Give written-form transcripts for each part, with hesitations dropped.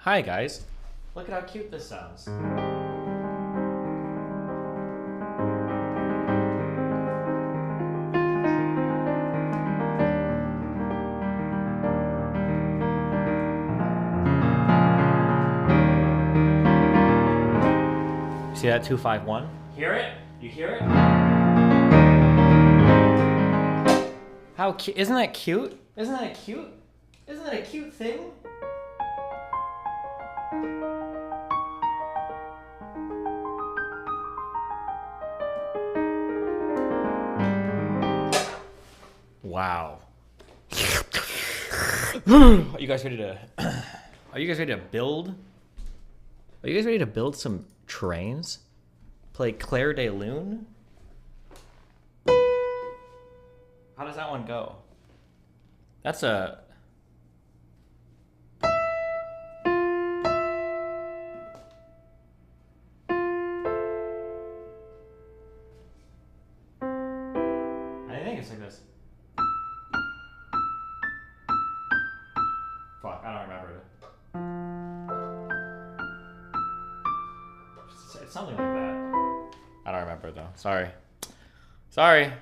Hi guys, look at how cute this sounds. See that 251? Hear it? You hear it? How cute? Isn't that cute? Isn't that cute? Isn't that a cute thing? Wow. Are you guys ready to Are you guys ready to build? Are you guys ready to build some trains? Play Claire de Lune? How does that one go? That's a... I think it's like this. Fuck, I don't remember it. It's something like that. I don't remember it though. Sorry. Sorry.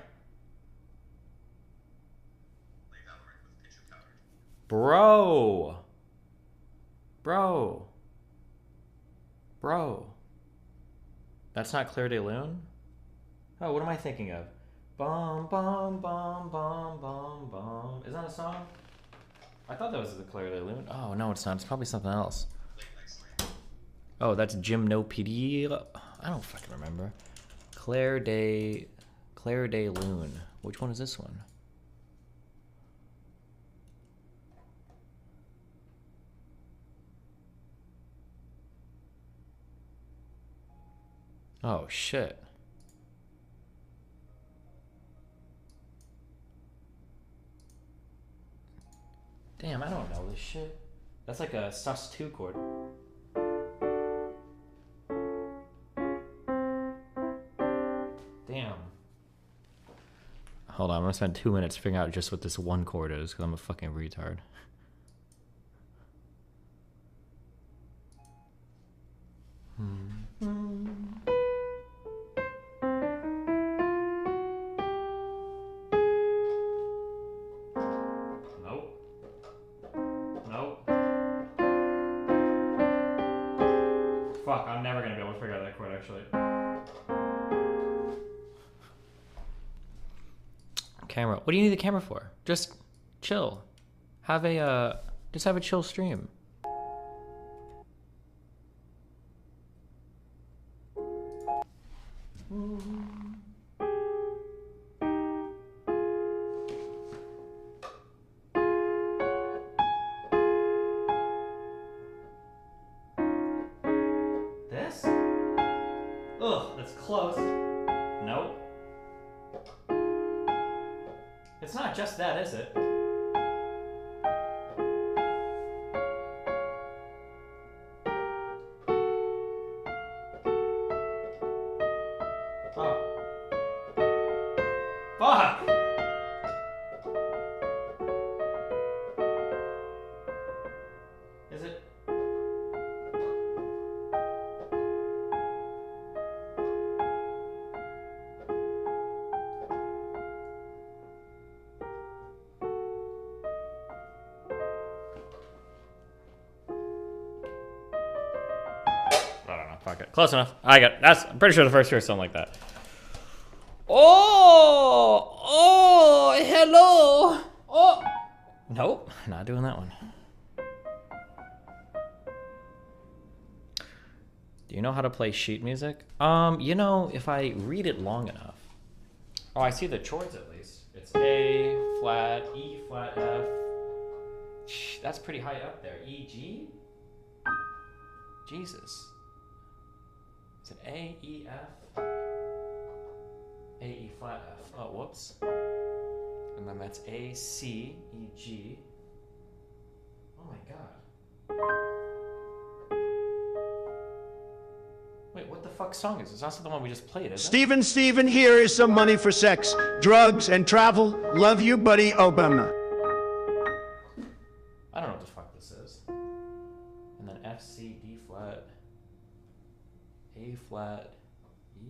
Bro. Bro. Bro. That's not Claire de Lune? Oh, what am I thinking of? Bum, bum, bum, bum, bum, bum. Is that a song? I thought that was the Claire de Lune. Oh, no, it's not. It's probably something else. Oh, that's Gymnopedia. I don't fucking remember. Claire de Lune. Which one is this one? Oh, shit. Damn, I don't know this shit. That's like a sus2 chord. Damn. Hold on, I'm gonna spend 2 minutes figuring out just what this one chord is, because I'm a fucking retard. Fuck, I'm never gonna be able to figure out that chord actually. Camera. What do you need the camera for? Just chill. Have a just have a chill stream. This? Ugh, that's close. Nope. It's not just that, is it? Oh. Fuck! Is it? I don't know. Fuck it. Close enough. I got. That's. I'm pretty sure the first year is something like that. Oh, oh, hello. Oh. Nope, not doing that one. Do you know how to play sheet music? You know, if I read it long enough. Oh, I see the chords at least. It's A flat, E flat, F. That's pretty high up there. E, G? Jesus. Is it A, E, F? A, E flat, F. Oh, whoops. And then that's A, C, E, G. Oh my god. Wait, what the fuck song is this? That's not the one we just played, is it? Steven, here is some money for sex, drugs, and travel. Love you, buddy, Obama. I don't know what the fuck this is. And then F, A flat, E.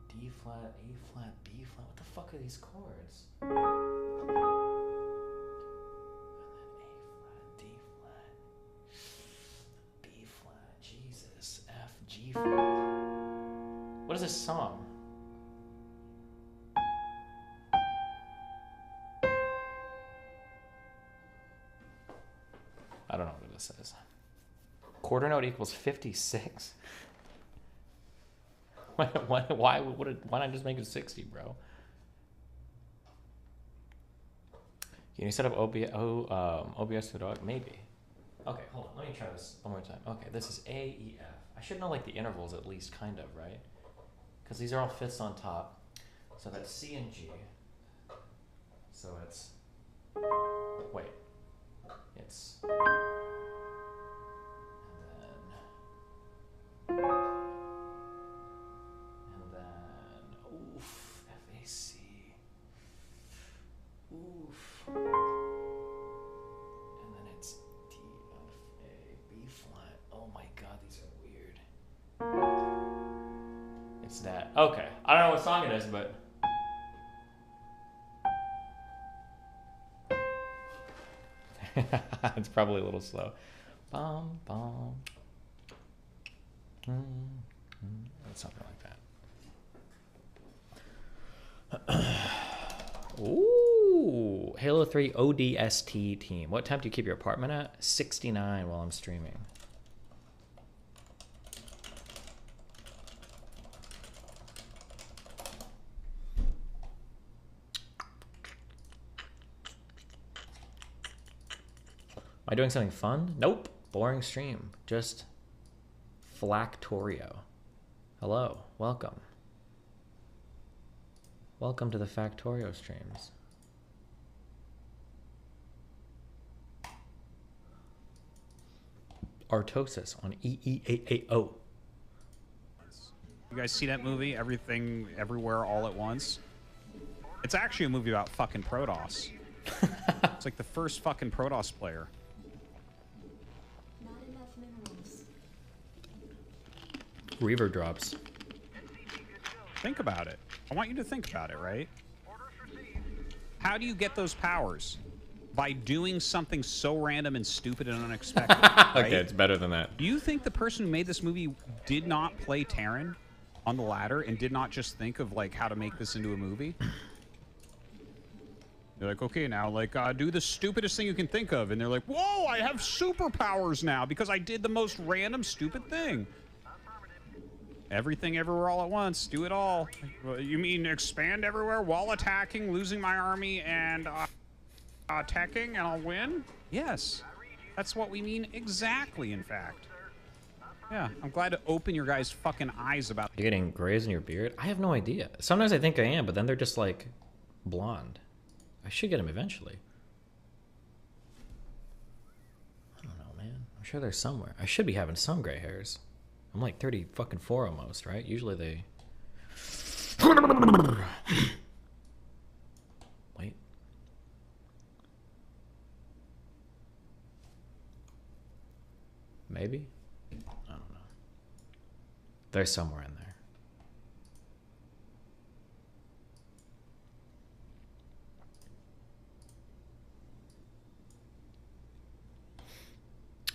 D flat, A flat, B flat. What the fuck are these chords? And then A flat, D flat, B flat, Jesus, F, G flat. What is this song? I don't know what this is. Quarter note equals 56. Why not just make it 60, bro? Can you set up OBS to dog? Maybe. Okay, hold on. Let me try this one more time. Okay, this is A, E, F. I should know like the intervals at least, kind of, right? Because these are all fifths on top. So that's C and G. So it's... Wait. It's... And then, oof, F, A, C, oof, and then it's D, F, A, B flat. Oh my God, these are weird. It's that. Okay, I don't know what song it is, but. It's probably a little slow. Bum, bum. Something like that. Ooh, Halo 3 ODST team. What temp do you keep your apartment at? 69 while I'm streaming. Am I doing something fun? Nope. Boring stream. Just FACTORIO. Hello. Welcome. Welcome to the FACTORIO streams. Artosis on EE880. You guys see that movie, Everything, Everywhere, All at Once? It's actually a movie about fucking Protoss. It's like the first fucking Protoss player. Not enough minerals. Reaver drops. Think about it. I want you to think about it, right? How do you get those powers? By doing something so random and stupid and unexpected. Right? Okay, it's better than that. Do you think the person who made this movie did not play Terran on the ladder and did not just think of like how to make this into a movie? They're like, okay, now like do the stupidest thing you can think of, and they're like, whoa, I have superpowers now because I did the most random stupid thing. Everything, everywhere, all at once. Do it all. You mean expand everywhere while attacking, losing my army, and attacking, and I'll win? Yes. That's what we mean exactly, in fact. Yeah, I'm glad to open your guys' fucking eyes about... You're getting grays in your beard? I have no idea. Sometimes I think I am, but then they're just like blonde. I should get them eventually. I don't know, man. I'm sure they're somewhere. I should be having some gray hairs. I'm like 30 fucking 4 almost, right? Usually they... Wait. Maybe? I don't know. They're somewhere in there.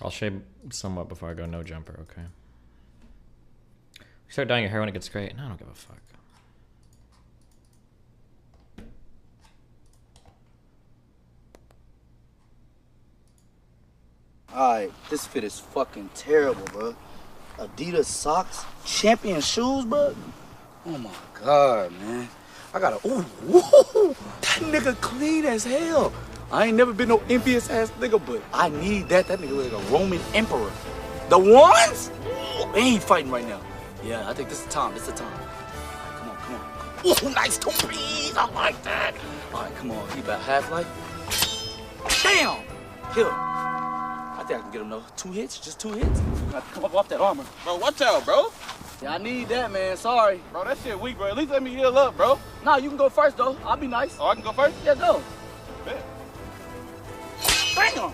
I'll shave somewhat before I go no jumper, okay? You start dyeing your hair when it gets gray. No, I don't give a fuck. Alright, this fit is fucking terrible, bro. Adidas socks, champion shoes, bro. Oh my god, man. I gotta, ooh, that nigga clean as hell. I ain't never been no envious ass nigga, but I need that. That nigga like a Roman emperor. The ones? Ooh, they ain't fighting right now. Yeah, I think this is the time. This is the time. Come on, come on. Ooh, nice topies. I like that. Alright, come on. He about Half-Life. Damn! Kill him. I think I can get him though. 2 hits, just 2 hits. I have to come up off that armor. Bro, watch out, bro. Yeah, I need that, man. Sorry. Bro, that shit weak, bro. At least let me heal up, bro. Nah, you can go first though. I'll be nice. Oh, I can go first? Yeah, go. Bet. Bam!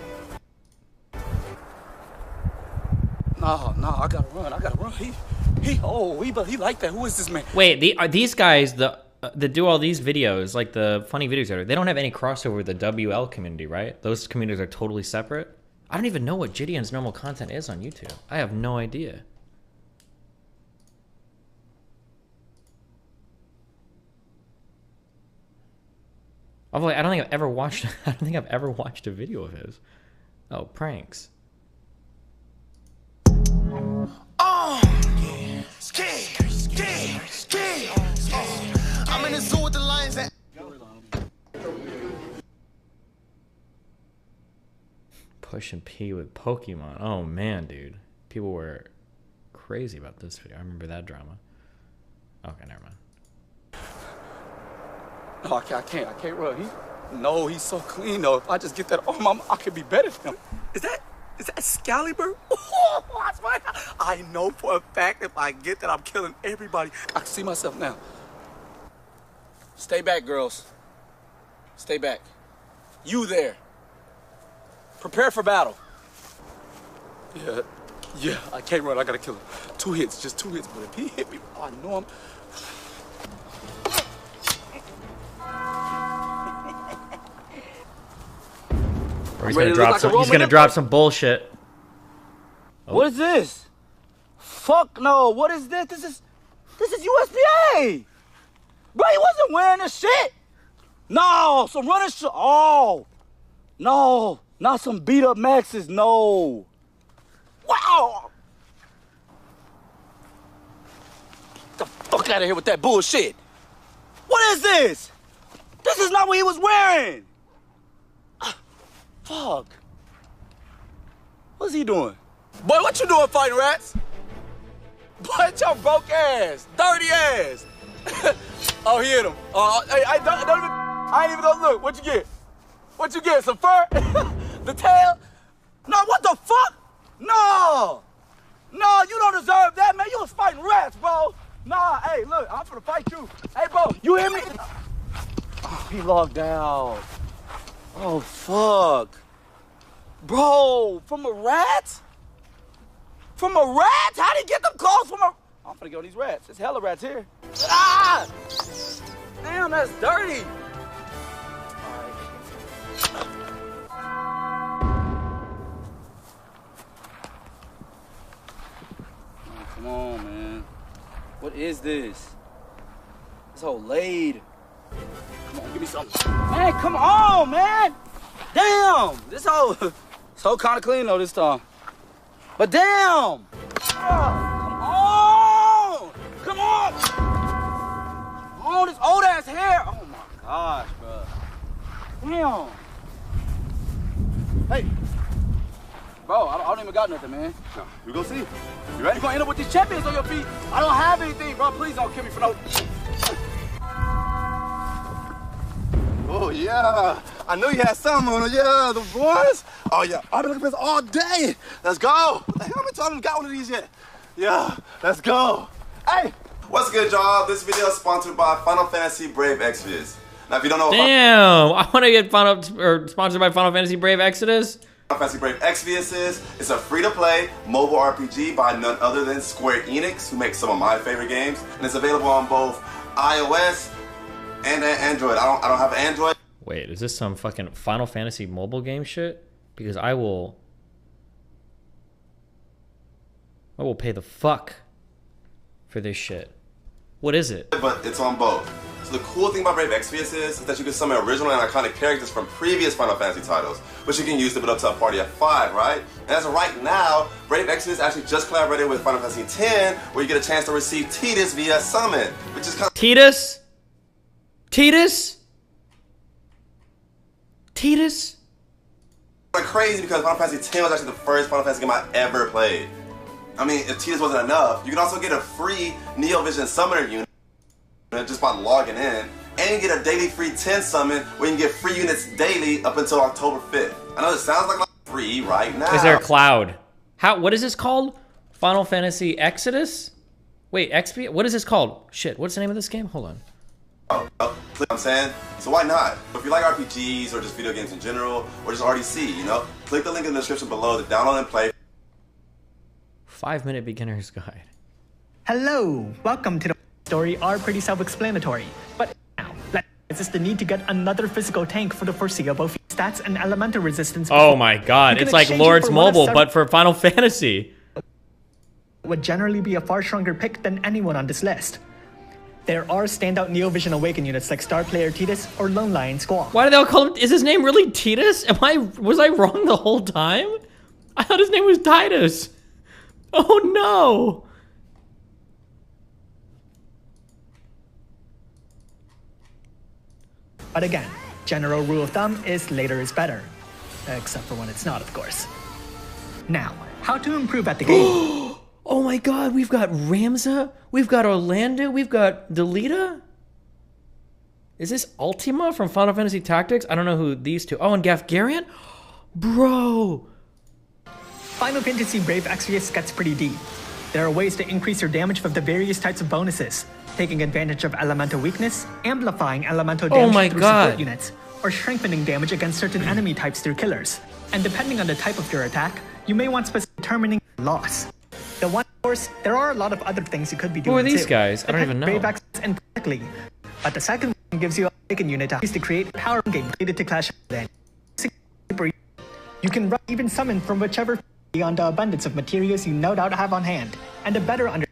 No, I gotta run. He like that. Who is this man? Wait, are these guys that do all these videos, like the funny videos, they don't have any crossover with the WL community, right? Those communities are totally separate. I don't even know what Jidion's normal content is on YouTube. I have no idea. I don't think I've ever watched. I don't think I've ever watched a video of his. Oh, pranks. Oh, I'm in the zoo with the lions. Push and P with Pokemon. Oh man, dude. People were crazy about this video. I remember that drama. Okay, never mind. No, I can't run. He's so clean though. If I just get that arm, I could be better than him. Is that Excalibur? Oh, I swear. I know for a fact if I get that, I'm killing everybody. I can see myself now. Stay back, girls. Stay back. You there. Prepare for battle. Yeah, I can't run. I gotta kill him. 2 hits, just 2 hits. But if he hit me, I know him. Or he's gonna drop some bullshit. Oh. What is this? Fuck no. What is this? This is USPA. Bro, he wasn't wearing this shit. No, some running shit. Oh. No. Not some beat up Maxes. No. Wow. Get the fuck out of here with that bullshit. What is this? This is not what he was wearing. Fuck. What's he doing? Boy, what you doing fighting rats? Boy, it's your broke ass, dirty ass. Oh, he hit him. I ain't even gonna look. What you get? What you get? Some fur? The tail? No, what the fuck? No, you don't deserve that, man. You was fighting rats, bro. Nah, hey, look, I'm finna fight you. Hey, bro, you hear me? Oh, he logged out. Oh, fuck. Bro, from a rat? From a rat? How did he get them calls from a... I'm finna get on these rats. There's hella rats here. Ah! Damn, that's dirty. Oh, come on, man. What is this? This whole laid. Come on, give me something. Man, come on, man. Damn. This whole kind of clean though this time. But damn. Oh, come on. Oh, this old ass hair. Oh my gosh, bro. Damn. Hey. Bro, I don't even got nothing, man. No, we gonna see. You ready? You gonna end up with these champions on your feet. I don't have anything, bro. Please don't kill me for no... Oh, yeah. I knew you had something on it. Yeah, the boys. Oh, yeah. I've been looking for this all day. Let's go. What the hell? How many times got one of these yet? Yeah, let's go. Hey. What's good, y'all? This video is sponsored by Final Fantasy Brave Exvius. Now, if you don't know... Damn. I want to get sponsored by Final Fantasy Brave Exodus. Final Fantasy Brave Exvius is. It's a free-to-play mobile RPG by none other than Square Enix, who makes some of my favorite games. And it's available on both iOS and Android. I don't have an Android. Wait, is this some fucking Final Fantasy mobile game shit? Because I will pay the fuck for this shit. What is it? But it's on both. So the cool thing about Brave Exvius is that you can summon original and iconic characters from previous Final Fantasy titles, which you can use to build up to a party of 5, right? And as of right now, Brave Exvius actually just collaborated with Final Fantasy X, where you get a chance to receive Tidus via summon, which is kind of... Tidus? crazy because Final Fantasy X was actually the first Final Fantasy game I ever played. I mean, if Tidus wasn't enough, you can also get a free Neovision Summoner unit just by logging in, and you get a daily free 10 summon where you can get free units daily up until October 5th. I know it sounds like free right now. Is there a cloud? What is this called? Final Fantasy Exodus? Wait, XP? What is this called? Shit, what's the name of this game? Hold on. I'm saying? So why not? If you like RPGs or just video games in general, or just RDC, you know, click the link in the description below to download and play. 5-minute beginner's guide. Hello, welcome to the story are pretty self-explanatory. But now, let's just the need to get another physical tank for the foreseeable stats and elemental resistance. Oh my god, it's like Lords Mobile, but for Final Fantasy. Would generally be a far stronger pick than anyone on this list. There are standout Neo Vision Awaken units like Star Player Titus or Lone Lion Squall. Why do they all call him? Is his name really Titus? Was I wrong the whole time? I thought his name was Titus. Oh no. But again, general rule of thumb is later is better. Except for when it's not, of course. Now, how to improve at the game. Oh my god, we've got Ramza, we've got Orlando, we've got Delita? Is this Ultima from Final Fantasy Tactics? I don't know who these two. Oh, and Gafgarian? Bro! Final Fantasy Brave Exvius gets pretty deep. There are ways to increase your damage with the various types of bonuses, taking advantage of elemental weakness, amplifying elemental damage through support units, or strengthening damage against certain enemy types through killers. And depending on the type of your attack, you may want specific determining loss. The one, of course, there are a lot of other things you could be doing. Who are these too. guys? I don't even know. Brave Exvius and correctly. But the second one gives you a Awaken unit to create a power game related to Clash of Clans. You can run even summon from whichever beyond the abundance of materials you no doubt have on hand, and a better I need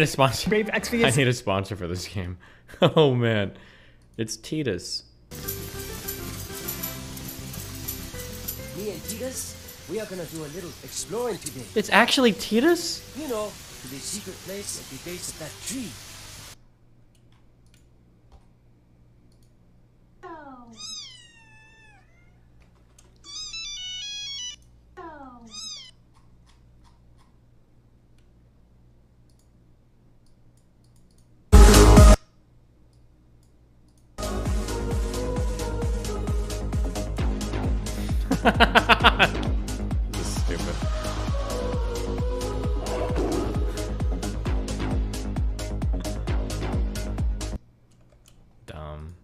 a sponsor. Brave Exvius. I need a sponsor for this game. Oh man, it's Titus. Me and Titus, we are gonna do a little exploring today. It's actually Titus? You know, to the secret place at the base of that tree. This is stupid. Dumb.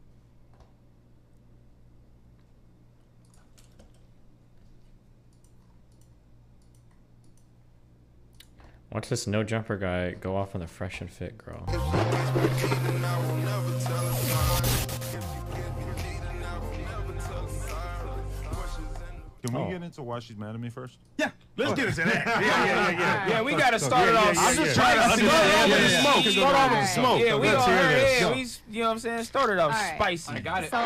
Watch this no jumper guy go off on the fresh and fit girl. Can we get into why she's mad at me first? Yeah, let's get into that. Yeah, we gotta start it off. I'm just trying to start off with the smoke. Start off with the smoke. Yeah, we let's all hear this. yeah, we, you know what I'm saying? Started off spicy. I got it. So,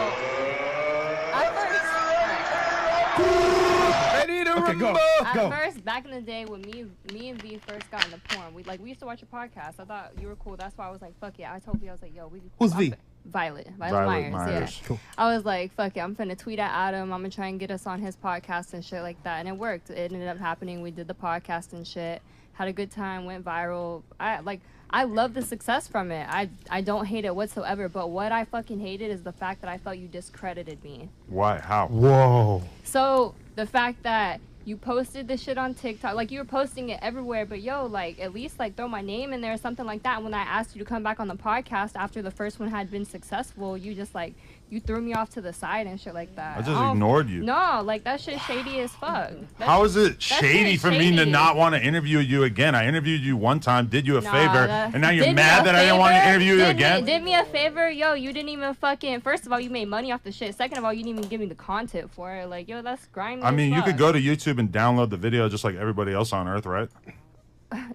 At first, back in the day when me and V first got into porn, we used to watch your podcast. I thought you were cool. That's why I was like, fuck yeah. I told V, I was like, yo, we. Who's V? Violet Myers. Yeah. Cool. I was like, fuck it, I'm finna tweet at Adam. I'm gonna try and get us on his podcast and shit like that. And it worked. It ended up happening. We did the podcast and shit. Had a good time. Went viral. I love the success from it. I don't hate it whatsoever. But what I fucking hated is the fact that I felt you discredited me. Why? How? Whoa. So the fact that you posted this shit on TikTok, like you were posting it everywhere, but yo, like at least like throw my name in there or something like that. And when I asked you to come back on the podcast after the first one had been successful, you just like you threw me off to the side and shit like that. I just ignored you. No, like that shit shady as fuck. How is it shady for me to not want to interview you again? I interviewed you one time, did you a favor, and now you're mad that I didn't want to interview you again? Did me a favor, yo. You didn't even fucking. First of all, you made money off the shit. Second of all, you didn't even give me the content for it. Like yo, that's grimy. I mean, you could go to YouTube and download the video just like everybody else on Earth, right?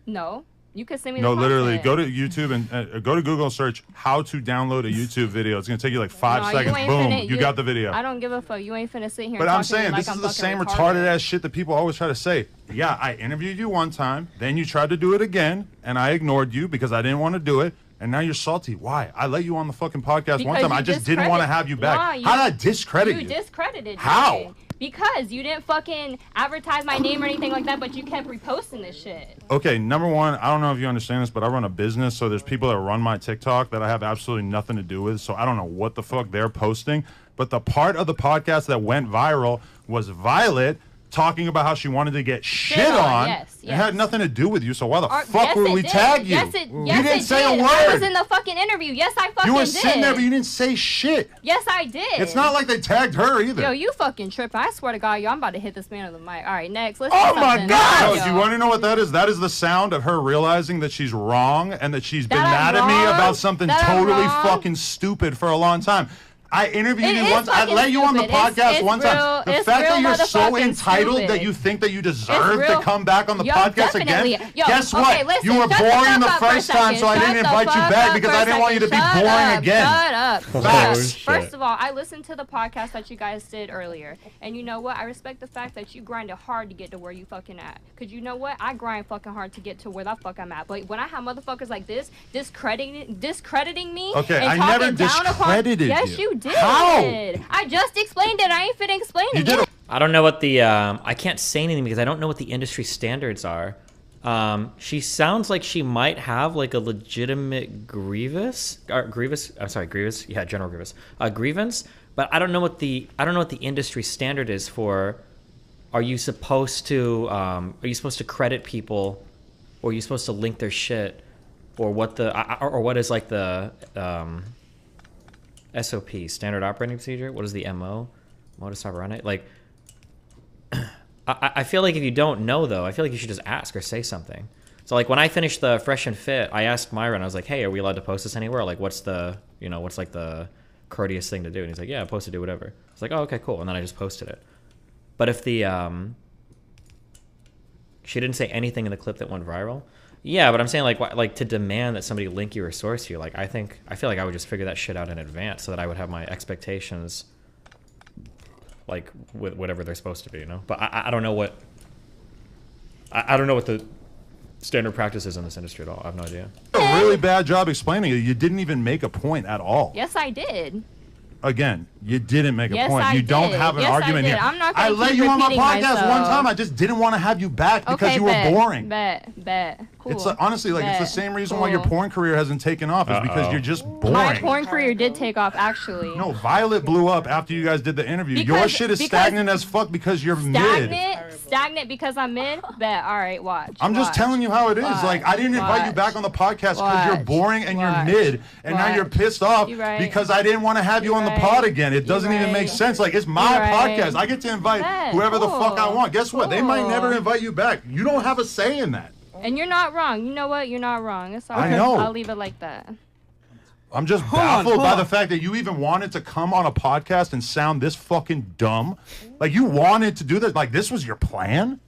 No. You could send me No, the literally, content. go to YouTube and go to Google and search how to download a YouTube video. It's going to take you like 5 seconds. Boom, you got the video. I don't give a fuck. You ain't finna sit here But and I'm talk to me saying, like this I'm is the fucking same retarded ass shit that people always try to say. Yeah, I interviewed you one time, then you tried to do it again, and I ignored you because I didn't want to do it. And now you're salty. Why? I let you on the fucking podcast one time. I just didn't want to have you back. How did I discredit you? You discredited me. How? Because you didn't fucking advertise my name or anything like that, but you kept reposting this shit. Okay, number one, I don't know if you understand this, but I run a business, so there's people that run my TikTok that I have absolutely nothing to do with, so I don't know what the fuck they're posting. But the part of the podcast that went viral was Violet talking about how she wanted to get shit on. Yes. It had nothing to do with you, so why the fuck yes, would we tag you? Yes, you didn't say a word. I was in the fucking interview. Yes, I fucking did. You were sitting there, but you didn't say shit. Yes, I did. It's not like they tagged her either. Yo, you fucking tripping. I swear to God, yo, I'm about to hit this man with the mic. All right, next. Let's Oh my God! Yo, do you want to know what that is? That is the sound of her realizing that she's wrong and that she's been mad at me about something totally fucking stupid for a long time. I interviewed you once. I let you on the podcast one time. The fact that you're so entitled that you think that you deserve to come back on the podcast again. Guess what? You were boring the first time, so I didn't invite you back because I didn't want you to be boring again. Shut up. Facts. First of all, I listened to the podcast that you guys did earlier, and you know what? I respect the fact that you grinded hard to get to where you fucking at. Cause you know what? I grind fucking hard to get to where the fuck I'm at. But when I have motherfuckers like this discrediting me, okay, I never discredited you. Yes, you did. How? I just explained it. I ain't finna explain it yet. I don't know what the I can't say anything because I don't know what the industry standards are. She sounds like she might have like a legitimate grievance. I'm sorry, grievance. Yeah, general grievance. Grievance. But I don't know what the industry standard is for. Are you supposed to credit people, or are you supposed to link their shit, or what is like the SOP, standard operating procedure? What is the MO? Modus operandi? Like, I feel like if you don't know, though, I feel like you should just ask or say something. So, like, when I finished the Fresh and Fit, I asked Myron, I was like, hey, are we allowed to post this anywhere? Like, what's like the courteous thing to do? And he's like, yeah, post it, do whatever. I was like, oh, okay, cool. And then I just posted it. But if she didn't say anything in the clip that went viral, yeah, but I'm saying like to demand that somebody link you or source you, like I feel like I would just figure that shit out in advance so that I would have my expectations like with whatever they're supposed to be, you know. But I don't know what the standard practice is in this industry at all. I have no idea. A really bad job explaining it. You didn't even make a point at all. Yes, I did. Again, you didn't make a yes, point. I You did. don't have an yes, argument here. I'm not I let you on my podcast one time. I just didn't want to have you back because you were boring. Bet. Cool. It's like, honestly, like, it's the same reason why your porn career hasn't taken off is because you're just boring. My porn career did take off, actually. No, Violet blew up after you guys did the interview. Your shit is stagnant as fuck because you're mid. Stagnant because I'm mid? Bet. All right, watch. I'm just telling you how it is. Like, I didn't invite you back on the podcast because you're boring and you're mid, and now you're pissed off because I didn't want to have you on the pod again. It doesn't even make sense. Like, it's my podcast. I get to invite whoever the fuck I want. Guess what? They might never invite you back. You don't have a say in that. And you're not wrong. You know what? You're not wrong. It's all right. I know. I'll leave it like that. I'm just baffled by the fact that you even wanted to come on a podcast and sound this fucking dumb. Like, you wanted to do this. Like, this was your plan?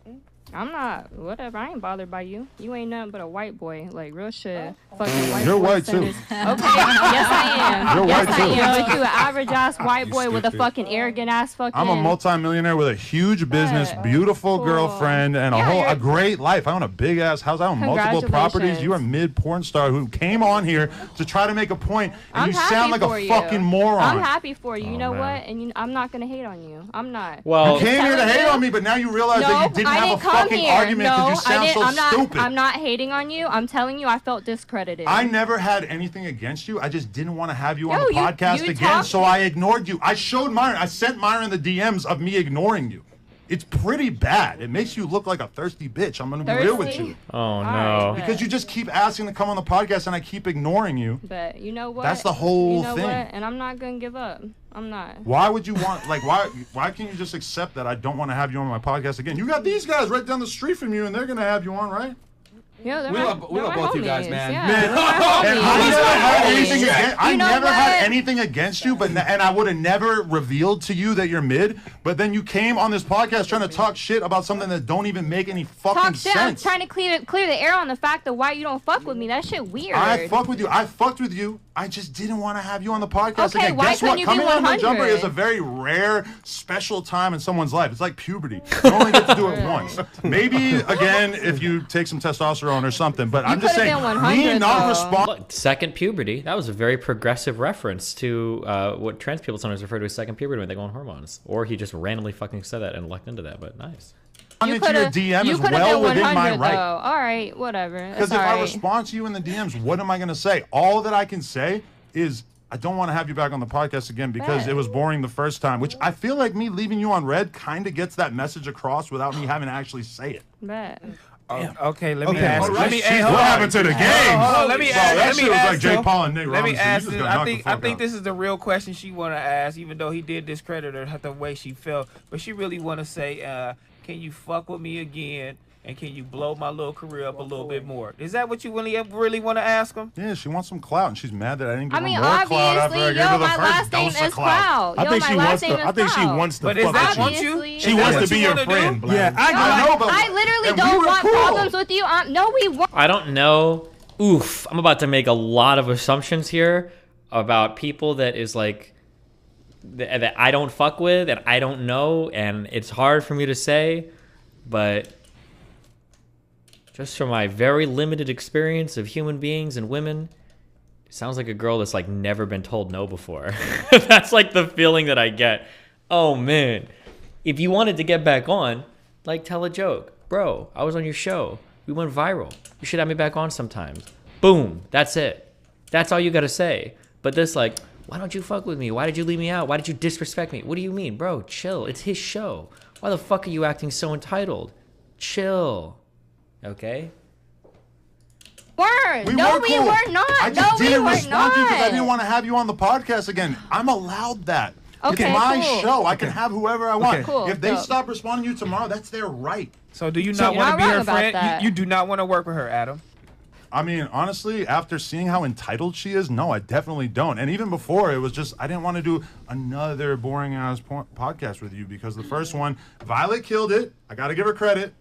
I'm not, whatever. I ain't bothered by you. You ain't nothing but a white boy. Like, real shit. Fucking white You're boy white, too. Okay, yes, I am. You're yes, white, I too. am. But you an average-ass white boy with a fucking arrogant-ass fucking... I'm a multi-millionaire with a huge business, beautiful girlfriend, and a great life. I own a big-ass house. I own multiple properties. You're a mid-porn star who came on here to try to make a point, and you sound like a fucking moron. I'm happy for you. You know what? And I'm not going to hate on you. I'm not. Well, you came here to hate on me, but now you realize that you didn't have a fucking argument because you sound so stupid. I'm not hating on you. I'm telling you I felt discredited. I never had anything against you. I just didn't want to have you on the podcast again, so I ignored you. I showed Myron. I sent Myron the DMs of me ignoring you. It's pretty bad. It makes you look like a thirsty bitch. I'm going to be real with you. Oh, no. Because you just keep asking to come on the podcast, and I keep ignoring you. But you know what? That's the whole you know thing. What? And I'm not going to give up. I'm not. Why would you want, like, why can't you just accept that I don't want to have you on my podcast again? You got these guys right down the street from you, and they're going to have you on, right? Yeah, we love both you guys, man. I never had anything against you, and I would have never revealed to you that you're mid. But then you came on this podcast trying to talk shit about something that don't even make any fucking sense. I'm trying to clear the air on the fact of why you don't fuck with me. That shit weird. I fuck with you. I fucked with you. I just didn't want to have you on the podcast okay, again. Why Guess what? You Coming on the jumper is a very rare, special time in someone's life. It's like puberty. You only get to do it once. Maybe again if you take some testosterone or something. But I'm just saying, me not respond. Second puberty. That was a very progressive reference to what trans people sometimes refer to as second puberty when they go on hormones. Or he just randomly fucking said that and lucked into that. But nice. You could have well within my right. All right, whatever. Because if I respond to you in the DMs, what am I going to say? All that I can say is I don't want to have you back on the podcast again because it was boring the first time, which I feel like me leaving you on red kind of gets that message across without me having to actually say it. Okay, let me ask. Right. Let me. What happened to the game? Let me ask. That shit was like Jay Paul and Nick Let me Robinson. ask. I think this is the real question she want to ask, even though he did discredit her the way she felt. But she really want to say, "Can you fuck with me again? And can you blow my little career up a little bit more?" Is that what you really want to ask him? Yeah, she wants some clout, and she's mad that I didn't give I mean, her more clout after I obviously, gave her the my first last name dose of is Clout. I think she wants to. But is that fuck what with you? She wants to be your friend. Yeah, I know, but I literally don't want problems with you. No, we won't. I don't know. Oof, I'm about to make a lot of assumptions here about people that is like that I don't fuck with and I don't know, and it's hard for me to say, but just from my very limited experience of human beings and women, it sounds like a girl that's like never been told no before. That's like the feeling that I get. Oh man, if you wanted to get back on, like tell a joke. Bro, I was on your show. We went viral. You should have me back on sometimes. Boom, that's it. That's all you gotta say. But this like, why don't you fuck with me? Why did you leave me out? Why did you disrespect me? What do you mean? Bro, chill. It's his show. Why the fuck are you acting so entitled? Chill. Okay? Word. We No, were we cool. were not. I just No, we didn't were respond to you because I not. didn't want to have you on the podcast again. I'm allowed that. Okay, it's my cool. show. I can have whoever I want. Okay. Cool, If they dope. stop responding to you tomorrow, that's their right. So do you So not you're want to not be her wrong about friend? that. You do not want to work with her, Adam. I mean, honestly, after seeing how entitled she is, no, I definitely don't. And even before, it was just, I didn't want to do another boring-ass podcast with you because the first one, Violet killed it. I got to give her credit.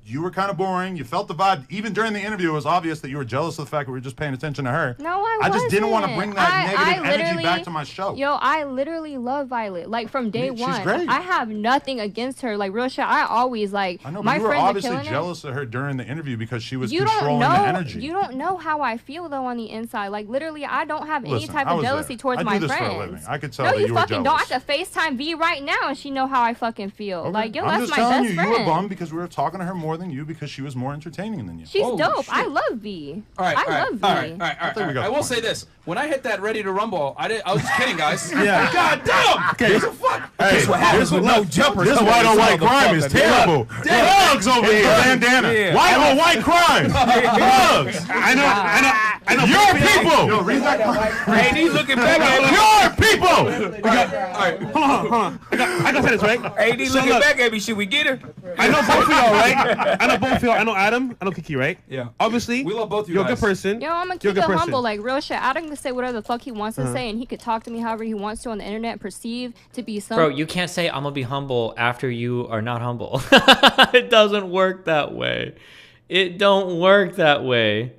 You were kind of boring. You felt the vibe. Even during the interview, it was obvious that you were jealous of the fact that we were just paying attention to her. No, I just didn't want to bring that negative energy literally- back to my show. Yo, I literally love Violet. Like from day She's one. great. I have nothing against her. Like real shit. I always like I know, but my you were friends are obviously killing jealous of her during the interview because she was You don't controlling know. the energy. You don't know how I feel though on the inside. Like literally, I don't have any Listen, type I of was jealousy there. towards I do my this for a friends. living. I could tell no, that you you were fucking don't. I jealous. could FaceTime V right now, and she know how I fucking feel. Okay. Like yo, I'm that's just my telling best you, friend. you were bummed because we were talking to her more than you because she was more entertaining than you. She's dope. I love V. All right, I love V. all right. I will say this: when I hit that Ready to Rumble, I was just kidding, guys. Yeah. God damn. Okay. Fuck. Hey, This what happens with no jumpers. This white on white crime is terrible. Thugs over here. Bandana. Yeah. White on white crime. Thugs. I know. Your people. Yo, read that. Hey, he's looking back at me. Your people. All right, hold on. I got this right. Hey, he's So looking look, back at me. Should we get her? I know both of y'all, right? I know both of y'all. I know Adam. I know Kiki, right? Yeah. Obviously, We love both you you're a guys. good person. Yo, I'm gonna You're a keep good it person. humble, like real shit. Adam can say whatever the fuck he wants to say, and he could talk to me however he wants to on the internet and perceive to be some. Bro, you can't say I'm gonna be humble after you are not humble. It doesn't work that way. It don't work that way.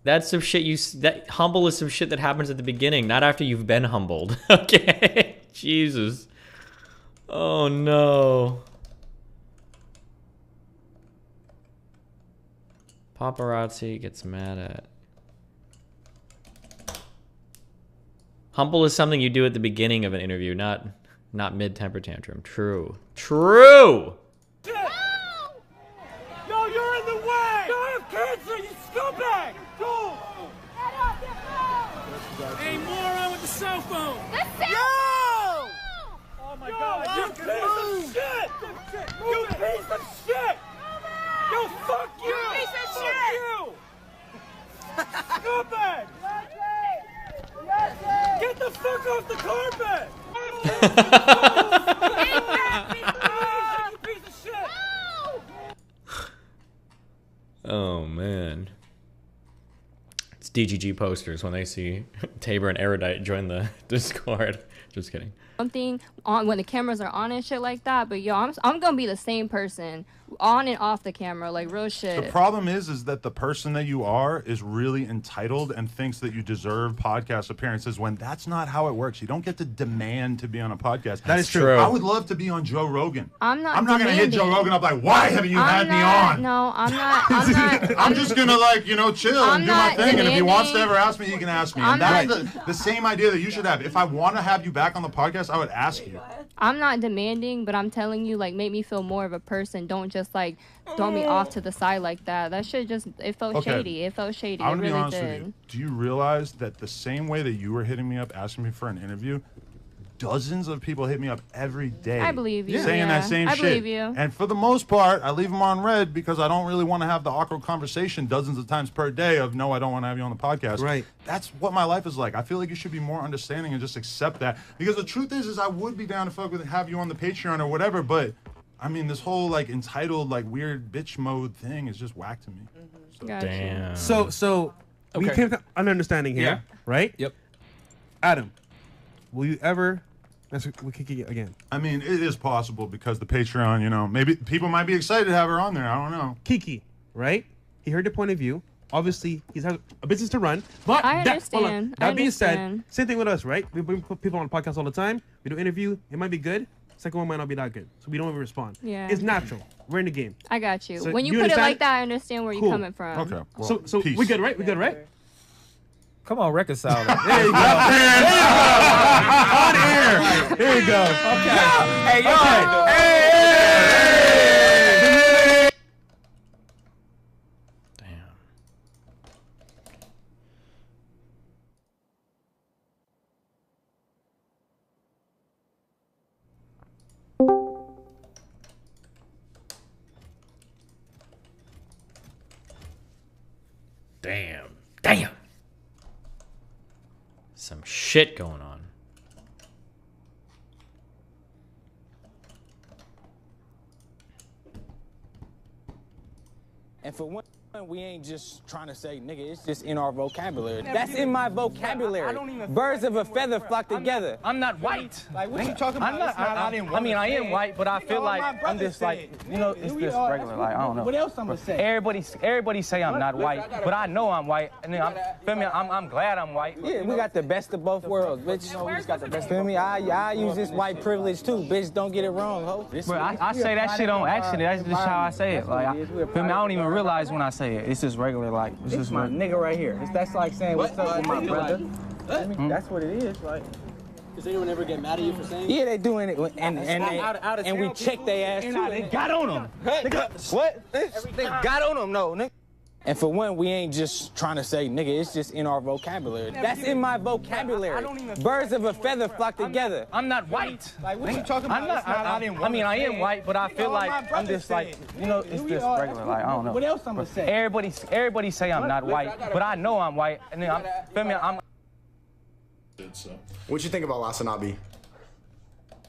That's some shit that humble is some shit that happens at the beginning, not after you've been humbled. Okay? Jesus. Oh no. Paparazzi gets mad at. Humble is something you do at the beginning of an interview, not mid temper tantrum. True. True. Yo, you're in the way! No, I have cancer, you scumbag! Go! Get off your phone! Hey, moron with the cell phone! Yo! Oh my God! You piece of shit! You piece of shit! Yo, fuck you! You piece of shit! Scumbag! Get the fuck off the carpet! You piece of shit! Oh man. It's DGG posters when they see Tabor and Erudite join the Discord. Just kidding. Something on when the cameras are on and shit like that. But yo, I'm gonna be the same person on and off the camera, like real shit. The problem is that the person that you are is really entitled and thinks that you deserve podcast appearances when that's not how it works. You don't get to demand to be on a podcast. That is true. I would love to be on Joe Rogan. I'm not going to hit Joe Rogan up like, why haven't you had me on? No, I'm not. I'm just going to chill and do my thing. And if you wants to ever ask me, he can ask me. And that's the same idea that you should have. If I want to have you back on the podcast, I would ask you. I'm not demanding, but I'm telling you, like, make me feel more of a person. Don't just, like, throw me off to the side like that. That shit just, it felt shady. It felt shady. I It want to be really honest with did. you. Do you realize that the same way that you were hitting me up, asking me for an interview, dozens of people hit me up every day. I believe you. Saying that same I shit. believe you. And for the most part, I leave them on red because I don't really want to have the awkward conversation dozens of times per day of, no, I don't want to have you on the podcast. Right. That's what my life is like. I feel like you should be more understanding and just accept that. Because the truth is I would be down to fuck with have you on the Patreon or whatever, but I mean, this whole like entitled, like weird bitch mode thing is just whack to me. So. Damn. So we came to an understanding here, right? Yep. Adam, will you ever? We kick it again. I mean, it is possible because the Patreon, you know, maybe people might be excited to have her on there. I don't know. Kiki, right? He heard your point of view. Obviously, he's has a business to run. But I understand. That being said, same thing with us, right? We bring people on the podcast all the time. We do an interview. It might be good. Second one might not be that good. So we don't even respond. Yeah. It's natural. We're in the game. I got you. So When you you put it understand? like that, I understand where you're coming from. Okay. Well, so we good, right? We good, right? Come on, reconcile that. There you go. On air. There you go. Okay. Hey, yo. Hey. Damn. Damn. Some shit going on. And for one, we ain't just trying to say, nigga, it's just in our vocabulary. That's in my vocabulary. Birds of a feather flock together. I'm not white. Like, what you talking about? I mean, I am white, but I feel like I'm just like, you know, it's just regular. Like, I don't know. What else I'm gonna say? Everybody say I'm not white, but I know I'm white. And then I'm glad I'm white. Yeah, we got the best of both worlds, bitch. We just got the best. Feel me? I use this white privilege too, bitch. Don't get it wrong, ho. Bro, I say that shit on accident. That's just how I say it. Like, feel me? I don't even realize when I say it. It's just regular, like, it's just my nigga right here. That's like saying what's up with my brother. I mean, that's what it is. Like, does anyone ever get mad at you for saying? Yeah, they doing it, and we check their ass too. They got on them. What? They got on them, no, nigga. And for one, we ain't just trying to say, nigga, it's just in our vocabulary. That's in my vocabulary. Birds of a feather flock together. I'm not white. Like, what you talking about? I mean, I am white, but I feel like I'm just like, you know, it's just regular. Like, I don't know. What else I'm gonna say? Everybody say I'm not white, but I know I'm white. And then feel me? What'd you think about Lasanabi?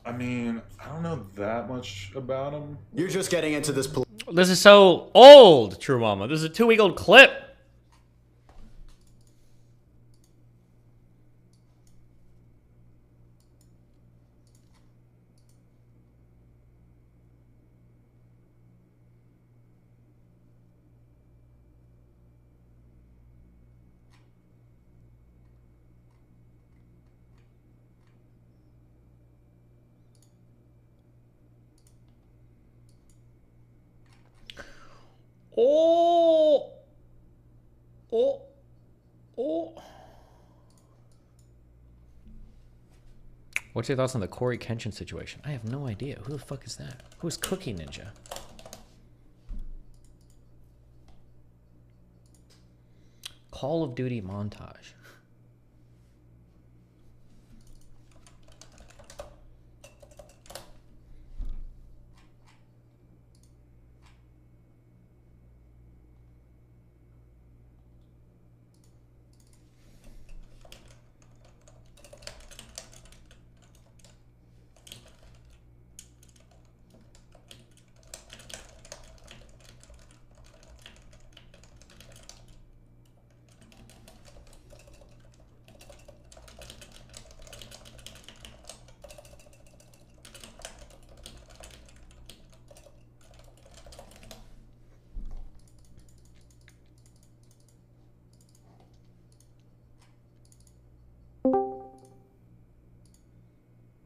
I mean, I don't know that much about him. You're just getting into this. This is so old, True Mama. This is a 2-week-old clip. Oh. Oh. Oh. What's your thoughts on the Corey Kenshin situation? I have no idea. Who the fuck is that? Who's Cookie Ninja? Call of Duty montage.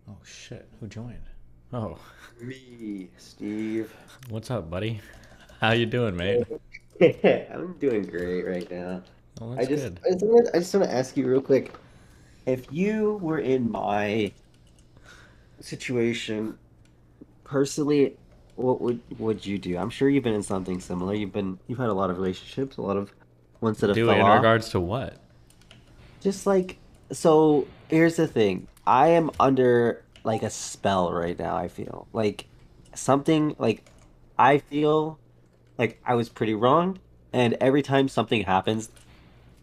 Oh shit, who joined? Oh. Me, Steve. What's up, buddy? How you doing, mate? I'm doing great right now. Well, I that's just, good. I just want to ask you real quick. If you were in my situation personally, what would you do? I'm sure you've been in something similar. You've had a lot of relationships, a lot of ones that have Do it fell in off. regards to what? Just like, so here's the thing. I am under like a spell right now, I feel. Like something like I feel like I was pretty wrong, and every time something happens,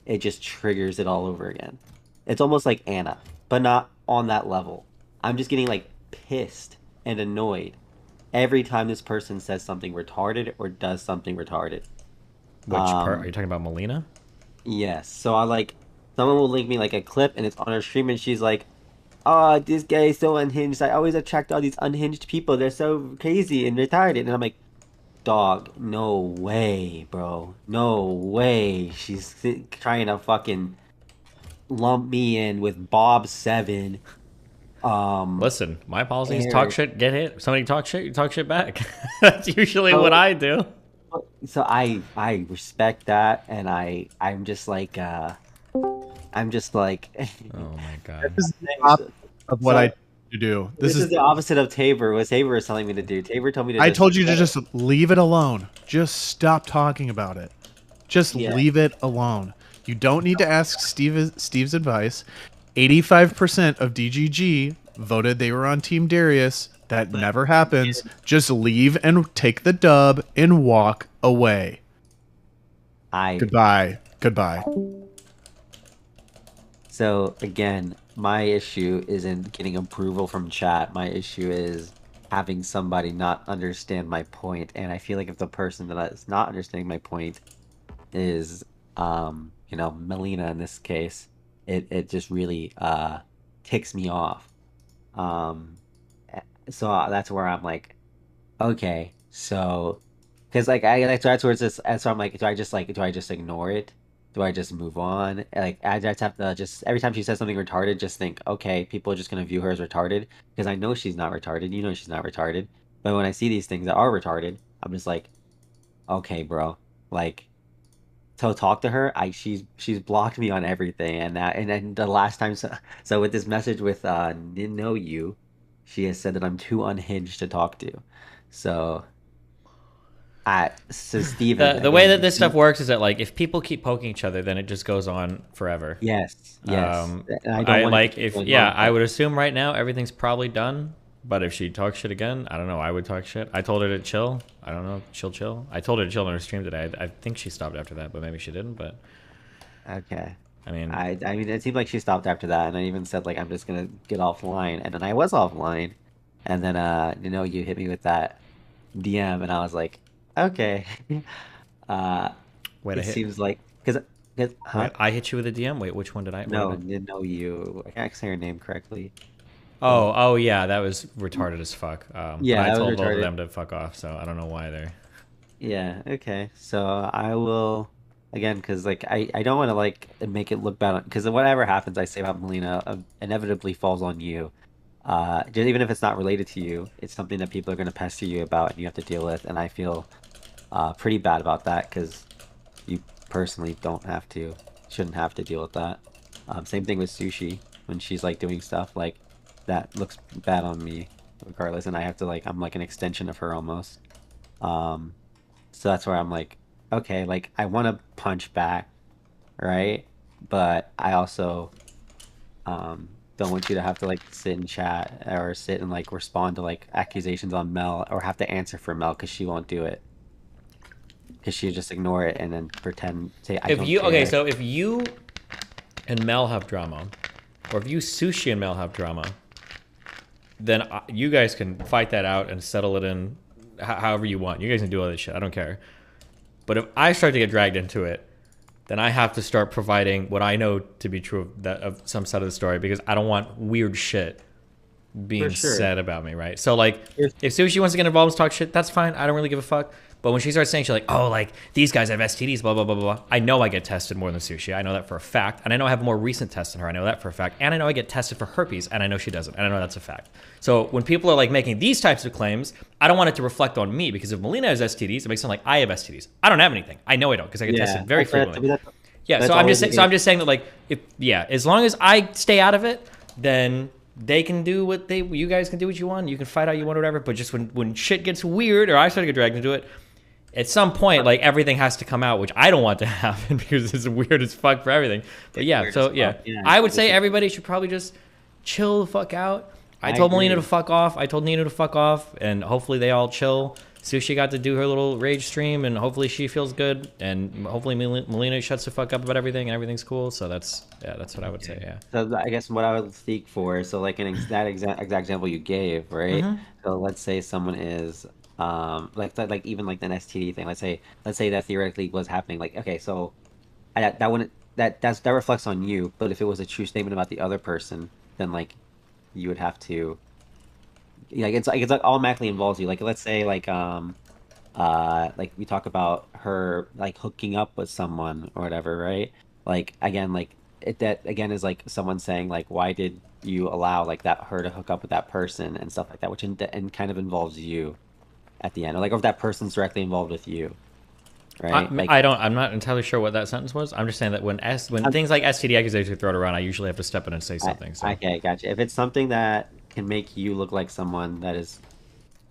it just triggers it all over again. It's almost like Anna, but not on that level. I'm just getting like pissed and annoyed every time this person says something retarded or does something retarded. Which part are you talking about, Melina? Yes. So I like someone will link me like a clip and it's on her stream and she's like, "Oh, this guy is so unhinged. I always attract all these unhinged people. They're so crazy and retarded." And I'm like, "Dog, no way, bro. No way. She's trying to fucking lump me in with Bob 7." Listen, my policy is Eric. talk shit, get hit. Somebody talk shit, you talk shit back. That's usually what I do. So I respect that, and I'm just like oh my god, This is the opposite of what I to do. This is the opposite of Tabor. What Tabor was telling me to do. Tabor told me to. I told you to just leave it alone. Just stop talking about it. Just leave it alone. You don't need to ask Steve's advice. 85% of DGG voted they were on Team Darius. That never happens. Just leave and take the dub and walk away. Goodbye. Goodbye. So again, my issue isn't getting approval from chat. My issue is having somebody not understand my point. And I feel like if the person that is not understanding my point is, you know, Melina in this case, it just really ticks me off. So that's where I'm like, okay, so, because like that's where it's just, and so I'm like, do I just ignore it? Do I just move on? Like I just have to just every time she says something retarded, just think, okay, people are just gonna view her as retarded because I know she's not retarded. You know she's not retarded. But when I see these things that are retarded, I'm just like, okay, bro, like. So talk to her. She's blocked me on everything, and then the last time, so with this message with know you, she has said that I'm too unhinged to talk to. So Steven, the way that this stuff works is that like if people keep poking each other, then it just goes on forever. Yes. I would assume right now everything's probably done. But if she talks shit again, I don't know. I would talk shit. I told her to chill. I don't know. Chill. I told her to chill on her stream today. I think she stopped after that, but maybe she didn't. But okay. I mean, it seemed like she stopped after that, and I even said like I'm just gonna get offline, and then I was offline, and then you hit me with that DM, and I was like, okay. Wait, it seems like because I hit you with a DM. Wait, which one did I? No, know you. I can't say her name correctly. Oh yeah, that was retarded as fuck. Yeah, I told both of them to fuck off, so I don't know why they're. Yeah. Okay. So I will again because like I don't want to like make it look bad because whatever happens I say about Melina inevitably falls on you. Just even if it's not related to you, it's something that people are going to pester you about and you have to deal with, and I feel pretty bad about that because you personally shouldn't have to deal with that. Same thing with Sushi when she's like doing stuff like. That looks bad on me regardless, and I have to like I'm like an extension of her almost. So that's where I'm like, okay, like I want to punch back, right? But I also don't want you to have to like sit and chat or sit and like respond to like accusations on Mel or have to answer for Mel because she won't do it because she'll just ignore it and then pretend say I don't care. Okay, so if you and Mel have drama, or if you Sushi and Mel have drama, then you guys can fight that out and settle it in however you want. You guys can do all this shit. I don't care. But if I start to get dragged into it, then I have to start providing what I know to be true of some side of the story because I don't want weird shit being said about me, right? So like, if Sushi wants to get involved and talk shit, that's fine. I don't really give a fuck. But when she starts saying, she's like, oh, like, these guys have STDs, blah, blah, blah, blah, blah. I know I get tested more than Sushi. I know that for a fact. And I know I have a more recent test than her. I know that for a fact. And I know I get tested for herpes, and I know she doesn't. And I know that's a fact. So when people are, like, making these types of claims, I don't want it to reflect on me, because if Melina has STDs, it makes it sound like I have STDs. I don't have anything. I know I don't, because I get tested very frequently. Yeah, That's so I'm always just the so I'm case. just saying that like as long as I stay out of it, then they can do what you guys can do what you want. You can fight how you want or whatever. But just when shit gets weird or I start to get dragged into it, at some point like everything has to come out, which I don't want to happen because it's weird as fuck for everything. But I would say everybody should probably just chill the fuck out. I told Melina to fuck off. I told Nina to fuck off, and hopefully they all chill. Sushi got to do her little rage stream, and hopefully she feels good, and hopefully Melina shuts the fuck up about everything, and everything's cool. So that's what I would say. Yeah. So I guess what I would seek for, so like that exact example you gave, right? Mhm. So let's say someone is like even like an STD thing. Let's say that theoretically was happening. Like okay, so that wouldn't that reflects on you. But if it was a true statement about the other person, then like you would have to. Like it's like automatically involves you. Like let's say like we talk about her like hooking up with someone or whatever, right? Like again, like that again is like someone saying like why did you allow like her to hook up with that person and stuff like that, which and kind of involves you at the end, or like if that person's directly involved with you, right? I'm not entirely sure what that sentence was. I'm just saying that when things like STD accusations are thrown around, I usually have to step in and say something. Okay, gotcha. If it's something that can make you look like someone that is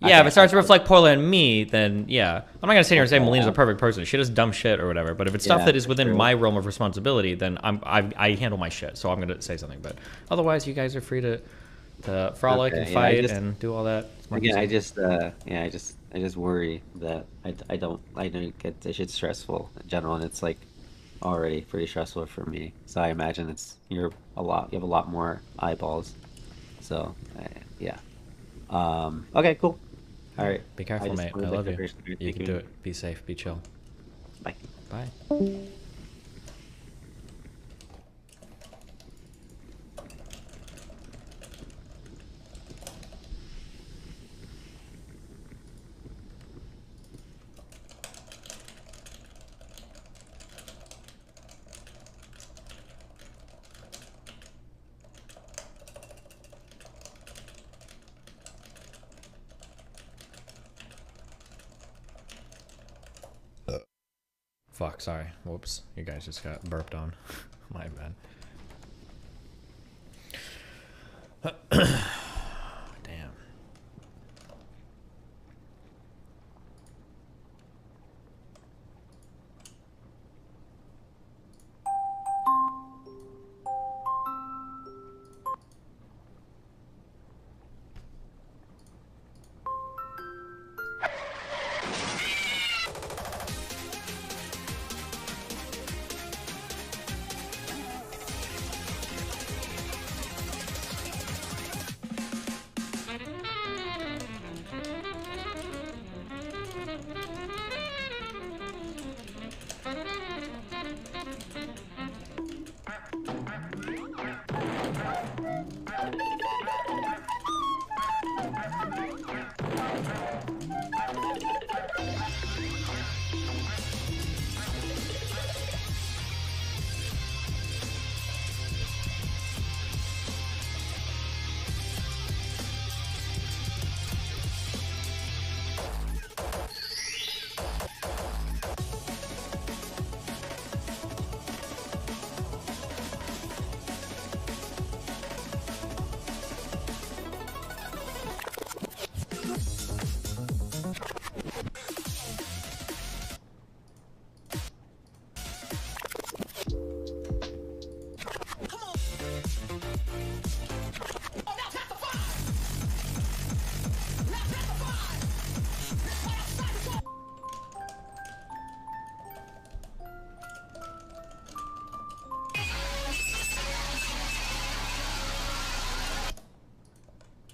if it starts to reflect poorly on me, then I'm not gonna sit here and say Melina's a perfect person. She does dumb shit or whatever. But if it's stuff that is within my realm of responsibility, then I handle my shit. So I'm gonna say something. But otherwise, you guys are free to frolic and fight and do all that. Again, I just worry that I don't get this shit stressful in general, and it's like already pretty stressful for me. So I imagine you have a lot more eyeballs. So okay, cool. All right. Be careful, mate. I love you. You can do it. Be safe. Be chill. Bye. Bye. Fuck, sorry. Whoops. You guys just got burped on. My bad. Damn.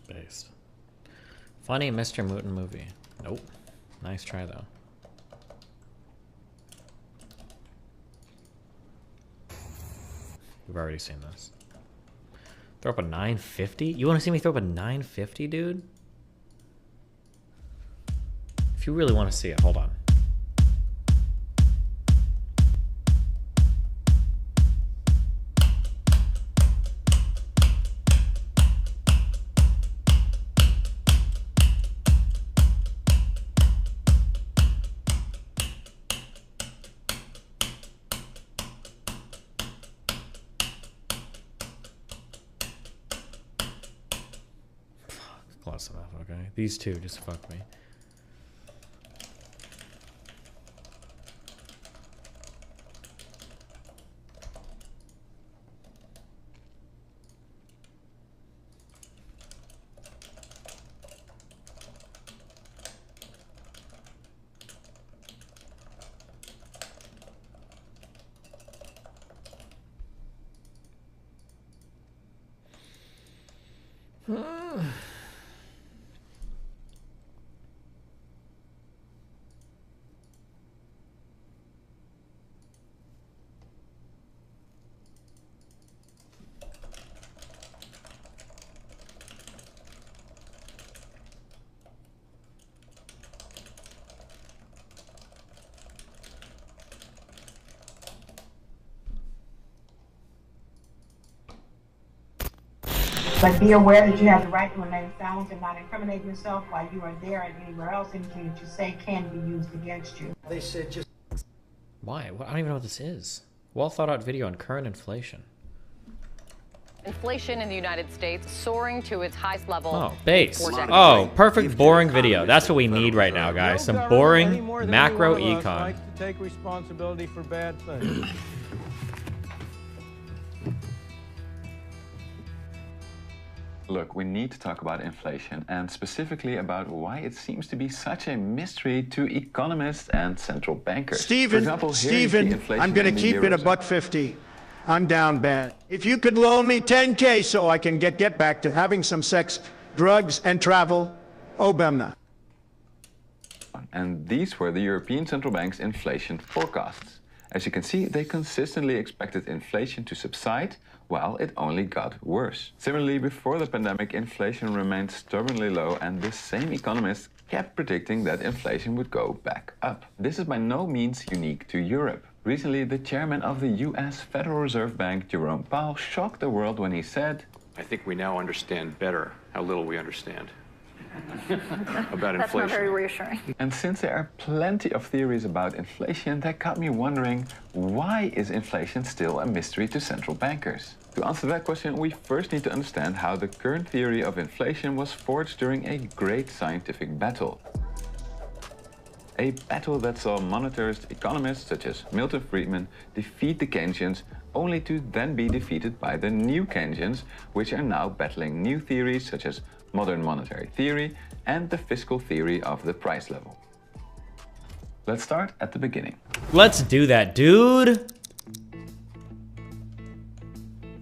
Based. Funny Mr. Mooten movie. Nope. Nice try though. We've already seen this. Throw up a 950? You want to see me throw up a 950, dude? If you really want to see it, hold on. okay? These two just fuck me. But be aware that you have the right to remain silent and not incriminate yourself while you are there and anywhere else. Anything that you say can be used against you. They said just... Why? I don't even know what this is. Well thought out video on current inflation. Inflation in the United States soaring to its highest level. Oh, base. Oh, perfect boring video. That's what we need right now, guys. Some boring macro econ. Likes to take responsibility for bad things. Look, we need to talk about inflation and specifically about why it seems to be such a mystery to economists and central bankers. Stephen, I'm going to keep it a $1.50. I'm down bad. If you could loan me $10K so I can get back to having some sex, drugs, and travel, obemna. And these were the European Central Bank's inflation forecasts. As you can see, they consistently expected inflation to subside, while it only got worse. Similarly, before the pandemic, inflation remained stubbornly low, and the same economists kept predicting that inflation would go back up. This is by no means unique to Europe. Recently, the chairman of the US Federal Reserve Bank, Jerome Powell, shocked the world when he said, I think we now understand better how little we understand about inflation. That's not very reassuring. And since there are plenty of theories about inflation, that got me wondering, why is inflation still a mystery to central bankers? To answer that question, we first need to understand how the current theory of inflation was forged during a great scientific battle. A battle that saw monetarist economists such as Milton Friedman defeat the Keynesians, only to then be defeated by the new Keynesians, which are now battling new theories such as modern monetary theory and the fiscal theory of the price level. Let's start at the beginning. Let's do that, dude.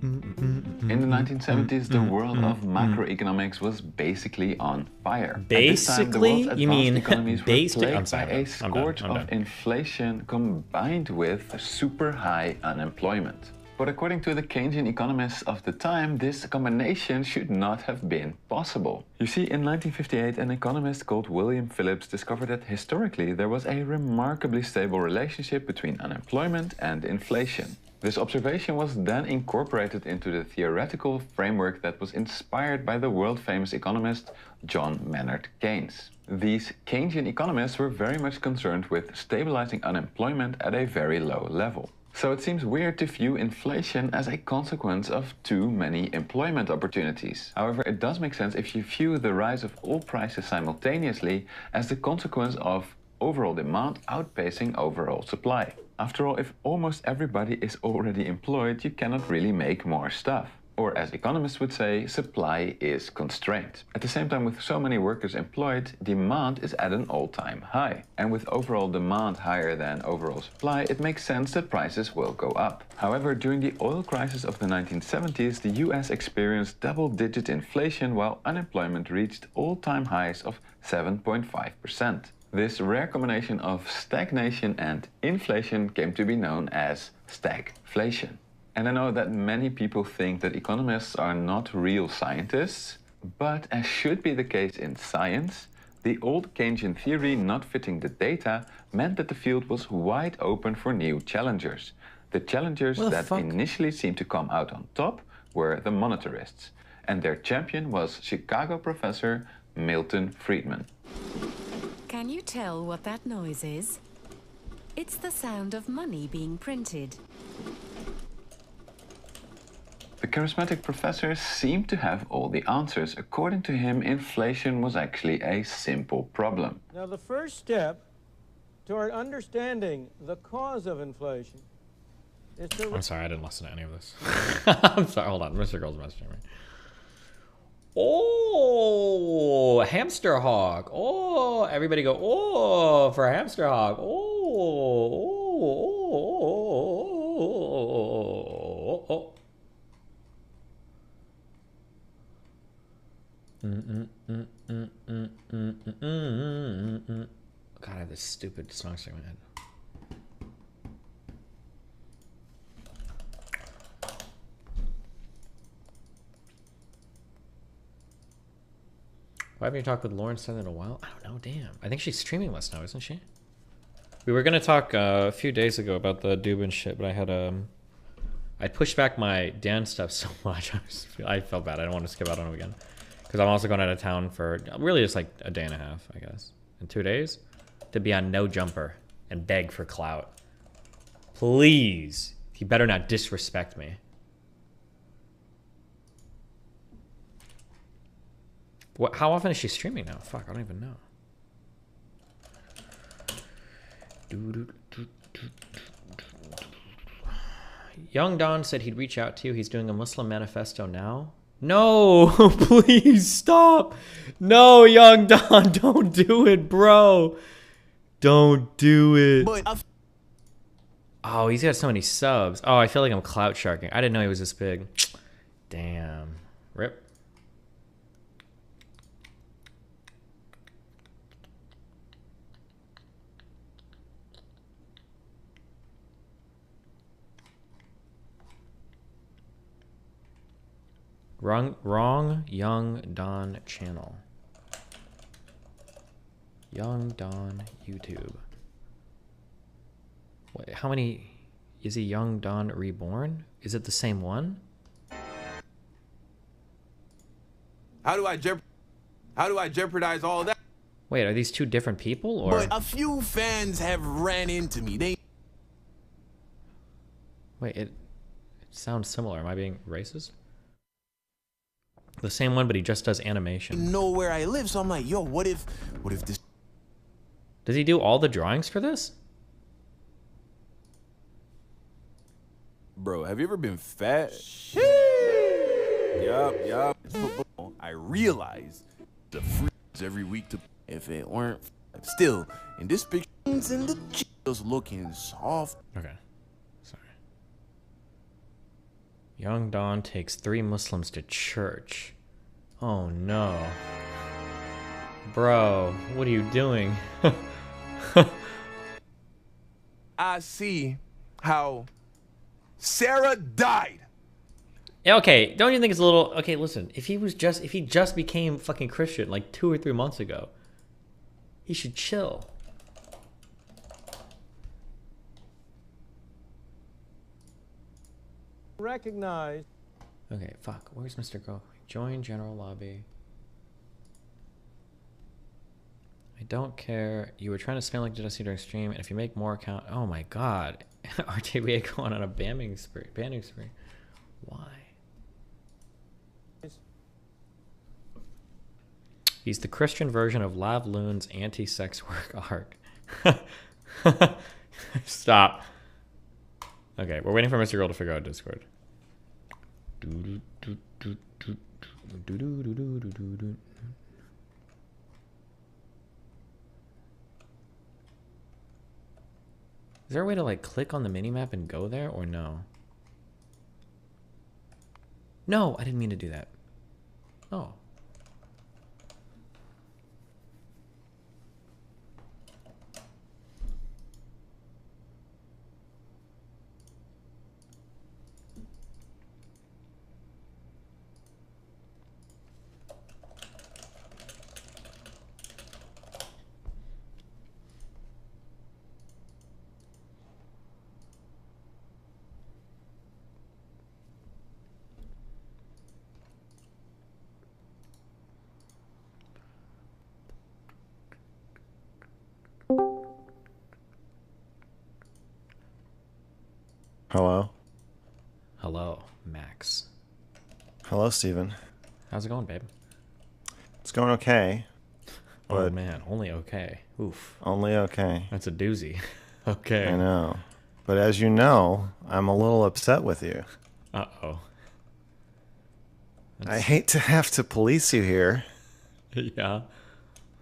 In the 1970s, the world of macroeconomics was basically on fire. Basically? You mean basically? I'm sorry, by a scourge of inflation combined with super high unemployment. But according to the Keynesian economists of the time, this combination should not have been possible. You see, in 1958, an economist called William Phillips discovered that historically there was a remarkably stable relationship between unemployment and inflation. This observation was then incorporated into the theoretical framework that was inspired by the world-famous economist John Maynard Keynes. These Keynesian economists were very much concerned with stabilizing unemployment at a very low level. So it seems weird to view inflation as a consequence of too many employment opportunities. However, it does make sense if you view the rise of all prices simultaneously as the consequence of overall demand outpacing overall supply. After all, if almost everybody is already employed, you cannot really make more stuff. Or as economists would say, supply is constrained. At the same time, with so many workers employed, demand is at an all-time high. And with overall demand higher than overall supply, it makes sense that prices will go up. However, during the oil crisis of the 1970s, the US experienced double-digit inflation while unemployment reached all-time highs of 7.5%. This rare combination of stagnation and inflation came to be known as stagflation. And I know that many people think that economists are not real scientists, but as should be the case in science, the old Keynesian theory not fitting the data meant that the field was wide open for new challengers. The challengers that initially seemed to come out on top were the monetarists, and their champion was Chicago professor Milton Friedman. Can you tell what that noise is? It's the sound of money being printed. The charismatic professor seemed to have all the answers. According to him, inflation was actually a simple problem. Now, the first step toward understanding the cause of inflation is to... I'm sorry, I didn't listen to any of this. I'm sorry, hold on. Mr. Girl's messaging me. Oh, hamster hog. Oh, everybody go, oh, for hamster hog. Oh. God, I have this stupid song stuck in my head. Why haven't you talked with Lauren Stein in a while? I don't know, damn. I think she's streaming less now, isn't she? We were gonna talk a few days ago about the Dubin shit, but I had I pushed back my Dan stuff so much. I felt bad. I don't want to skip out on it again. Because I'm also going out of town for really just like a day and a half, I guess. In 2 days. To be on No Jumper and beg for clout. Please. He better not disrespect me. What? How often is she streaming now? Fuck, I don't even know. Young Don said he'd reach out to you. He's doing a Muslim manifesto now. No, please stop. No, Young Don, don't do it, bro. Don't do it. Oh, he's got so many subs. Oh, I feel like I'm clout sharking. I didn't know he was this big. Damn. Rip. Wrong Young Don channel. Young Don YouTube. Wait, how many? Is he Young Don Reborn? Is it the same one? How do I jeopardize all that? Wait, are these two different people or? But a few fans have ran into me. They Wait, it sounds similar. Am I being racist? The same one, but he just does animation. know where I live, so I'm like, yo, what if this? Does he do all the drawings for this? Bro, have you ever been fat? Yup. I realize the freeze every week to if it weren't still in this picture and the just looking soft. Okay. Sorry. Young Don takes 3 Muslims to church. Oh no. Bro, what are you doing? I see how Sarah died. Okay, don't you think it's a little okay, listen, if he just became fucking Christian like 2 or 3 months ago, he should chill. Recognize. Okay, fuck. Where's Mr. Girl? Join general lobby. I don't care. You were trying to spam like Jesse during stream, and if you make more account, oh my god, RTBA going on a banning spree. Why? He's the Christian version of Lav Loon's anti-sex work arc. Stop. Okay, we're waiting for Mr. Girl to figure out Discord. Is there a way to like click on the minimap and go there or no? No, I didn't mean to do that. Oh. Hello? Hello, Max. Hello, Steven. How's it going, babe? It's going okay. Oh man, only okay. Oof. Only okay. That's a doozy. Okay. I know. But as you know, I'm a little upset with you. Uh-oh. I hate to have to police you here. Yeah.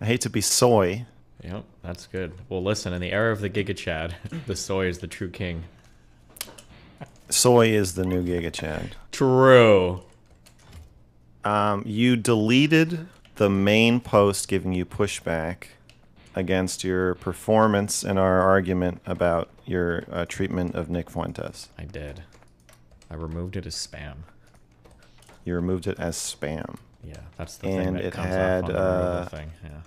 I hate to be soy. Yep, that's good. Well, listen, in the era of the Giga Chad, the soy is the true king. Soy is the new Giga Chad. True. You deleted the main post giving you pushback against your performance in our argument about your treatment of Nick Fuentes. I did. I removed it as spam. You removed it as spam. Yeah, that's the thing that comes off on the removal thing. Yeah.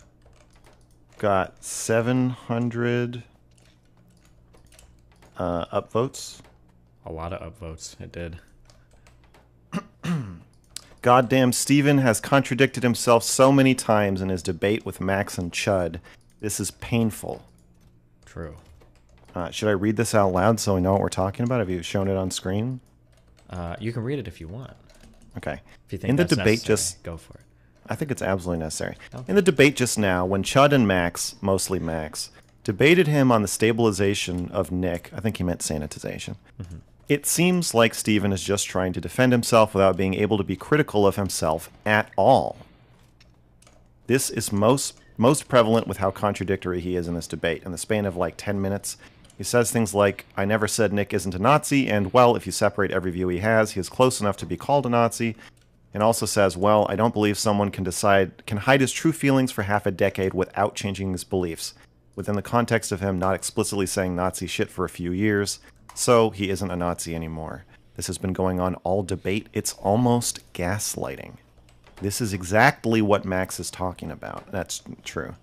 Got 700 upvotes. A lot of upvotes. It did. Goddamn, Steven has contradicted himself so many times in his debate with Max and Chud. This is painful. True. Should I read this out loud so we know what we're talking about? Have you shown it on screen? You can read it if you want. Okay. If you think in the that's debate, necessary, go for it. I think it's absolutely necessary. Okay. In the debate just now, when Chud and Max, mostly Max, debated him on the stabilization of Nick, I think he meant sanitization. Mm-hmm. It seems like Steven is just trying to defend himself without being able to be critical of himself at all. This is most prevalent with how contradictory he is in this debate. In the span of like 10 minutes, he says things like, I never said Nick isn't a Nazi, and, well, if you separate every view he has, he is close enough to be called a Nazi. And also says, well, I don't believe someone can hide his true feelings for half a decade without changing his beliefs, within the context of him not explicitly saying Nazi shit for a few years, so he isn't a Nazi anymore. This has been going on all debate. It's almost gaslighting. This is exactly what Max is talking about. That's true.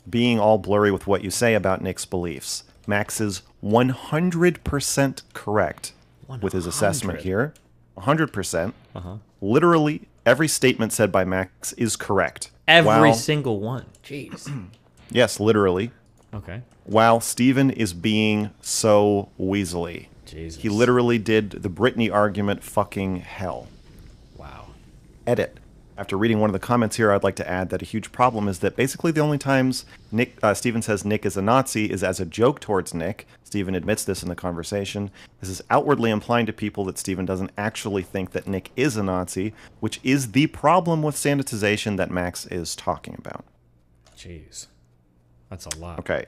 Being all blurry with what you say about Nick's beliefs. Max is 100% correct with his assessment here. 100%. Literally, every statement said by Max is correct. Every single one. Jeez. Yes, literally. Okay. While Steven is being so weaselly. Jesus. He literally did the Britney argument fucking hell. Wow. Edit. After reading one of the comments here, I'd like to add that a huge problem is that basically the only times Steven says Nick is a Nazi is as a joke towards Nick. Steven admits this in the conversation. This is outwardly implying to people that Steven doesn't actually think that Nick is a Nazi, which is the problem with sanitization that Max is talking about. Jeez. That's a lot. Okay.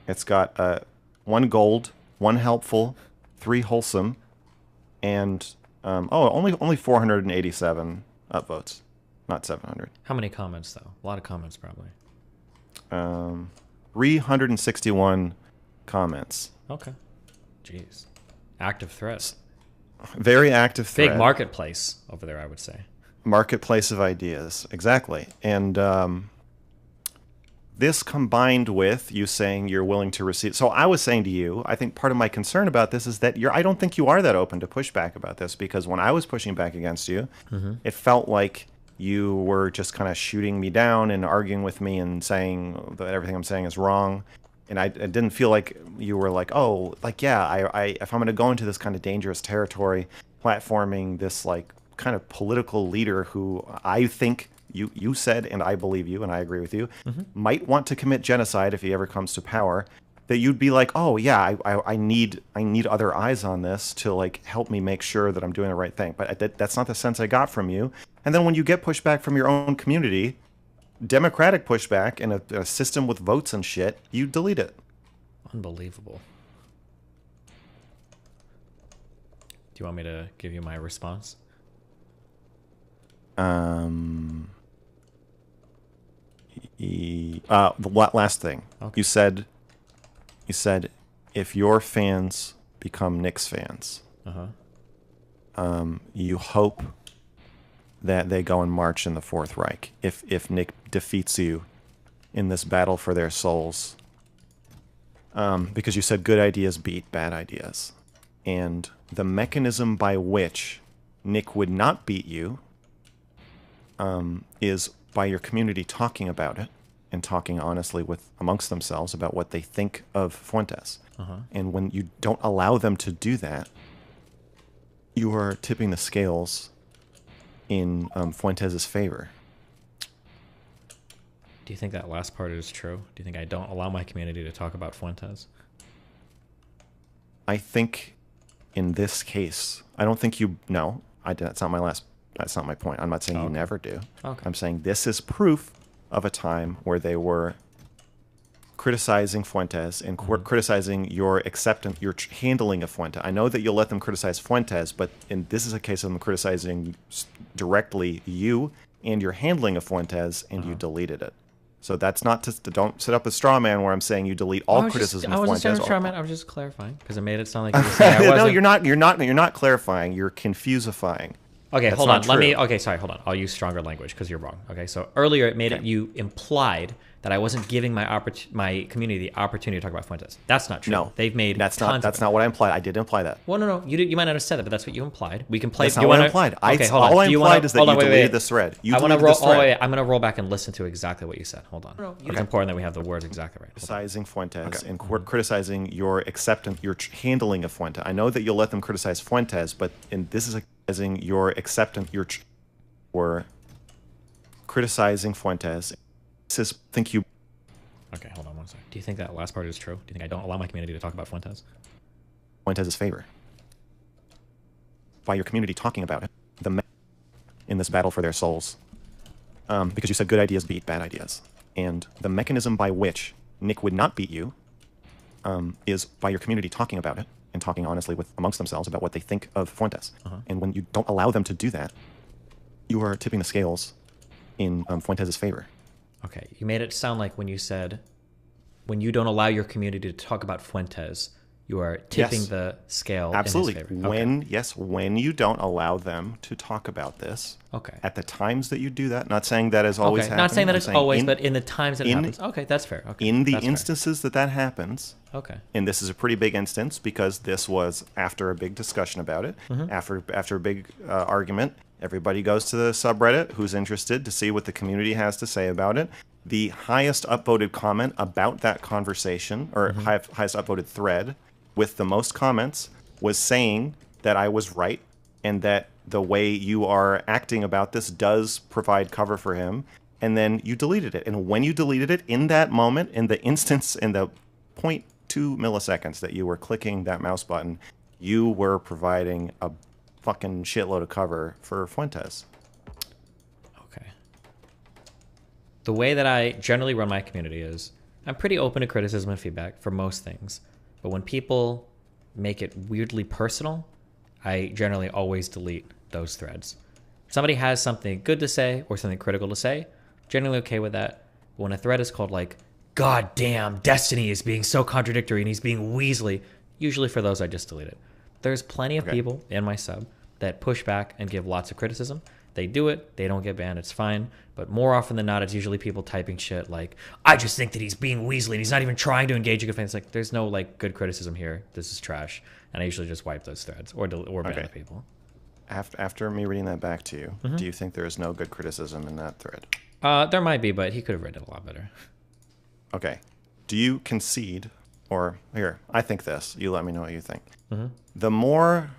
It's got 1 gold, 1 helpful, 3 wholesome, and only 487 upvotes. Not 700. How many comments, though? A lot of comments, probably. 361 comments. Okay. Jeez. Active threat. Very active thread. Big marketplace over there, I would say. Marketplace of ideas. Exactly. And this combined with you saying you're willing to receive... So I was saying to you, I think part of my concern about this is that I don't think you are that open to pushback about this, because when I was pushing back against you, it felt like you were just kind of shooting me down and arguing with me and saying that everything I'm saying is wrong. And I didn't feel like you were like, oh, like, yeah, if I'm going to go into this kind of dangerous territory, platforming this like kind of political leader who I think you said, and I believe you and I agree with you, might want to commit genocide if he ever comes to power, that you'd be like, oh yeah, I need other eyes on this to like help me make sure that I'm doing the right thing. But that's not the sense I got from you. And then when you get pushback from your own community, democratic pushback in a system with votes and shit, you delete it. Unbelievable. Do you want me to give you my response? The last thing. Okay. You said if your fans become Knicks fans, you hope that they go and march in the Fourth Reich if Nick defeats you in this battle for their souls. Because you said good ideas beat bad ideas. And the mechanism by which Nick would not beat you is by your community talking about it and talking honestly amongst themselves about what they think of Fuentes. And when you don't allow them to do that, you are tipping the scales in Fuentes' favor. Do you think that last part is true? Do you think I don't allow my community to talk about Fuentes? I think in this case, I don't think you... No, that's not my point. I'm not saying you never do. Okay. I'm saying this is proof of a time where they were criticizing Fuentes and criticizing your acceptance, your handling of Fuentes. I know that you'll let them criticize Fuentes, but this is a case of them criticizing directly you and your handling of Fuentes, and you deleted it. So that's not to... Don't set up a straw man where I'm saying you delete all criticism of Fuentes. I wasn't saying straw man. I was just clarifying because it made it sound like you were saying I wasn't. No, you're not clarifying. You're confusifying. Okay, That's hold on. not Let true. me. Okay, sorry. Hold on. I'll use stronger language because you're wrong. Okay, so earlier it made it you implied that I wasn't giving my community the opportunity to talk about Fuentes. That's not true. No, they've made that's not what I implied. I did imply that. Well, no. You might not have said that, but that's what you implied. We can play. That's not what I implied. Okay, hold on. All I implied is that you deleted this thread. You deleted this thread. I'm gonna roll back and listen to exactly what you said. Hold on. No, it's important that we have the words exactly right. Criticizing Fuentes and criticizing your acceptance, your handling of Fuentes. I know that you'll let them criticize Fuentes, but this is criticizing your acceptance, or criticizing Fuentes. Okay, hold on one second. Do you think that last part is true? Do you think I don't allow my community to talk about Fuentes? Fuentes' favor. By your community talking about it, in this battle for their souls. Because you said good ideas beat bad ideas. And the mechanism by which Nick would not beat you is by your community talking about it and talking honestly amongst themselves about what they think of Fuentes. And when you don't allow them to do that, you are tipping the scales in Fuentes' favor. Okay, you made it sound like when you said, when you don't allow your community to talk about Fuentes, you are tipping the scale Absolutely. in his favor. When you don't allow them to talk about this, okay, at the times that you do that, not saying that is always happening. Not saying that it's always, but in the times that it happens. Okay, that's fair. Okay, in the instances that happens, okay, and this is a pretty big instance because this was after a big discussion about it, after a big argument. Everybody goes to the subreddit who's interested to see what the community has to say about it. The highest upvoted comment about that conversation, or highest upvoted thread with the most comments, was saying that I was right and that the way you are acting about this does provide cover for him. And then you deleted it. And when you deleted it, in that moment, in the instance, in the 0.2 milliseconds that you were clicking that mouse button, you were providing a fucking shitload of cover for Fuentes. Okay. The way that I generally run my community is I'm pretty open to criticism and feedback for most things. But when people make it weirdly personal, I generally always delete those threads. If somebody has something good to say or something critical to say, generally okay with that. But when a thread is called like, God damn, Destiny is being so contradictory and he's being Weasley, usually for those I just delete it. There's plenty of people in my sub that push back and give lots of criticism. They do it, they don't get banned, it's fine. But more often than not, it's usually people typing shit like, I just think that he's being Weasley and he's not even trying to engage a good fan. It's like, there's no like good criticism here. This is trash. And I usually just wipe those threads or ban the people. After me reading that back to you, do you think there is no good criticism in that thread? There might be, but he could have written it a lot better. Okay. Do you concede, or here, I think this, you let me know what you think. The more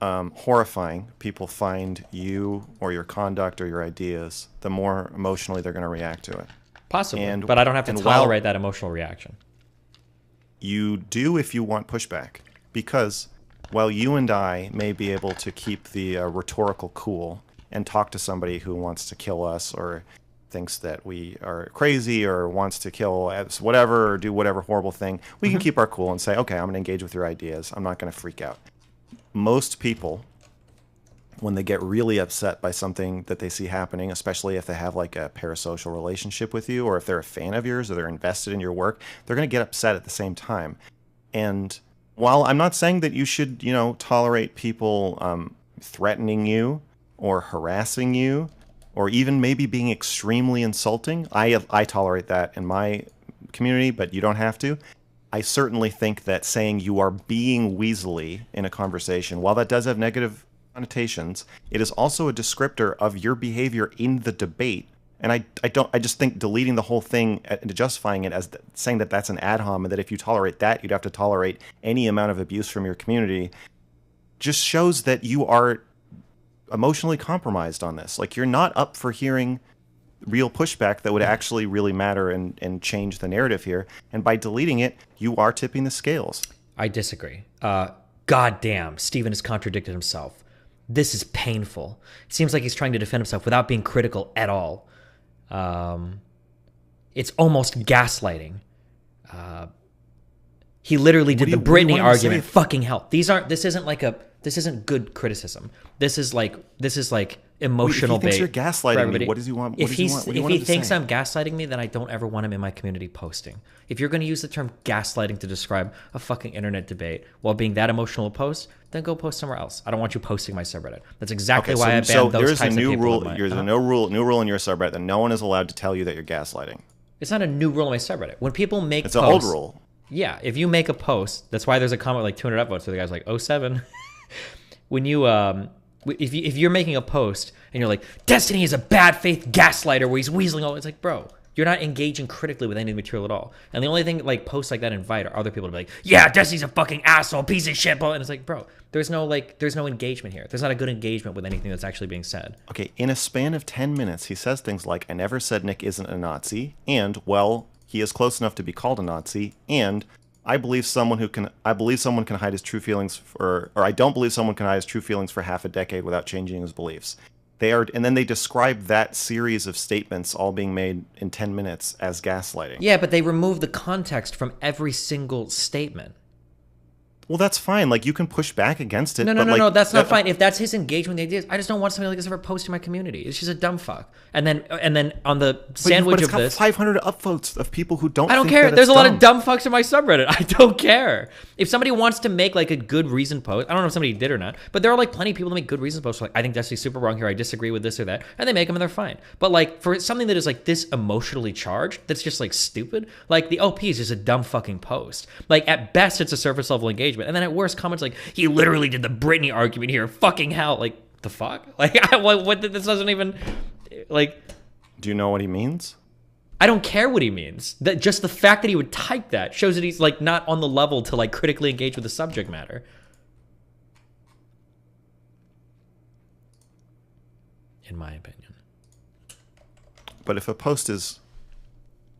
horrifying people find you or your conduct or your ideas, the more emotionally they're going to react to it. Possibly, but I don't have to tolerate that emotional reaction. You do if you want pushback, because while you and I may be able to keep the rhetorical cool and talk to somebody who wants to kill us or thinks that we are crazy or wants to kill us, whatever, or do whatever horrible thing, we can keep our cool and say, okay, I'm going to engage with your ideas. I'm not going to freak out. Most people, when they get really upset by something that they see happening, especially if they have like a parasocial relationship with you, or if they're a fan of yours or they're invested in your work, they're going to get upset at the same time. And while I'm not saying that you should, tolerate people threatening you or harassing you, or even maybe being extremely insulting, I tolerate that in my community, but you don't have to. I certainly think that saying you are being Weasley in a conversation, while that does have negative connotations, it is also a descriptor of your behavior in the debate. And I just think deleting the whole thing and justifying it as saying that that's an ad hom and that if you tolerate that, you'd have to tolerate any amount of abuse from your community, just shows that you are emotionally compromised on this. Like, you're not up for hearing real pushback that would actually really matter and change the narrative here. And by deleting it, you are tipping the scales. I disagree. God damn, Steven has contradicted himself. This is painful. It seems like he's trying to defend himself without being critical at all. It's almost gaslighting. He literally did the Britney argument. Fucking hell. This isn't good criticism. This is like emotional bait. If he thinks you're gaslighting me, what does he want? If he thinks I'm gaslighting me, then I don't ever want him in my community posting. If you're going to use the term gaslighting to describe a fucking internet debate while being that emotional a post, then go post somewhere else. I don't want you posting my subreddit. That's exactly why I banned those types of people. There's a new rule in your subreddit that no one is allowed to tell you that you're gaslighting. It's not a new rule in my subreddit. When people make posts, it's an old rule. Yeah, if you make a post, that's why there's a comment like 200 upvotes. So the guy's like, 07. When you if you're making a post and you're like, Destiny is a bad faith gaslighter where he's weaseling all, it's like, bro, you're not engaging critically with any material at all. And the only thing like posts like that invite are other people to be like, yeah, Destiny's a fucking asshole, piece of shit, and it's like, bro, there's no engagement here. There's not a good engagement with anything that's actually being said. Okay, in a span of 10 minutes, he says things like, I never said Nick isn't a Nazi, and, well, he is close enough to be called a Nazi, and I believe someone can hide his true feelings or I don't believe someone can hide his true feelings for half a decade without changing his beliefs. And then they describe that series of statements all being made in 10 minutes as gaslighting. Yeah, but they remove the context from every single statement. Well, that's fine. Like, you can push back against it. No, that's not fine. If that's his engagement with the ideas, I just don't want somebody like this ever posting my community. It's just a dumb fuck. And then on the sandwich of this, 500 upvotes of people who don't. I don't care. There's a lot of dumb fucks in my subreddit. I don't care. If somebody wants to make like a good reason post, I don't know if somebody did or not, but there are like plenty of people that make good reason posts. Like, I think Destiny's super wrong here. I disagree with this or that, and they make them and they're fine. But like for something that is like this emotionally charged, that's just like stupid. Like the OP is just a dumb fucking post. Like at best, it's a surface level engagement, and then at worst, comments like, he literally did the Britney argument here. Fucking hell. Like, the fuck? Like, what this doesn't even, like... Do you know what he means? I don't care what he means. That just the fact that he would type that shows that he's, like, not on the level to, like, critically engage with the subject matter. In my opinion. But if a post is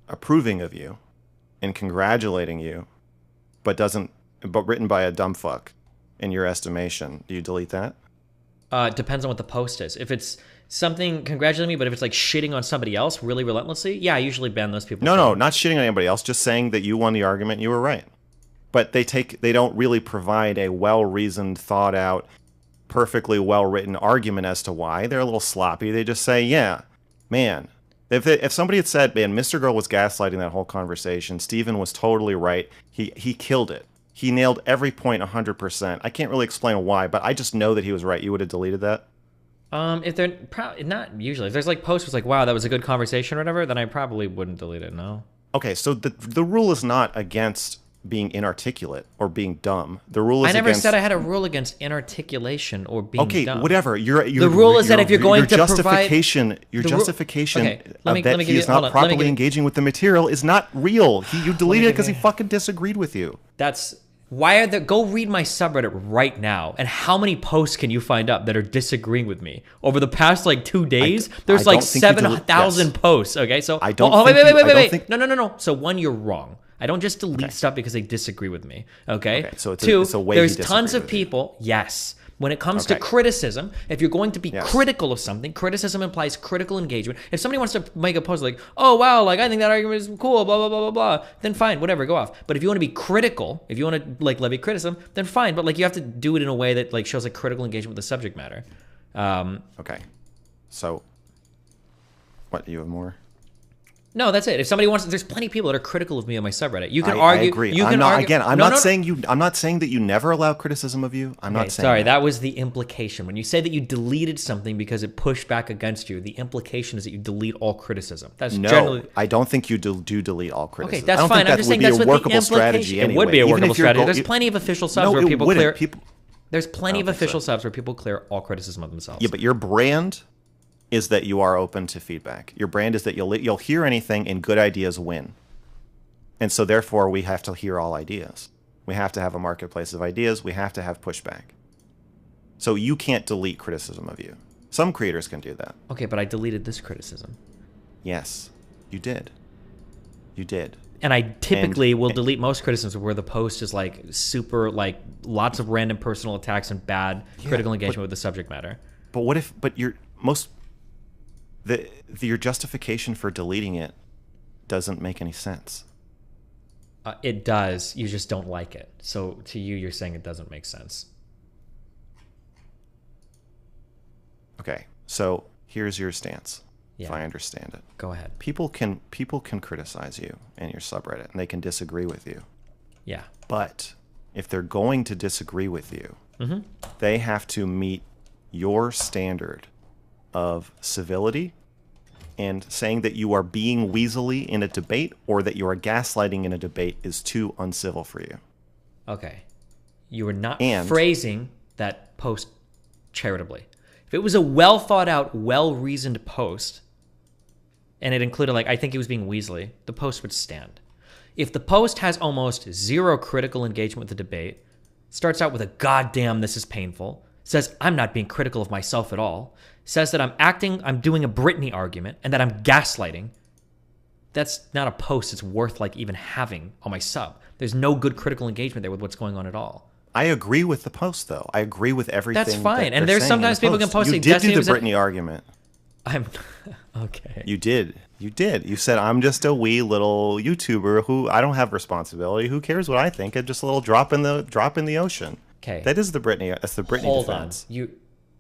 approving of you and congratulating you, but written by a dumb fuck, in your estimation, do you delete that? Depends on what the post is. If it's something congratulating me, but if it's like shitting on somebody else really relentlessly, yeah, I usually ban those people. No, not shitting on anybody else, just saying that you won the argument, you were right. But they don't really provide a well-reasoned, thought-out, perfectly well-written argument as to why. They're a little sloppy. They just say, yeah, man, if somebody had said, man, Mr. Girl was gaslighting that whole conversation, Steven was totally right, he killed it. He nailed every point 100%. I can't really explain why, but I just know that he was right. You would have deleted that? If they're not usually. If there's like posts was like, wow, that was a good conversation or whatever, then I probably wouldn't delete it, no. Okay, so the rule is not against being inarticulate or being dumb. The rule is I never against... said I had a rule against inarticulation or being dumb. Okay, whatever. The rule is that if you're going to justification that he is not properly engaging with the material is not real. You deleted it because he fucking disagreed with you. That's... Why are there... Go read my subreddit right now. And how many posts can you find up that are disagreeing with me? Over the past, like, 2 days, there's, like, 7,000 posts, okay? So... I don't wait. No. So, one, you're wrong. I don't just delete stuff because they disagree with me, okay? So Two, there's tons of people... Yes. When it comes to criticism, if you're going to be critical of something, criticism implies critical engagement. If somebody wants to make a post like, oh, wow, like, I think that argument is cool, blah, blah, blah, blah, blah, then fine, whatever, go off. But if you want to be critical, if you want to, like, levy criticism, then fine. But, like, you have to do it in a way that, like, shows, like, critical engagement with the subject matter. Okay. So, what, do you have more? No, that's it. If somebody wants, there's plenty of people that are critical of me on my subreddit. You can argue. I agree. I'm not saying that you never allow criticism of you. I'm not saying. Sorry, that was the implication. When you say that you deleted something because it pushed back against you, the implication is that you delete all criticism. That's generally. I don't think you do delete all criticism. Okay, that's fine. I'm just saying that's what the implication. It would be a workable strategy. There's plenty of official subs where people clear. There's plenty of official subs where people clear all criticism of themselves. Yeah, but your brand is that you are open to feedback. Your brand is that you'll hear anything and good ideas win. And so therefore we have to hear all ideas. We have to have a marketplace of ideas. We have to have pushback. So you can't delete criticism of you. Some creators can do that. Okay, but I deleted this criticism. Yes, you did. You did. And I typically will delete most criticisms where the post is like super, like lots of random personal attacks and bad critical engagement with the subject matter. But what if, but your justification for deleting it doesn't make any sense. It does. You just don't like it. So to you, you're saying it doesn't make sense. Okay, so here's your stance. Yeah. If I understand it. Go ahead. People can criticize you and your subreddit, and they can disagree with you. Yeah. But if they're going to disagree with you, they have to meet your standard of civility and saying that you are being weaselly in a debate or that you are gaslighting in a debate is too uncivil for you. Okay. You are not phrasing that post charitably. If it was a well thought out, well reasoned post, and it included, like, I think he was being weaselly, the post would stand. If the post has almost zero critical engagement with the debate, starts out with a goddamn, this is painful, says I'm not being critical of myself at all, says that I'm doing a Britney argument, and that I'm gaslighting, that's not a post it's worth, like, even having on my sub. There's no good critical engagement there with what's going on at all. I agree with the post, though. I agree with everything. That's fine. And and there's sometimes people can post. You did do the Britney argument. I'm okay. You did. You did. You said I'm just a wee little YouTuber who I don't have responsibility. Who cares what I think? I'm just a little drop in the ocean. Okay. That is the Britney. That's the Britney defense. Hold on.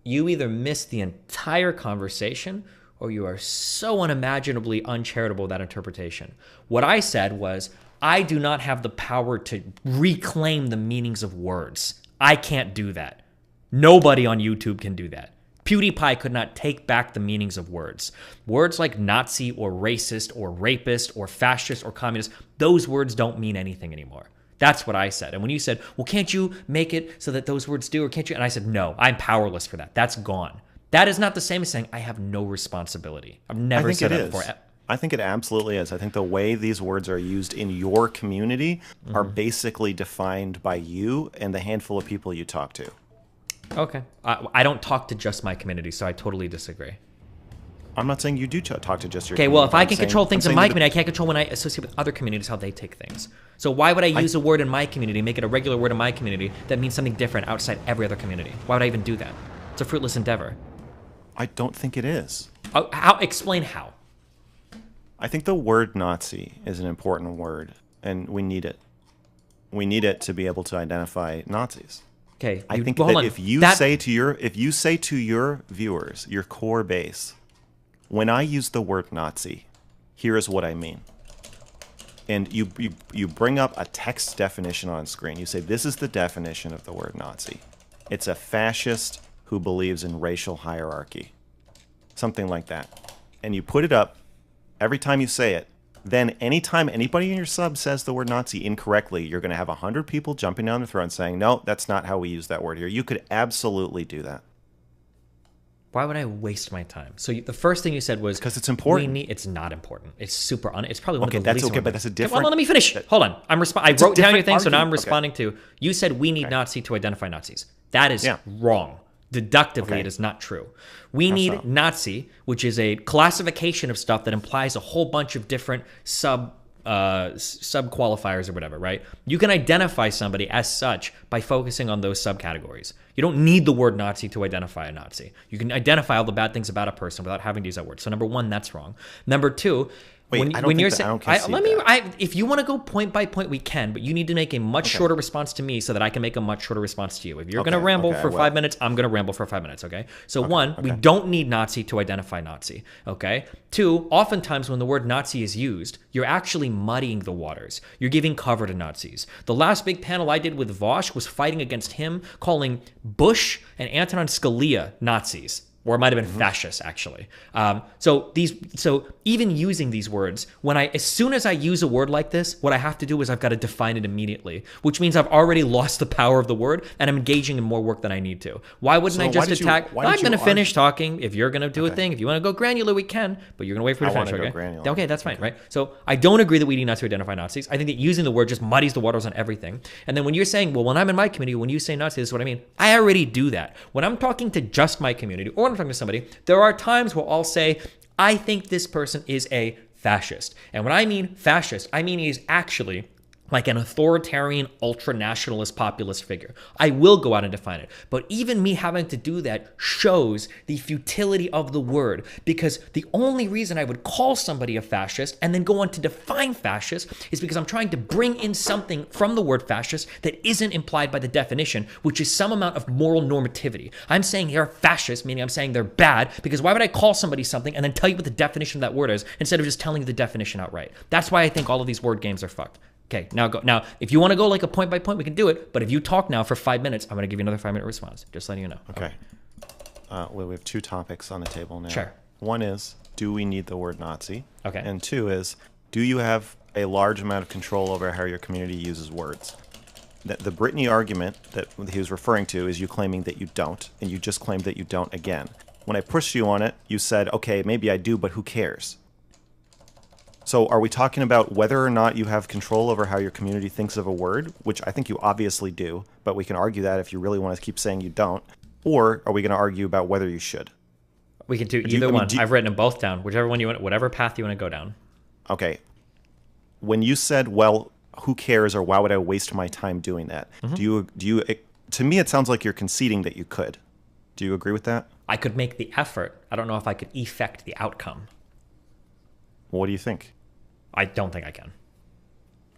You either missed the entire conversation or you are so unimaginably uncharitable with that interpretation. What I said was, I do not have the power to reclaim the meanings of words. I can't do that. Nobody on YouTube can do that. PewDiePie could not take back the meanings of words. Words like Nazi or racist or rapist or fascist or communist, those words don't mean anything anymore. That's what I said. And when you said, well, can't you make it so that those words do, or can't you? And I said, no, I'm powerless for that. That's gone. That is not the same as saying I have no responsibility. I've never said that before. I think it absolutely is. I think the way these words are used in your community are basically defined by you and the handful of people you talk to. Okay. I don't talk to just my community, so I totally disagree. I'm not saying you do talk to just your community. Okay, well, if I can control things in my community, I can't control when I associate with other communities how they take things. So why would I use a word in my community, make it a regular word in my community that means something different outside every other community? Why would I even do that? It's a fruitless endeavor. I don't think it is. Explain how. I think the word Nazi is an important word, and we need it. We need it to be able to identify Nazis. Okay, I think that if you say to your viewers, your core base, when I use the word Nazi, here is what I mean. And you bring up a text definition on screen. You say, this is the definition of the word Nazi. It's a fascist who believes in racial hierarchy. Something like that. And you put it up every time you say it. Then anytime anybody in your sub says the word Nazi incorrectly, you're going to have 100 people jumping down the throat and saying, no, that's not how we use that word here. You could absolutely do that. Why would I waste my time? So the first thing you said was because it's important. It's not important. It's super. It's probably one of the least. Okay, but that's a different. Well, let me finish. Hold on. I wrote down your thing, so now I'm responding to. You said we need Nazi to identify Nazis. That is wrong. Deductively, it is not true. We need Nazi, which is a classification of stuff that implies a whole bunch of different sub qualifiers or whatever, right? You can identify somebody as such by focusing on those subcategories. You don't need the word Nazi to identify a Nazi. You can identify all the bad things about a person without having to use that word. So number one, that's wrong. Number two, if you want to go point by point, we can, but you need to make a much shorter response to me so that I can make a much shorter response to you. If you're going to ramble for 5 minutes, I'm going to ramble for 5 minutes, okay? So we don't need Nazi to identify Nazi, okay? Two, oftentimes when the word Nazi is used, you're actually muddying the waters. You're giving cover to Nazis. The last big panel I did with Vosh was fighting against him, calling Bush and Antonin Scalia Nazis. or it might have been fascist actually. So even using these words, as soon as I use a word like this, what I have to do is I've got to define it immediately, which means I've already lost the power of the word and I'm engaging in more work than I need to. Why wouldn't I just attack? I'm going to finish talking. If you're going to do a thing, if you want to go granular, we can, but you're going to wait for me to finish. Okay, granular. Okay, that's fine, right? So I don't agree that we need not to identify Nazis. I think that using the word just muddies the waters on everything. And then when you're saying, well, when I'm in my community, when you say Nazi, this is what I mean. I already do that. When I'm talking to just my community or when I'm talking to somebody, there are times where I'll say, I think this person is a fascist. And when I mean fascist, I mean he's actually like an authoritarian, ultra-nationalist, populist figure. I will go out and define it. But even me having to do that shows the futility of the word, because the only reason I would call somebody a fascist and then go on to define fascist is because I'm trying to bring in something from the word fascist that isn't implied by the definition, which is some amount of moral normativity. I'm saying they're fascist, meaning I'm saying they're bad, because why would I call somebody something and then tell you what the definition of that word is instead of just telling you the definition outright? That's why I think all of these word games are fucked. Okay, now go. Now, if you want to go like a point by point, we can do it. But if you talk now for 5 minutes, I'm going to give you another 5-minute response. Just letting you know. Okay. Well, we have 2 topics on the table now. Sure. One is, do we need the word Nazi? Okay. And 2 is, do you have a large amount of control over how your community uses words? The Brittany argument that he was referring to is you claiming that you don't, and you just claimed that you don't again. When I pushed you on it, you said, okay, maybe I do, but who cares? So are we talking about whether or not you have control over how your community thinks of a word, which I think you obviously do, but we can argue that if you really want to keep saying you don't, or are we going to argue about whether you should? We can do either one. I've written them both down. Whichever one you want, whatever path you want to go down. Okay. When you said, well, who cares, or why would I waste my time doing that? Do you, to me, it sounds like you're conceding that you could. Do you agree with that? I could make the effort. I don't know if I could effect the outcome. What do you think? I don't think I can.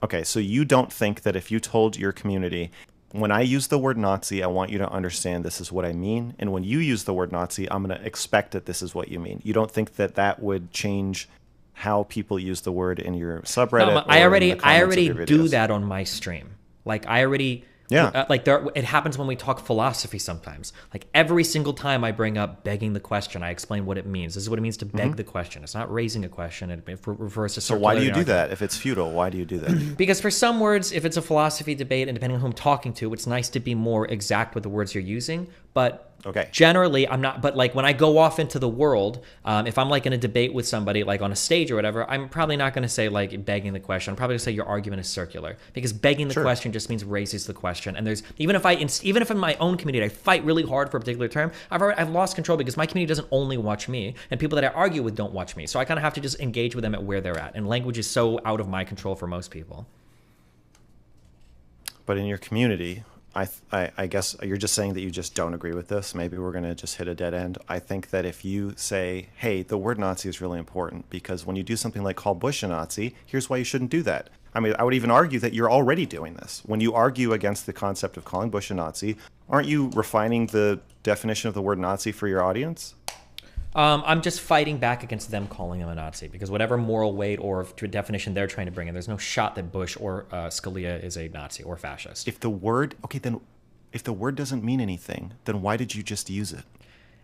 Okay, so you don't think that if you told your community, when I use the word Nazi, I want you to understand this is what I mean, and when you use the word Nazi, I'm going to expect that this is what you mean. You don't think that that would change how people use the word in your subreddit? No, I already do that on my stream. Like I already... Yeah. It happens when we talk philosophy sometimes. Like every single time I bring up begging the question, I explain what it means. This is what it means to beg the question. It's not raising a question. It refers to... So why do you do that? If it's futile, why do you do that? Because for some words, if it's a philosophy debate, and depending on who I'm talking to, it's nice to be more exact with the words you're using. But generally, I'm not. But like when I go off into the world, if I'm like in a debate with somebody, like on a stage or whatever, I'm probably not going to say like begging the question. I'm probably going to say your argument is circular, because begging the question just means raises the question. And there's even if in my own community I fight really hard for a particular term, I've lost control because my community doesn't only watch me, and people that I argue with don't watch me. So I kind of have to just engage with them at where they're at. And language is so out of my control for most people. But in your community, I guess you're just saying that you just don't agree with this. Maybe we're going to just hit a dead end. I think that if you say, hey, the word Nazi is really important, because when you do something like call Bush a Nazi, here's why you shouldn't do that. I mean, I would even argue that you're already doing this. When you argue against the concept of calling Bush a Nazi, aren't you refining the definition of the word Nazi for your audience? I'm just fighting back against them calling him a Nazi, because whatever moral weight or definition they're trying to bring in, there's no shot that Bush or Scalia is a Nazi or fascist. If the word doesn't mean anything, then why did you just use it?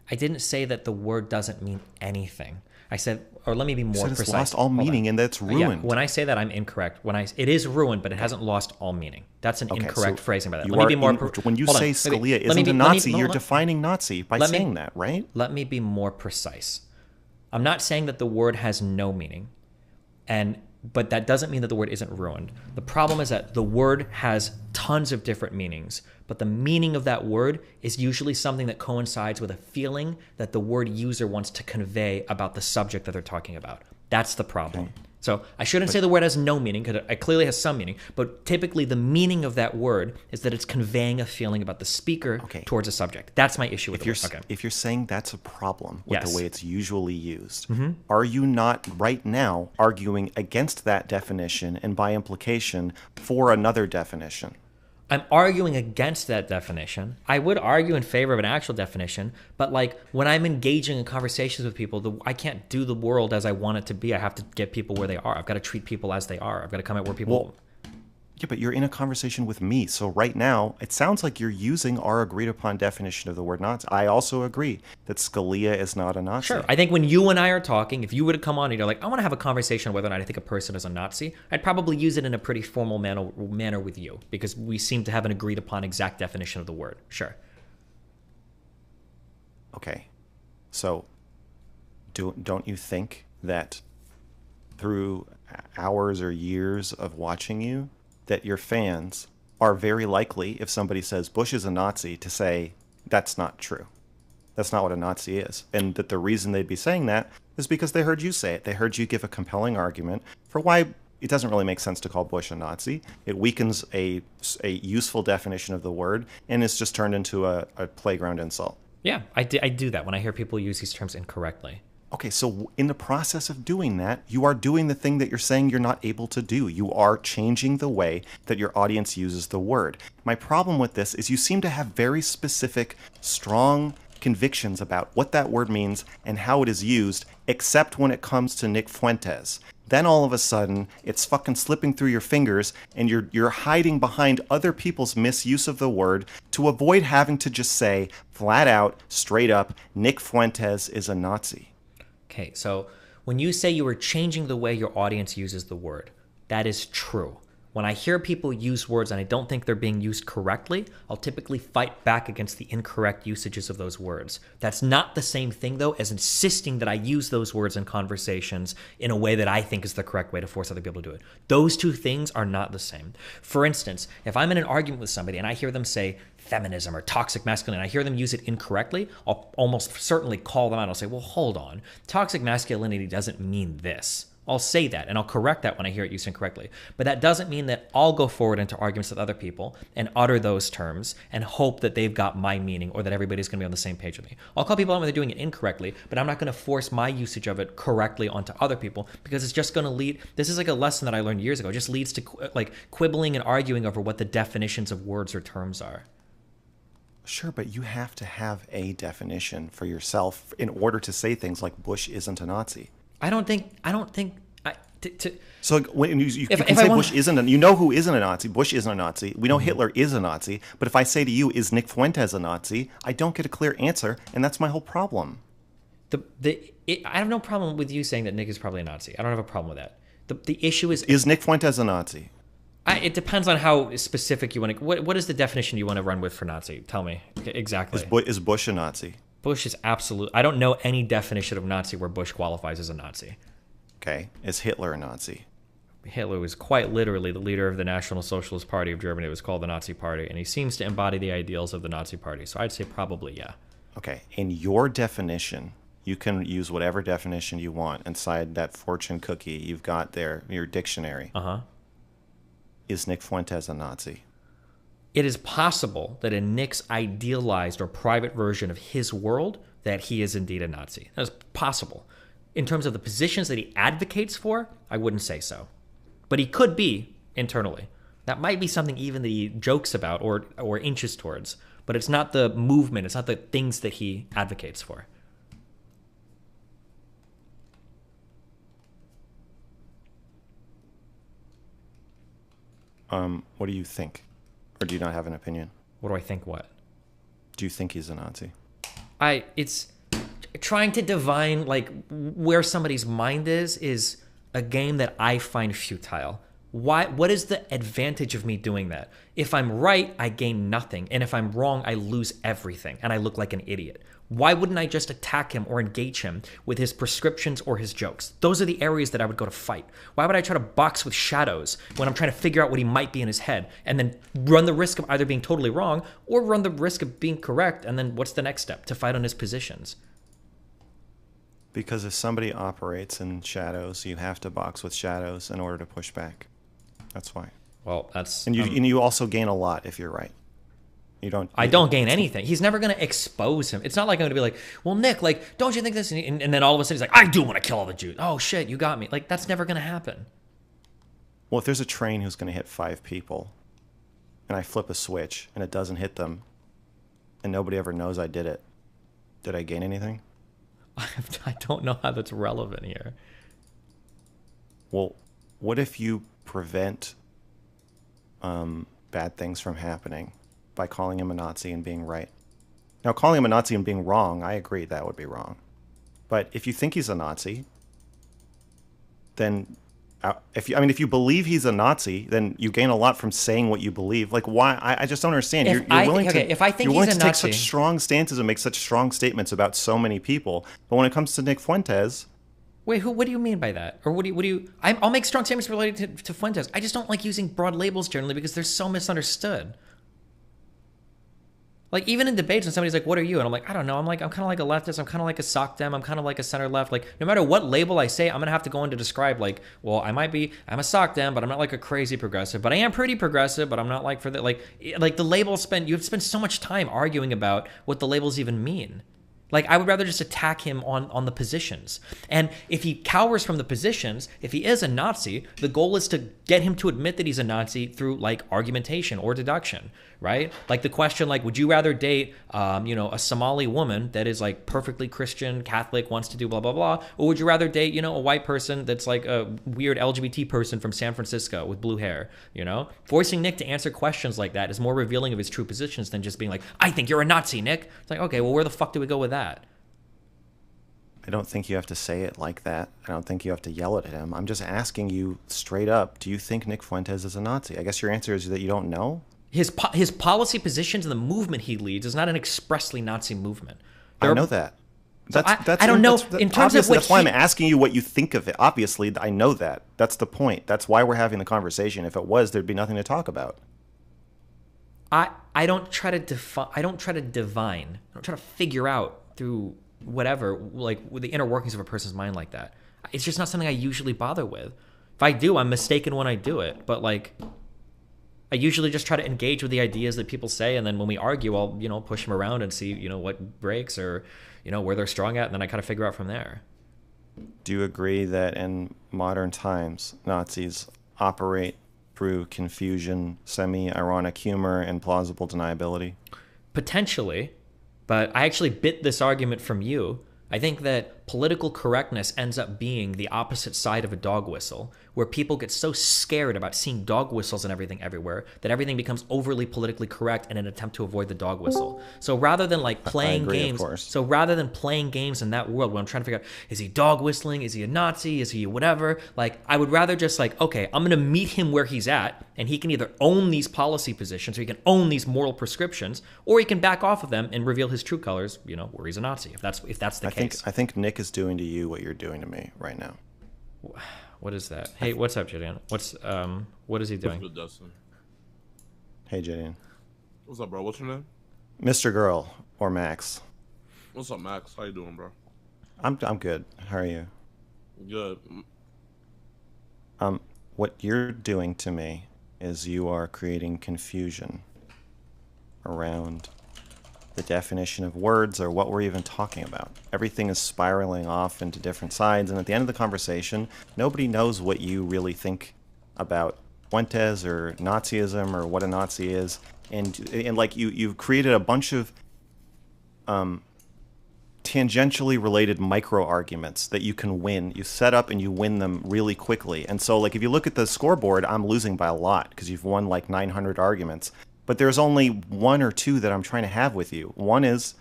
I didn't say that the word doesn't mean anything. I said, or let me be more precise. It's lost all meaning, and that's ruined. Yeah, when I say that, I'm incorrect. It is ruined, but it hasn't lost all meaning. That's an incorrect phrasing by that. Let me be more. When you say Scalia isn't a Nazi, you're defining Nazi by saying that, right? Let me be more precise. I'm not saying that the word has no meaning, but that doesn't mean that the word isn't ruined. The problem is that the word has tons of different meanings, but the meaning of that word is usually something that coincides with a feeling that the word user wants to convey about the subject that they're talking about. That's the problem. Okay. So I shouldn't say the word has no meaning, because it clearly has some meaning, but typically the meaning of that word is that it's conveying a feeling about the speaker towards a subject. That's my issue with the word. If you're saying that's a problem with the way it's usually used, are you not right now arguing against that definition and by implication for another definition? I'm arguing against that definition. I would argue in favor of an actual definition, but like when I'm engaging in conversations with people, I can't do the world as I want it to be. I have to get people where they are. I've got to treat people as they are. I've got to come at where people... Yeah, but you're in a conversation with me. So right now, it sounds like you're using our agreed upon definition of the word Nazi. I also agree that Scalia is not a Nazi. Sure. I think when you and I are talking, if you were to come on and you're like, I want to have a conversation whether or not I think a person is a Nazi, I'd probably use it in a pretty formal manner with you because we seem to have an agreed upon exact definition of the word. Sure. Okay. So don't you think that through hours or years of watching you, that your fans are very likely, if somebody says Bush is a Nazi, to say that's not true. That's not what a Nazi is. And that the reason they'd be saying that is because they heard you say it. They heard you give a compelling argument for why it doesn't really make sense to call Bush a Nazi. It weakens a useful definition of the word, and it's just turned into a playground insult. Yeah, I do that when I hear people use these terms incorrectly. Okay, so in the process of doing that, you are doing the thing that you're saying you're not able to do. You are changing the way that your audience uses the word. My problem with this is you seem to have very specific, strong convictions about what that word means and how it is used, except when it comes to Nick Fuentes. Then all of a sudden, it's fucking slipping through your fingers, and you're hiding behind other people's misuse of the word to avoid having to just say, flat out, straight up, Nick Fuentes is a Nazi. Okay, so when you say you are changing the way your audience uses the word, that is true. When I hear people use words and I don't think they're being used correctly, I'll typically fight back against the incorrect usages of those words. That's not the same thing, though, as insisting that I use those words in conversations in a way that I think is the correct way to force other people to do it. Those two things are not the same. For instance, if I'm in an argument with somebody and I hear them say feminism or toxic masculinity, and I hear them use it incorrectly, I'll almost certainly call them out. I'll say, well, hold on. Toxic masculinity doesn't mean this. I'll say that, and I'll correct that when I hear it used incorrectly. But that doesn't mean that I'll go forward into arguments with other people and utter those terms and hope that they've got my meaning or that everybody's going to be on the same page with me. I'll call people out when they're doing it incorrectly, but I'm not going to force my usage of it correctly onto other people because it's just going to lead. This is like a lesson that I learned years ago. It just leads to like quibbling and arguing over what the definitions of words or terms are. Sure, but you have to have a definition for yourself in order to say things like Bush isn't a Nazi. I don't think. So when you can say Bush isn't, you know who isn't a Nazi. Bush isn't a Nazi. We know Hitler is a Nazi. But if I say to you, is Nick Fuentes a Nazi? I don't get a clear answer, and that's my whole problem. I have no problem with you saying that Nick is probably a Nazi. I don't have a problem with that. The issue is Nick Fuentes a Nazi? It depends on how specific you want to. What is the definition you want to run with for Nazi? Tell me exactly. Is Bush a Nazi? Bush is absolute. I don't know any definition of Nazi where Bush qualifies as a Nazi. Okay. Is Hitler a Nazi? Hitler was quite literally the leader of the National Socialist Party of Germany. It was called the Nazi Party, and he seems to embody the ideals of the Nazi Party. So I'd say probably yeah. Okay. In your definition, you can use whatever definition you want inside that fortune cookie you've got there, your dictionary. Uh-huh. Is Nick Fuentes a Nazi? It is possible that in Nick's idealized or private version of his world, that he is indeed a Nazi. That is possible. In terms of the positions that he advocates for, I wouldn't say so. But he could be internally. That might be something even that he jokes about or inches towards. But it's not the movement, it's not the things that he advocates for. What do you think? Or do you not have an opinion? What do I think what? Do you think he's a Nazi? It's trying to divine like where somebody's mind is a game that I find futile. What is the advantage of me doing that? If I'm right, I gain nothing. And if I'm wrong, I lose everything. And I look like an idiot. Why wouldn't I just attack him or engage him with his prescriptions or his jokes? Those are the areas that I would go to fight. Why would I try to box with shadows when I'm trying to figure out what he might be in his head and then run the risk of either being totally wrong or run the risk of being correct? And then what's the next step? To fight on his positions. Because if somebody operates in shadows, you have to box with shadows in order to push back. That's why. Well, that's... And you also gain a lot if you're right. I don't gain anything. He's never going to expose him. It's not like I'm going to be like, well, Nick, like, don't you think this? And then all of a sudden he's like, I do want to kill all the Jews. Oh, shit, you got me. Like, that's never going to happen. Well, if there's a train who's going to hit 5 people, and I flip a switch, and it doesn't hit them, and nobody ever knows I did it, did I gain anything? I don't know how that's relevant here. Well, what if you prevent bad things from happening by calling him a Nazi and being right. Now, calling him a Nazi and being wrong, I agree that would be wrong. But if you think he's a Nazi, then if you believe he's a Nazi, then you gain a lot from saying what you believe. Like, why? I just don't understand. You're willing to take such strong stances and make such strong statements about so many people, but when it comes to Nick Fuentes, wait, what do you mean by that? Or what do you? I'll make strong statements related to Fuentes. I just don't like using broad labels generally because they're so misunderstood. Like, even in debates when somebody's like, what are you? And I'm like, I don't know. I'm kind of like a leftist. I'm kind of like a sock dem. I'm kind of like a center left. Like, no matter what label I say, I'm going to have to go in to describe, like, well, I'm a sock dem, but I'm not like a crazy progressive. But I am pretty progressive, but I'm not like for the, like the labels you've spent so much time arguing about what the labels even mean. Like, I would rather just attack him on the positions. And if he cowers from the positions, if he is a Nazi, the goal is to get him to admit that he's a Nazi through, like, argumentation or deduction, right? Like the question, like, would you rather date, a Somali woman that is, like, perfectly Christian, Catholic, wants to do blah, blah, blah, or would you rather date, a white person that's, like, a weird LGBT person from San Francisco with blue hair, Forcing Nick to answer questions like that is more revealing of his true positions than just being like, I think you're a Nazi, Nick. It's like, okay, well, where the fuck do we go with that? I don't think you have to say it like that. I don't think you have to yell at him. I'm just asking you straight up, do you think Nick Fuentes is a Nazi? I guess your answer is that you don't know? His policy positions and the movement he leads is not an expressly Nazi movement. I know that. I don't know. In terms of that's why I'm asking you what you think of it. Obviously, I know that. That's the point. That's why we're having the conversation. If it was, there'd be nothing to talk about. I don't try to divine. I don't try to figure out through whatever, like, with the inner workings of a person's mind like that. It's just not something I usually bother with. If I do, I'm mistaken when I do it. But, like, I usually just try to engage with the ideas that people say, and then when we argue, I'll, push them around and see, what breaks or, where they're strong at, and then I kind of figure out from there. Do you agree that in modern times, Nazis operate through confusion, semi-ironic humor, and plausible deniability? Potentially, but I actually bit this argument from you. I think that political correctness ends up being the opposite side of a dog whistle, where people get so scared about seeing dog whistles and everything everywhere that everything becomes overly politically correct in an attempt to avoid the dog whistle. So rather than playing games, in that world where I'm trying to figure out, is he dog whistling? Is he a Nazi? Is he whatever? I would rather just okay, I'm going to meet him where he's at, and he can either own these policy positions or he can own these moral prescriptions, or he can back off of them and reveal his true colors, where he's a Nazi, if that's the case. I think Nick is doing to you what you're doing to me right now. What is that? Hey, what's up, Jidion? What is he doing? What's good, Dustin? Hey, Jidion. What's up, bro? What's your name? Mr. Girl or Max. What's up, Max? How you doing, bro? I'm good. How are you? Good. What you're doing to me is you are creating confusion around the definition of words or what we're even talking about. Everything is spiraling off into different sides, and at the end of the conversation, nobody knows what you really think about Fuentes or Nazism or what a Nazi is, and you've created a bunch of tangentially related micro arguments that you can win. You set up and you win them really quickly. And so, if you look at the scoreboard, I'm losing by a lot because you've won 900 arguments. But there's only one or two that I'm trying to have with you. One is,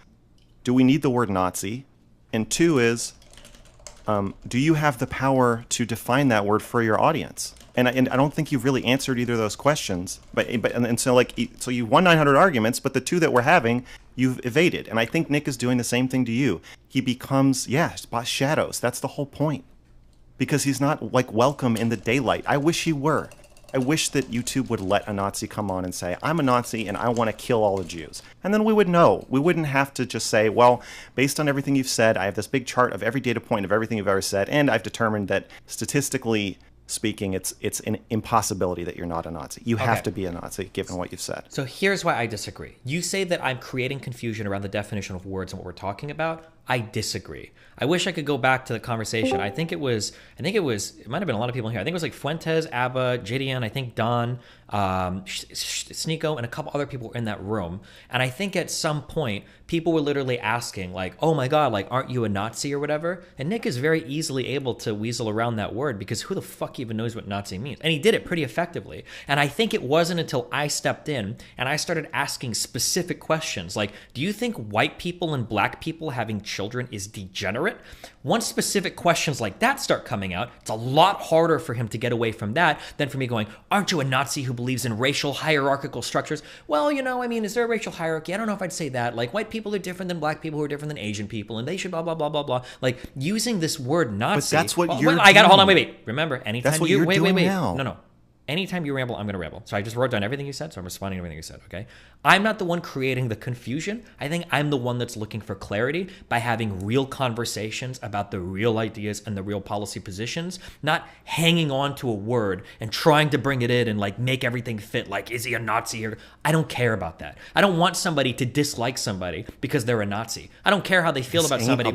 do we need the word Nazi? And two is, do you have the power to define that word for your audience? And I don't think you've really answered either of those questions. So you won 900 arguments, but the two that we're having, you've evaded. And I think Nick is doing the same thing to you. He becomes, shadows. That's the whole point. Because he's not welcome in the daylight. I wish he were. I wish that YouTube would let a Nazi come on and say, I'm a Nazi and I want to kill all the Jews. And then we would know. We wouldn't have to just say, well, based on everything you've said, I have this big chart of every data point of everything you've ever said, and I've determined that statistically speaking, it's an impossibility that you're not a Nazi. You have to be a Nazi, given what you've said. So here's why I disagree. You say that I'm creating confusion around the definition of words and what we're talking about. I disagree. I wish I could go back to the conversation. I think it might have been a lot of people in here. I think it was like Fuentes, Abba, Jidion, I think Don, Sneeko, and a couple other people were in that room. And I think at some point, people were literally asking like, oh my God, like, aren't you a Nazi or whatever? And Nick is very easily able to weasel around that word because who the fuck even knows what Nazi means? And he did it pretty effectively. And I think it wasn't until I stepped in and I started asking specific questions like, do you think white people and black people having children is degenerate? Once specific questions like that start coming out, it's a lot harder for him to get away from that than for me going, aren't you a Nazi who believes in racial hierarchical structures? Well, you know, I mean, is there a racial hierarchy? I don't know if I'd say that. Like, white people are different than black people who are different than Asian people, and they should blah, blah, blah, blah, blah. Like, using this word Nazi. But that's what you're doing. I got, hold on, wait. Remember, anytime that's what you, you're wait. now. No. Anytime you ramble, I'm going to ramble. So I just wrote down everything you said, so I'm responding to everything you said, okay? I'm not the one creating the confusion. I think I'm the one that's looking for clarity by having real conversations about the real ideas and the real policy positions, not hanging on to a word and trying to bring it in and like make everything fit, like, is he a Nazi here? I don't care about that. I don't want somebody to dislike somebody because they're a Nazi. I don't care how they feel about somebody.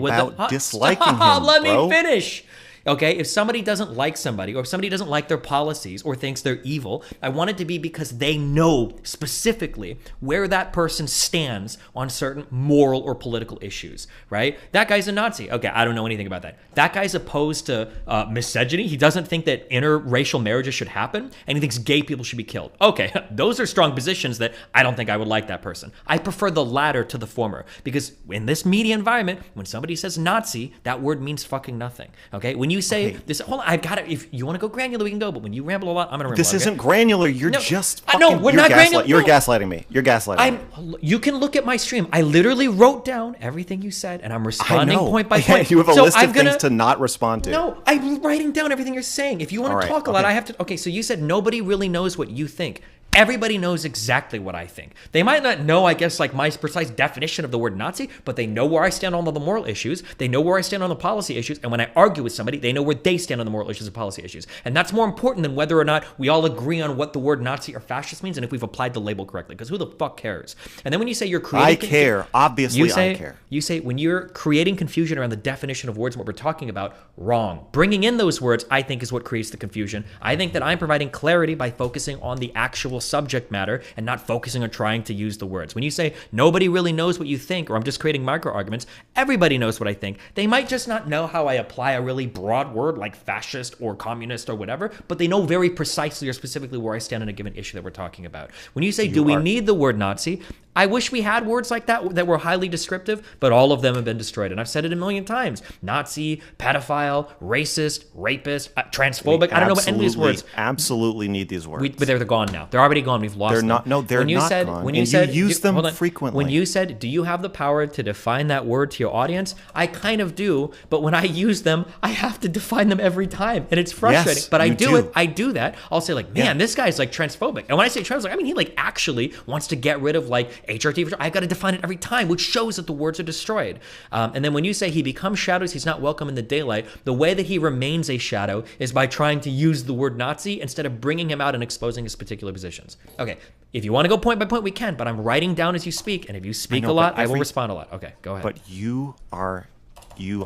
Disliking him, Let bro. me finish. Okay, if somebody doesn't like somebody or if somebody doesn't like their policies or thinks they're evil, I want it to be because they know specifically where that person stands on certain moral or political issues, right? That guy's a Nazi. Okay, I don't know anything about that. That guy's opposed to misogyny. He doesn't think that interracial marriages should happen, and he thinks gay people should be killed. Okay, those are strong positions that I don't think I would like that person. I prefer the latter to the former because in this media environment, when somebody says Nazi, that word means fucking nothing, okay? When you say this, hold on, I've got it. If you want to go granular, we can go. But when you ramble a lot, I'm going to ramble. This isn't granular. You're just fucking. No, we're not granular. You're gaslighting me. You're gaslighting me. You can look at my stream. I literally wrote down everything you said, and I'm responding point by point. You have a list of things to not respond to. No, I'm writing down everything you're saying. If you want to talk a lot, I have to. Okay, so you said nobody really knows what you think. Everybody knows exactly what I think. They might not know, I guess, like my precise definition of the word Nazi, but they know where I stand on all the moral issues. They know where I stand on the policy issues. And when I argue with somebody, they know where they stand on the moral issues and policy issues. And that's more important than whether or not we all agree on what the word Nazi or fascist means and if we've applied the label correctly. Because who the fuck cares? And then when you say you're creating... I care. Obviously, I care. You say when you're creating confusion around the definition of words and what we're talking about, wrong. Bringing in those words, I think, is what creates the confusion. I think that I'm providing clarity by focusing on the actual subject matter and not focusing on trying to use the words. When you say nobody really knows what you think, or I'm just creating micro arguments, everybody knows what I think. They might just not know how I apply a really broad word like fascist or communist or whatever, but they know very precisely or specifically where I stand on a given issue that we're talking about. When you say, do we need the word Nazi? I wish we had words like that were highly descriptive, but all of them have been destroyed. And I've said it a million times. Nazi, pedophile, racist, rapist, transphobic. I don't know what any of these words. Absolutely need these words. But they're gone now. They're already gone. We've lost them. They're not gone. When you use them frequently. When you said, do you have the power to define that word to your audience? I kind of do, but when I use them, I have to define them every time. And it's frustrating. Yes, but I do it. I do that. I'll say like, man, this guy's like transphobic. And when I say transphobic, I mean he like actually wants to get rid of like HRT. I got to define it every time, which shows that the words are destroyed. And then when you say he becomes shadows, he's not welcome in the daylight, the way that he remains a shadow is by trying to use the word Nazi instead of bringing him out and exposing his particular positions. Okay, if you want to go point by point, we can, but I'm writing down as you speak, and if you speak a lot, I will respond a lot. Okay, go ahead. But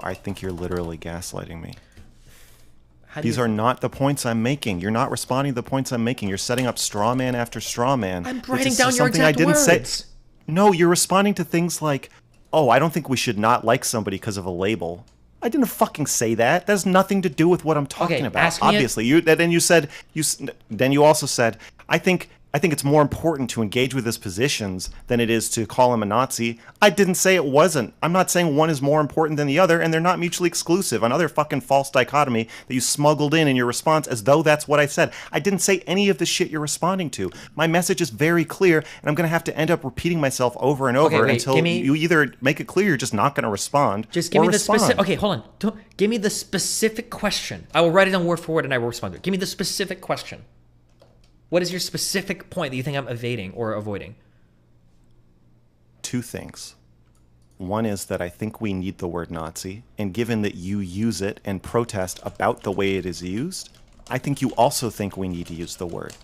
I think you're literally gaslighting me. These are not the points I'm making. You're not responding to the points I'm making. You're setting up straw man after straw man. I'm writing down your exact words. No, you're responding to things like, oh, I don't think we should not like somebody because of a label. I didn't fucking say that. That has nothing to do with what I'm talking about. Obviously, then you also said, I think it's more important to engage with his positions than it is to call him a Nazi. I didn't say it wasn't. I'm not saying one is more important than the other, and they're not mutually exclusive. Another fucking false dichotomy that you smuggled in your response as though that's what I said. I didn't say any of the shit you're responding to. My message is very clear, and I'm going to have to end up repeating myself over and over until you either make it clear you're just not going to respond. Just give me the specific. Okay, hold on. Give me the specific question. I will write it down word for word, and I will respond to it. Give me the specific question. What is your specific point that you think I'm evading or avoiding? Two things. One is that I think we need the word Nazi, and given that you use it and protest about the way it is used, I think you also think we need to use the word.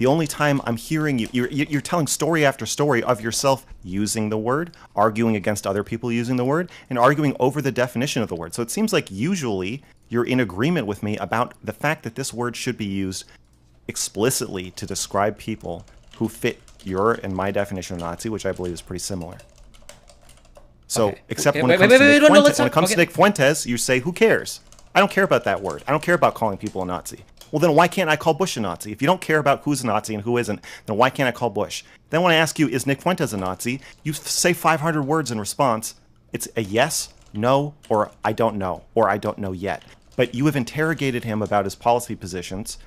The only time I'm hearing you, you're telling story after story of yourself using the word, arguing against other people using the word, and arguing over the definition of the word. So it seems like usually you're in agreement with me about the fact that this word should be used explicitly to describe people who fit your and my definition of Nazi, which I believe is pretty similar. So, except when it comes to Nick Fuentes, you say, who cares? I don't care about that word. I don't care about calling people a Nazi. Well, then why can't I call Bush a Nazi? If you don't care about who's a Nazi and who isn't, then why can't I call Bush? Then when I ask you, is Nick Fuentes a Nazi? You say 500 words in response. It's a yes, no, or I don't know, or I don't know yet. But you have interrogated him about his policy positions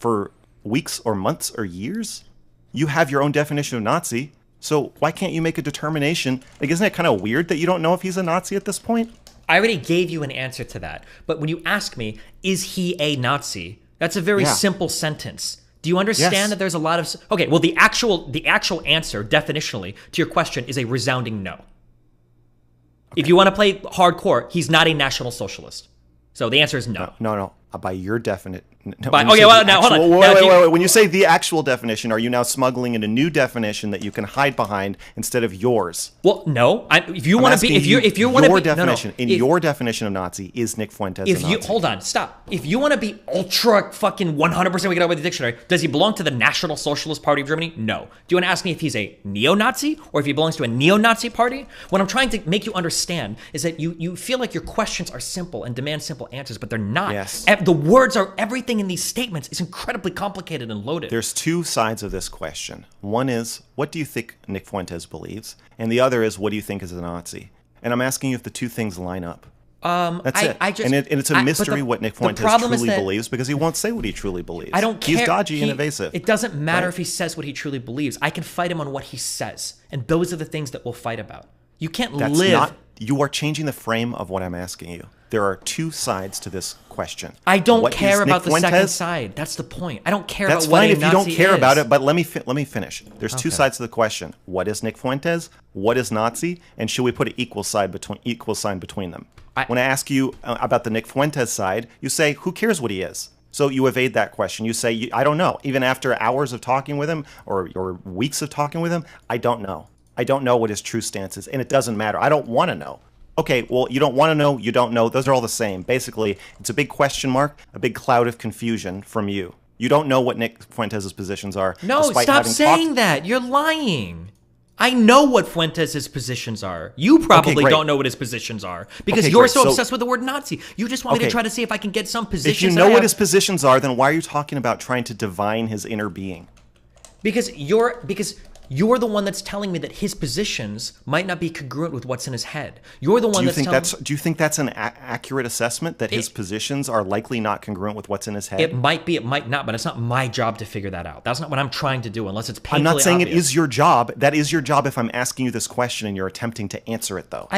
for weeks or months or years. You have your own definition of Nazi. So why can't you make a determination? Like, isn't it kind of weird that you don't know if he's a Nazi at this point? I already gave you an answer to that. But when you ask me, is he a Nazi? That's a very simple sentence. Do you understand that there's a lot of... Okay, well, the actual answer, definitionally, to your question is a resounding no. Okay. If you want to play hardcore, he's not a National Socialist. So the answer is no. No. By your definition... No, hold on. Wait. When you say the actual definition, are you now smuggling in a new definition that you can hide behind instead of yours? Well, no. If you want to be... Your definition of Nazi, is Nick Fuentes a Nazi? Hold on. Stop. If you want to be ultra fucking 100% we get out with the dictionary, does he belong to the National Socialist Party of Germany? No. Do you want to ask me if he's a neo-Nazi or if he belongs to a neo-Nazi party? What I'm trying to make you understand is that you feel like your questions are simple and demand simple answers, but they're not. Yes. The words are everything in these statements is incredibly complicated and loaded. There's two sides of this question. One is, what do you think Nick Fuentes believes? And the other is, what do you think is a Nazi? And I'm asking you if the two things line up. That's it. And it's a mystery what Nick Fuentes truly believes, because he won't say what he truly believes. I don't care. He's dodgy and evasive. It doesn't matter if he says what he truly believes. I can fight him on what he says. And those are the things that we'll fight about. You can't live... You are changing the frame of what I'm asking you. There are two sides to this question. I don't care about the second side. That's the point. I don't care about what a Nazi is. That's fine if you don't care about it, but let me finish. There's two sides to the question. What is Nick Fuentes? What is Nazi? And should we put an equal sign between them? When I ask you about the Nick Fuentes side, you say, who cares what he is? So you evade that question. You say, I don't know. Even after hours of talking with him or weeks of talking with him, I don't know. I don't know what his true stance is, and it doesn't matter. I don't want to know. Okay, well, you don't want to know, you don't know. Those are all the same. Basically, it's a big question mark, a big cloud of confusion from you. You don't know what Nick Fuentes' positions are. No, stop saying that. You're lying. I know what Fuentes' positions are. You probably don't know what his positions are because you're so obsessed with the word Nazi. You just want me to try to see if I can get some positions. If you know what his positions are, then why are you talking about trying to divine his inner being? Because you're the one that's telling me that his positions might not be congruent with what's in his head. You're the one Do you think that's an accurate assessment, that his positions are likely not congruent with what's in his head? It might be, it might not, but it's not my job to figure that out. That's not what I'm trying to do unless it's painfully I'm not saying obvious. It is your job. That is your job if I'm asking you this question and you're attempting to answer it, though.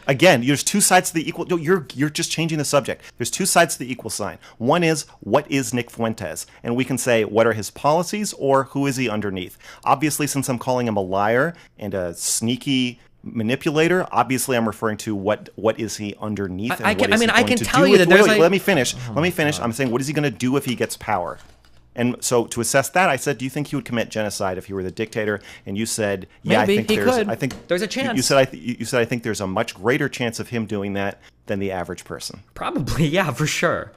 Again, there's two sides to the equal... No, you're just changing the subject. There's two sides to the equal sign. One is, what is Nick Fuentes? And we can say, what are his policies or who is he underneath? Obviously, since I'm calling him a liar and a sneaky manipulator, obviously I'm referring to what is he underneath and I can tell you that there's let me finish. I'm saying, what is he going to do if he gets power? And so to assess that, I said, do you think he would commit genocide if he were the dictator? And you said, yeah, maybe I think there's a chance. You said I think there's a much greater chance of him doing that than the average person. Probably, yeah, for sure.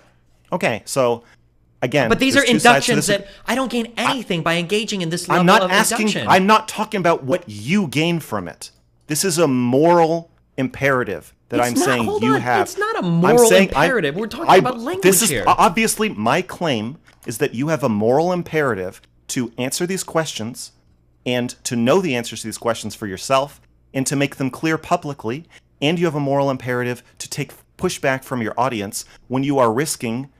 Okay, so again, but these are inductions that I don't gain anything by engaging in this level of induction. I'm not talking about what you gain from it. This is a moral imperative that I'm saying you have. It's not a moral imperative. We're talking about language here. Obviously, my claim is that you have a moral imperative to answer these questions and to know the answers to these questions for yourself and to make them clear publicly. And you have a moral imperative to take pushback from your audience when you are risking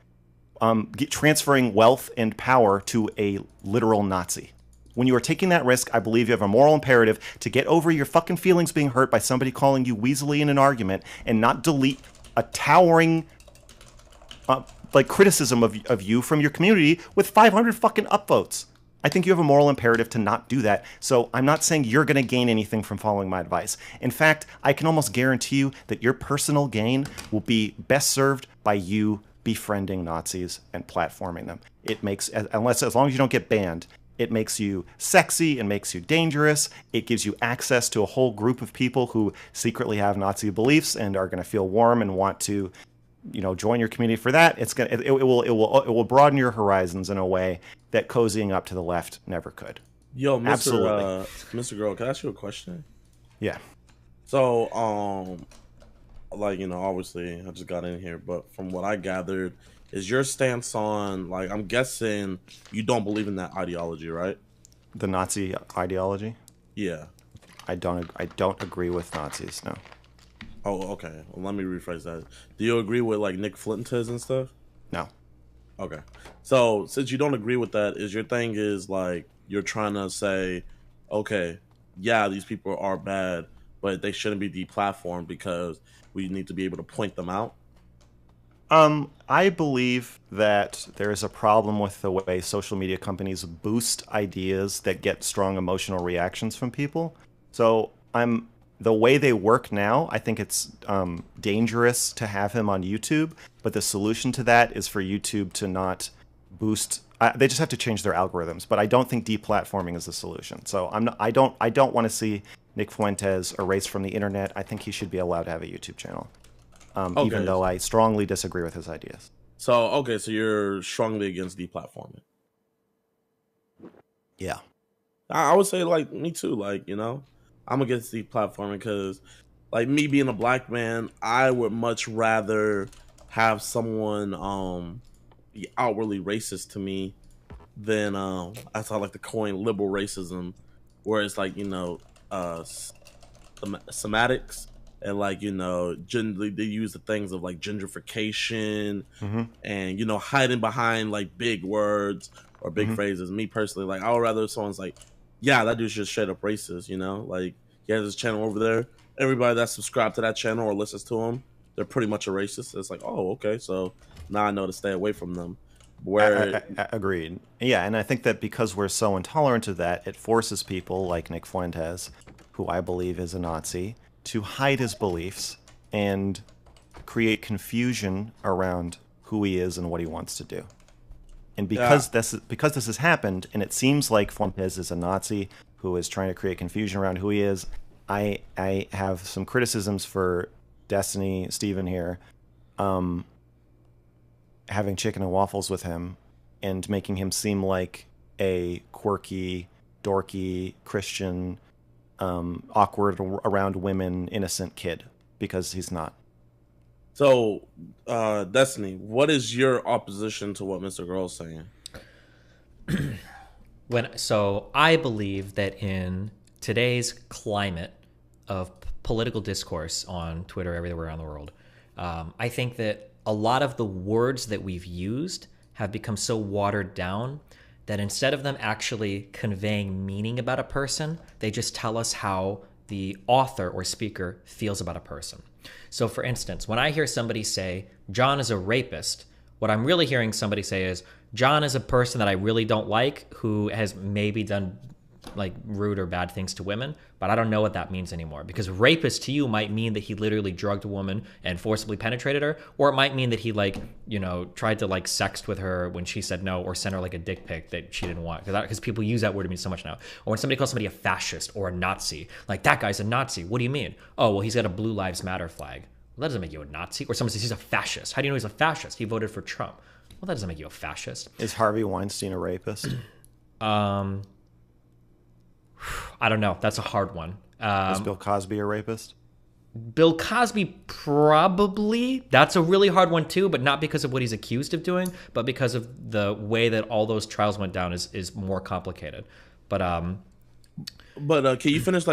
transferring wealth and power to a literal Nazi. When you are taking that risk, I believe you have a moral imperative to get over your fucking feelings being hurt by somebody calling you weaselly in an argument and not delete a towering criticism of you from your community with 500 fucking upvotes. I think you have a moral imperative to not do that. So I'm not saying you're going to gain anything from following my advice. In fact, I can almost guarantee you that your personal gain will be best served by you befriending Nazis and platforming them. It makes, as long as you don't get banned, it makes you sexy and makes you dangerous. It gives you access to a whole group of people who secretly have Nazi beliefs and are going to feel warm and want to, join your community for that. It will broaden your horizons in a way that cozying up to the left never could. Yo, Absolutely. Mr. Girl, can I ask you a question? Yeah. So, obviously I just got in here, but from what I gathered, is your stance on, I'm guessing you don't believe in that ideology, right? The Nazi ideology? Yeah. I don't agree with Nazis, no. Oh, okay. Well, let me rephrase that. Do you agree with Nick Fuentes and stuff? No. Okay. So since you don't agree with that, is your thing is you're trying to say, okay, yeah, these people are bad, but they shouldn't be deplatformed because we need to be able to point them out? I believe that there is a problem with the way social media companies boost ideas that get strong emotional reactions from people. So the way they work now, I think it's dangerous to have him on YouTube. But the solution to that is for YouTube to not boost. They just have to change their algorithms. But I don't think deplatforming is the solution. So I don't want to see Nick Fuentes erased from the internet. I think he should be allowed to have a YouTube channel. Even though I strongly disagree with his ideas. So you're strongly against deplatforming. Yeah. I would say me too. I'm against deplatforming because me being a black man, I would much rather have someone be outwardly racist to me than that's how I like to coin liberal racism, where it's semantics. And they use the things of gentrification and hiding behind big words or big phrases. Me personally, I would rather someone's yeah, that dude's just straight up racist. He has his channel over there. Everybody that's subscribed to that channel or listens to him, they're pretty much a racist. It's oh, okay, so now I know to stay away from them. Where agreed. Yeah, and I think that because we're so intolerant of that, it forces people like Nick Fuentes, who I believe is a Nazi, to hide his beliefs and create confusion around who he is and what he wants to do. And because this has happened, and it seems like Fuentes is a Nazi who is trying to create confusion around who he is, I have some criticisms for Destiny Steven here, having chicken and waffles with him and making him seem like a quirky, dorky Christian, awkward around women, innocent kid, because he's not. So, Destiny, what is your opposition to what Mr. Girl's saying? So I believe that in today's climate of political discourse on Twitter everywhere around the world, I think that a lot of the words that we've used have become so watered down that instead of them actually conveying meaning about a person, they just tell us how the author or speaker feels about a person. So for instance, when I hear somebody say, John is a rapist, what I'm really hearing somebody say is, John is a person that I really don't like, who has maybe done rude or bad things to women, but I don't know what that means anymore. Because rapist to you might mean that he literally drugged a woman and forcibly penetrated her, or it might mean that he tried to sext with her when she said no, or sent her a dick pic that she didn't want. Because people use that word to mean so much now. Or when somebody calls somebody a fascist or a Nazi, that guy's a Nazi. What do you mean? Oh, well, he's got a Blue Lives Matter flag. Well, that doesn't make you a Nazi. Or someone says he's a fascist. How do you know he's a fascist? He voted for Trump. Well, that doesn't make you a fascist. Is Harvey Weinstein a rapist? I don't know. That's a hard one. Is Bill Cosby a rapist? Bill Cosby, probably. That's a really hard one too, but not because of what he's accused of doing, but because of the way that all those trials went down is more complicated. But can you finish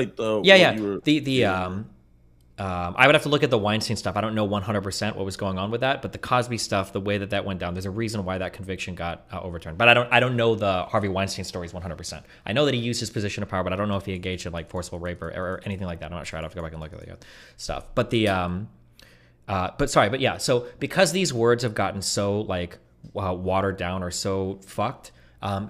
I would have to look at the Weinstein stuff. I don't know 100% what was going on with that, but the Cosby stuff, the way that went down, there's a reason why that conviction got overturned. But I don't know the Harvey Weinstein stories 100%. I know that he used his position of power, but I don't know if he engaged in forcible rape or anything like that. I'm not sure. I'd have to go back and look at the stuff. But so because these words have gotten so watered down or so fucked,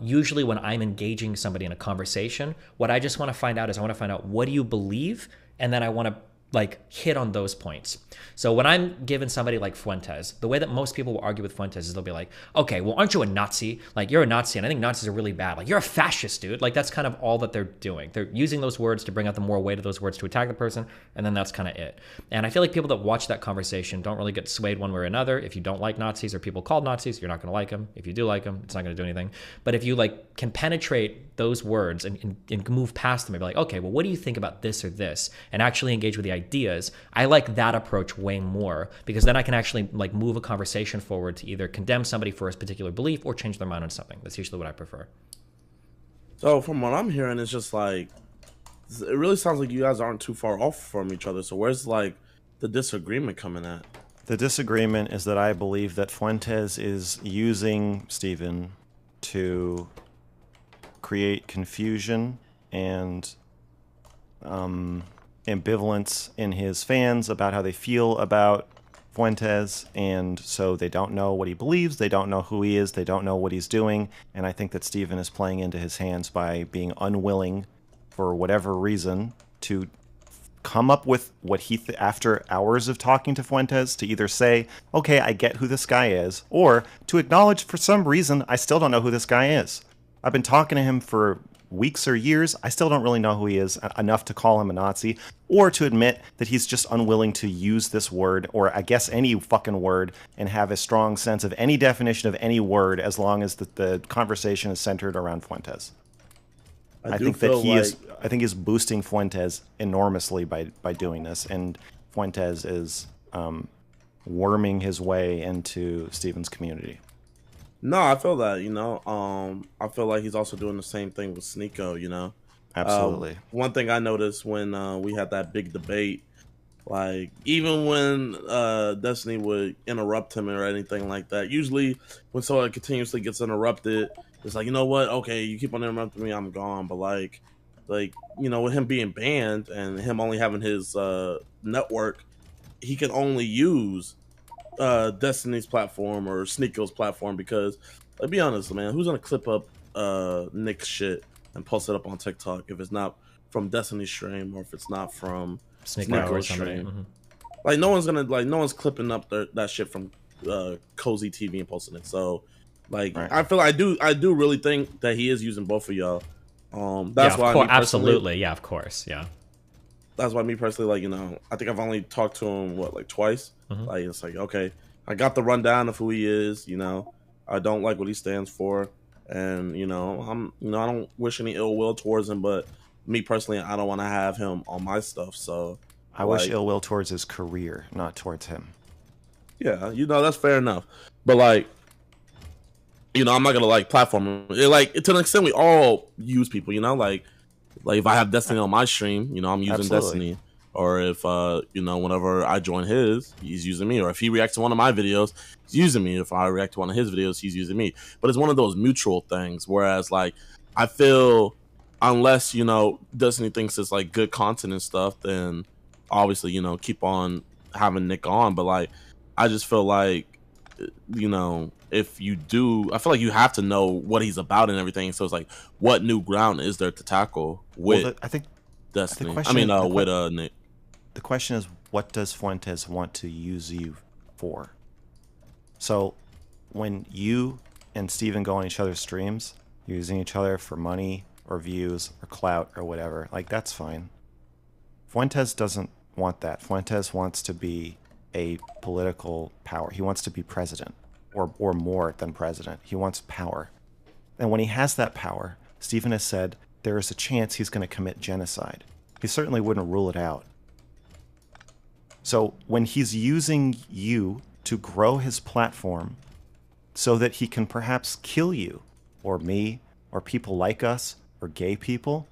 usually when I'm engaging somebody in a conversation, what I just want to find out is I want to find out, what do you believe? And then I want to like hit on those points. So when I'm giving somebody like Fuentes, the way that most people will argue with Fuentes is they'll be like, okay, well, aren't you a Nazi? Like, you're a Nazi, and I think Nazis are really bad. Like, you're a fascist, dude. Like, that's kind of all that they're doing. They're using those words to bring out the more weight of those words to attack the person, and then that's kind of it. And I feel like people that watch that conversation don't really get swayed one way or another. If you don't like Nazis or people called Nazis, you're not going to like them. If you do like them, it's not going to do anything. But if you like can penetrate those words and move past them and be like, okay, well, what do you think about this or this? And actually engage with the ideas. I like that approach way more, because then I can actually like move a conversation forward to either condemn somebody for a particular belief or change their mind on something. That's usually what I prefer. So from what I'm hearing, it's just like, it really sounds like you guys aren't too far off from each other. So where's like the disagreement coming at? The disagreement is that I believe that Fuentes is using Steven to create confusion and ambivalence in his fans about how they feel about Fuentes, and so they don't know what he believes, they don't know who he is, they don't know what he's doing, and I think that Steven is playing into his hands by being unwilling, for whatever reason, to come up with what he, after hours of talking to Fuentes, to either say, okay, I get who this guy is, or to acknowledge for some reason, I still don't know who this guy is. I've been talking to him for weeks or years, I still don't really know who he is enough to call him a Nazi, or to admit that he's just unwilling to use this word, or I guess any fucking word, and have a strong sense of any definition of any word as long as the conversation is centered around Fuentes. I think that I think he's boosting Fuentes enormously by doing this, and Fuentes is worming his way into Steven's community. No, I feel that, you know. I feel like he's also doing the same thing with Sneeko, you know. Absolutely. One thing I noticed when we had that big debate, like even when Destiny would interrupt him or anything like that, usually when someone continuously gets interrupted, it's like, you know what? Okay, you keep on interrupting me, I'm gone. But like you know, with him being banned and him only having his network, he can only use Destiny's platform or Sneako's platform, because let's be honest, man, who's gonna clip up Nick's shit and post it up on TikTok if it's not from Destiny's stream or if it's not from Sneako's stream? Mm-hmm. Like no one's clipping up that shit from Cozy TV and posting it. So like right. I do really think that he is using both of y'all. That's why absolutely, yeah, of course, yeah. That's why me personally, like, you know, I think I've only talked to him like twice. Mm-hmm. Like it's like, okay, I got the rundown of who he is. You know, I don't like what he stands for, and you know, I don't wish any ill will towards him. But me personally, I don't want to have him on my stuff. So I wish ill will towards his career, not towards him. Yeah, you know, that's fair enough. But like, you know, I'm not gonna like platform it, like to an extent. We all use people, you know, like if I have Destiny on my stream, you know, I'm using Destiny. Or if, you know, whenever I join his, he's using me. Or if he reacts to one of my videos, he's using me. If I react to one of his videos, he's using me. But it's one of those mutual things. Whereas, like, I feel unless, you know, Destiny thinks it's, like, good content and stuff, then obviously, you know, keep on having Nick on. But, like, I just feel like, you know, if you do, I feel like you have to know what he's about and everything. So it's like, what new ground is there to tackle with I think Destiny? With Nick. The question is, what does Fuentes want to use you for? So when you and Steven go on each other's streams, you're using each other for money or views or clout or whatever, like, that's fine. Fuentes doesn't want that. Fuentes wants to be a political power. He wants to be president, or more than president. He wants power. And when he has that power, Steven has said there is a chance he's going to commit genocide. He certainly wouldn't rule it out. So when he's using you to grow his platform so that he can perhaps kill you, or me, or people like us, or gay people,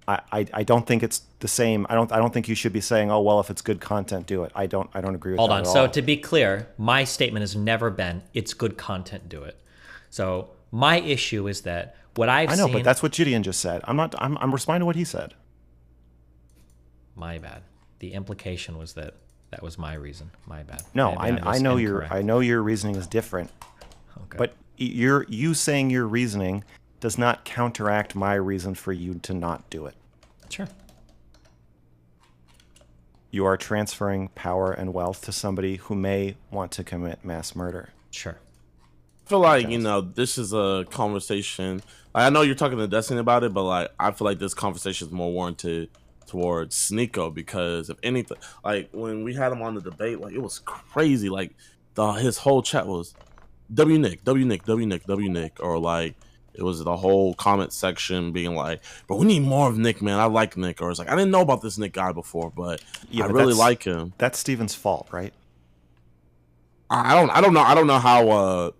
I don't think it's the same. I don't think you should be saying, oh, well, if it's good content, do it. I don't agree with that. Hold on. At So all. to be clear, my statement has never been it's good content, do it. So my issue is that what I've seen. I know, but that's what Jidion just said. I'm responding to what he said. My bad. The implication was that was my reason. My bad. No, Maybe I know your reasoning is different. Okay. But you saying your reasoning does not counteract my reason for you to not do it. Sure. you are transferring power and wealth to somebody who may want to commit mass murder. Sure. I feel like, this is a conversation. I know you're talking to Destiny about it, but like I feel like this conversation is more warranted towards Sneeko, because if anything, like when we had him on the debate, like it was crazy. Like his whole chat was W Nick, W Nick, W Nick, W Nick, or like it was the whole comment section being like, but we need more of Nick, man. I like Nick. Or it's like, I didn't know about this Nick guy before, but I really like him. That's Steven's fault, right? I don't know how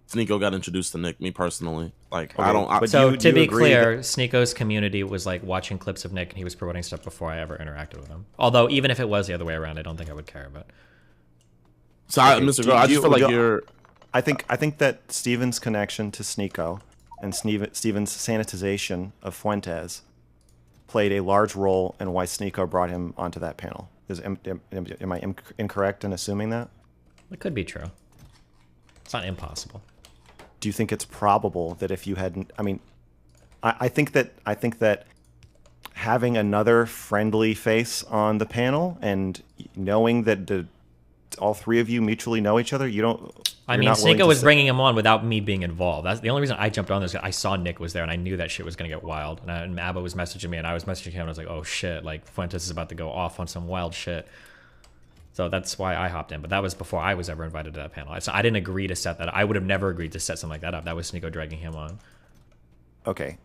Sneeko got introduced to Nick, me personally. Like, okay. To be clear, Sneeko's community was like watching clips of Nick and he was promoting stuff before I ever interacted with him. Although even if it was the other way around, I don't think I would care. But so Mr. Girl, I just feel like you're I think that Steven's connection to Sneeko and Steven's sanitization of Fuentes played a large role in why Sneeko brought him onto that panel. Am I incorrect in assuming that? It could be true. It's not impossible. Do you think it's probable that if you hadn't... I mean, I think that having another friendly face on the panel and knowing that all three of you mutually know each other, you don't... I mean, Sneeko was bringing him on without me being involved. That's the only reason I jumped on this. I saw Nick was there, and I knew that shit was going to get wild. And Abba was messaging me, and I was messaging him, and I was like, oh, shit. Like, Fuentes is about to go off on some wild shit. So that's why I hopped in. But that was before I was ever invited to that panel. So I didn't agree to set that up. I would have never agreed to set something like that up. That was Sneeko dragging him on. Okay.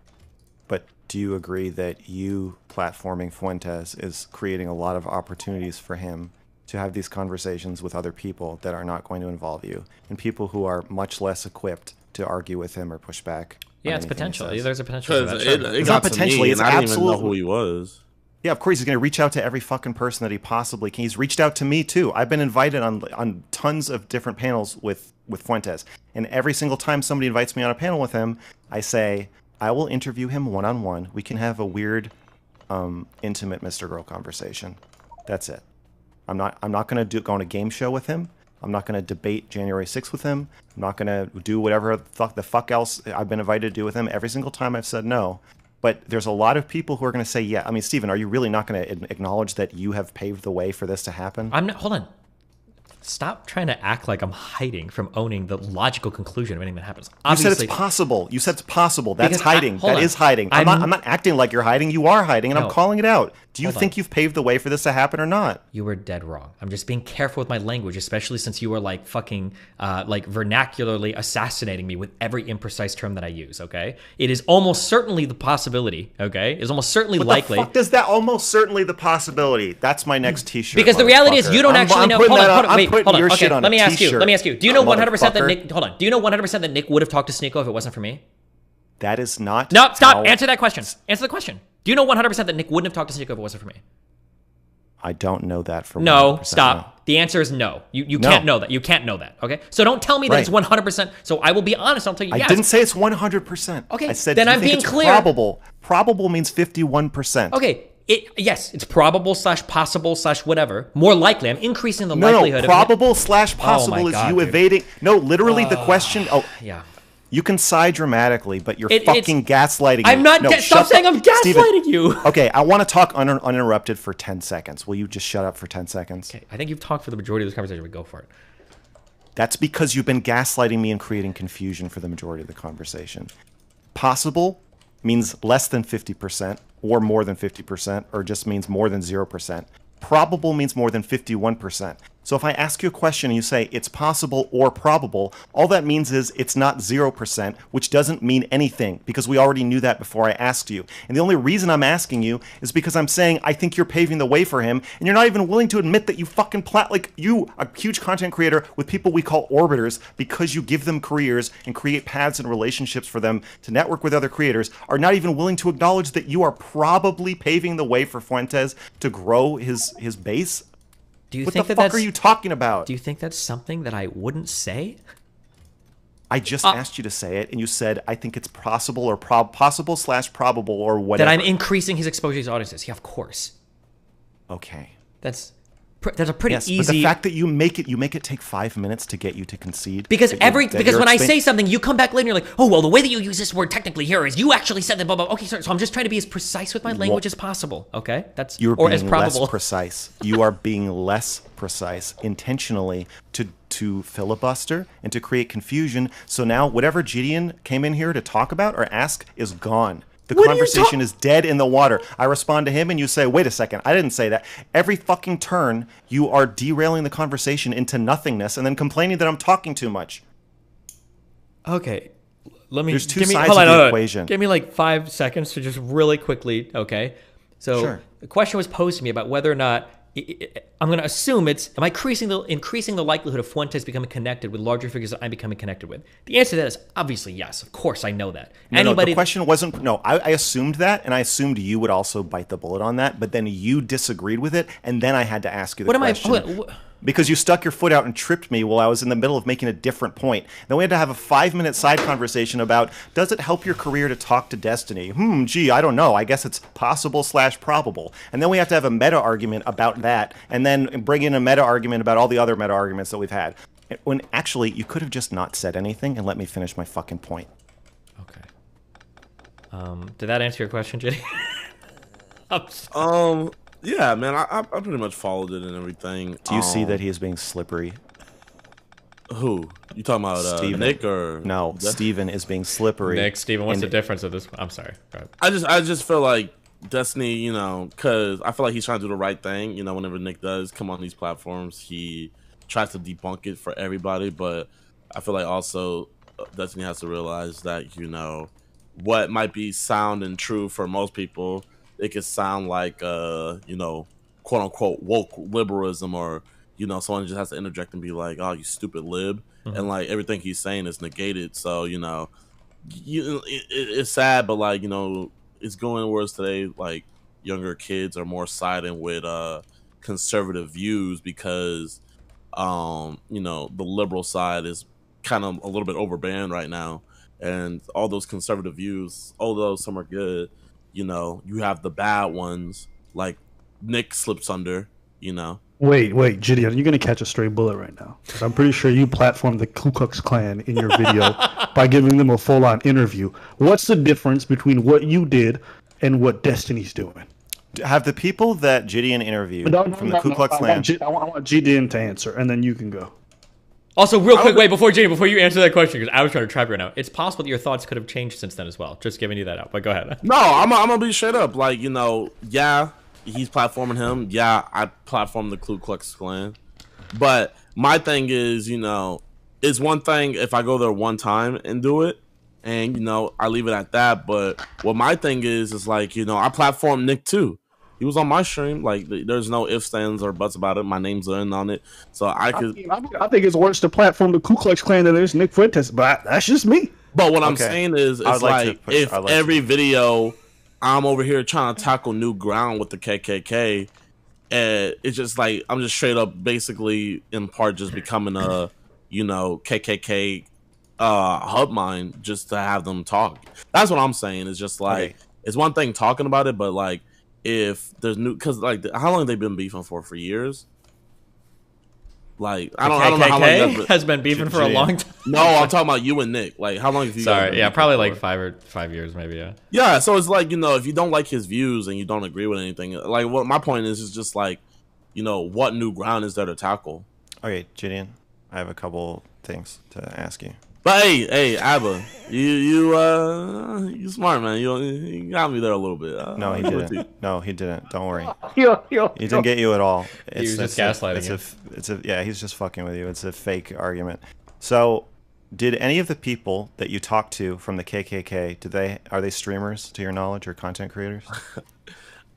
But do you agree that you platforming Fuentes is creating a lot of opportunities for him to have these conversations with other people that are not going to involve you, and people who are much less equipped to argue with him or push back? Yeah, it's potential. There's a potential for that. It's not potentially. It's absolutely. I didn't even know who he was. Yeah, of course he's going to reach out to every fucking person that he possibly can. He's reached out to me too. I've been invited on tons of different panels with Fuentes, and every single time somebody invites me on a panel with him, I say I will interview him one-on-one. We can have a weird, intimate Mr. Girl conversation. That's it. I'm not going to go on a game show with him. I'm not going to debate January 6th with him. I'm not going to do whatever the fuck else I've been invited to do with him. Every single time I've said no. But there's a lot of people who are going to say, yeah. I mean, Steven, are you really not going to acknowledge that you have paved the way for this to happen? I'm not. Hold on. Stop trying to act like I'm hiding from owning the logical conclusion of anything that happens. Obviously, you said it's possible. You said it's possible. That's hiding. That is hiding. I'm not acting like you're hiding. You are hiding, and I'm calling it out. Do you think you've paved the way for this to happen or not? You were dead wrong. I'm just being careful with my language, especially since you were like fucking like vernacularly assassinating me with every imprecise term that I use, okay? It is almost certainly the possibility, okay? It's almost certainly likely. What the fuck does that almost certainly the possibility? That's my next t-shirt. Because the reality is you don't actually know. Hold on, wait, hold on. Okay, let me ask you. Do you know 100% that Nick, hold on. Do you know 100% that Nick would have talked to Sneeko if it wasn't for me? That is not. No, stop. Answer that question. Answer the question. Do you know 100% that Nick wouldn't have talked to Sneeko if it wasn't for me? I don't know that for 100%. No, stop. No. The answer is no. You can't know that. You can't know that. Okay. So don't tell me that it's 100%. So I will be honest. I'll tell you. I didn't say it's 100%. Okay. I said then I'm being clear. Probable. Probable means 51%. Okay. Yes, it's probable / possible / whatever. More likely. I'm increasing the likelihood. No, probable / possible is you evading. No, literally the question. Oh, yeah. You can sigh dramatically, but you're fucking gaslighting me. I'm not. Stop saying I'm gaslighting you. Okay, I want to talk uninterrupted for 10 seconds. Will you just shut up for 10 seconds? Okay, I think you've talked for the majority of this conversation. We go for it. That's because you've been gaslighting me and creating confusion for the majority of the conversation. Possible means less than 50%, or more than 50%, or just means more than 0%. Probable means more than 51%. So if I ask you a question and you say it's possible or probable, all that means is it's not 0%, which doesn't mean anything because we already knew that before I asked you. And the only reason I'm asking you is because I'm saying I think you're paving the way for him, and you're not even willing to admit that you fucking like you, a huge content creator with people we call orbiters, because you give them careers and create paths and relationships for them to network with other creators, are not even willing to acknowledge that you are probably paving the way for Fuentes to grow his base. What the fuck are you talking about? Do you think that's something that I wouldn't say? I just asked you to say it, and you said, I think it's possible or possible / probable or whatever. That I'm increasing his exposure to audiences. Yeah, of course. Okay. That's pretty yes, easy. But the fact that you make it take 5 minutes to get you to concede. Because when I say something, you come back later and you're like, oh, well, the way that you use this word technically here is you actually said that, blah, blah. Okay, sorry. So I'm just trying to be as precise with my language as possible. Okay? You're or being as probable. less precise. You are being less precise intentionally to filibuster and to create confusion. So now whatever Gideon came in here to talk about or ask is gone. The conversation is dead in the water. I respond to him and you say, wait a second, I didn't say that. Every fucking turn, you are derailing the conversation into nothingness and then complaining that I'm talking too much. Okay. There's two sides of the equation. Give me like 5 seconds to just really quickly, okay? So the question was posed to me about whether or not I'm going to assume am I increasing the likelihood of Fuentes becoming connected with larger figures that I'm becoming connected with? The answer to that is obviously yes. Of course, I know that. No, the question wasn't. No, I assumed that, and I assumed you would also bite the bullet on that. But then you disagreed with it, and then I had to ask you the question. Because you stuck your foot out and tripped me while I was in the middle of making a different point. Then we had to have a 5-minute side conversation about, does it help your career to talk to Destiny? Gee, I don't know. I guess it's possible/probable. And then we have to have a meta argument about that, and then bring in a meta argument about all the other meta arguments that we've had. When actually, you could have just not said anything and let me finish my fucking point. Okay. Did that answer your question, Jay? Yeah, man, I pretty much followed it and everything. Do you see that he is being slippery? Who? You talking about Nick or no? Steven is being slippery. Nick, Steven, what's the difference of this? I'm sorry. I just feel like Destiny, you know, because I feel like he's trying to do the right thing. You know, whenever Nick does come on these platforms, he tries to debunk it for everybody. But I feel like also Destiny has to realize that, you know, what might be sound and true for most people, it could sound like, you know, quote unquote woke liberalism, or, you know, someone just has to interject and be like, oh, you stupid lib. And like everything he's saying is negated. So, you know, it's sad, but like, you know, it's going worse today. Like younger kids are more siding with conservative views because, you know, the liberal side is kind of a little bit overbanned right now. And all those conservative views, although some are good, you know, you have the bad ones, like Nick slips under, you know. Wait, Gideon, you're going to catch a stray bullet right now. Because I'm pretty sure you platformed the Ku Klux Klan in your video by giving them a full-on interview. What's the difference between what you did and what Destiny's doing? Have the people that Gideon interviewed from the Ku Klux Klan... I want Gideon to answer, and then you can go. Also, real quick, wait, before you answer that question, because I was trying to trap you right now. It's possible that your thoughts could have changed since then as well. Just giving you that out, but go ahead. No, I'm gonna be straight up. Like, you know, yeah, he's platforming him. Yeah, I platformed the Ku Klux Klan. But my thing is, you know, it's one thing if I go there one time and do it, and, you know, I leave it at that. But what my thing is like, you know, I platformed Nick too. He was on my stream. Like, there's no ifs, ands, or buts about it. My name's in on it, so I could. I think it's worse to platform the Ku Klux Klan than there's Nick Fuentes, but that's just me. But what I'm saying is, it's like if every video I'm over here trying to tackle new ground with the KKK, it's just like I'm just straight up, basically, in part, just becoming a, you know, KKK hub mind just to have them talk. That's what I'm saying. It's just like it's one thing talking about it, but like. If there's new, because like how long have they been beefing for years? Like I don't know how long you guys has been beefing for a long time. No, I'm talking about you and Nick. Like how long have you? Sorry, yeah, probably like 5 years, maybe. Yeah. Yeah, so it's like, you know, if you don't like his views and you don't agree with anything, like what my point is just like, you know, what new ground is there to tackle? Okay, Gideon, I have a couple things to ask you. But hey, Abba, you smart, man. You got me there a little bit. No, he didn't. No, he didn't. Don't worry. He didn't get you at all. He was just gaslighting you. He's just fucking with you. It's a fake argument. So, did any of the people that you talked to from the KKK, are they streamers to your knowledge or content creators?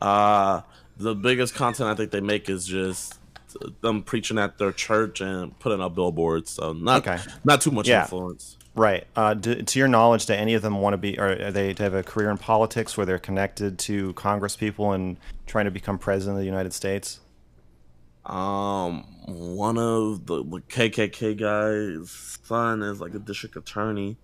The biggest content I think they make is just them preaching at their church and putting up billboards, so not too much influence. Right. To your knowledge, do any of them want to be, or are they to have a career in politics where they're connected to Congress people and trying to become president of the United States? One of the KKK guy's son is like a district attorney.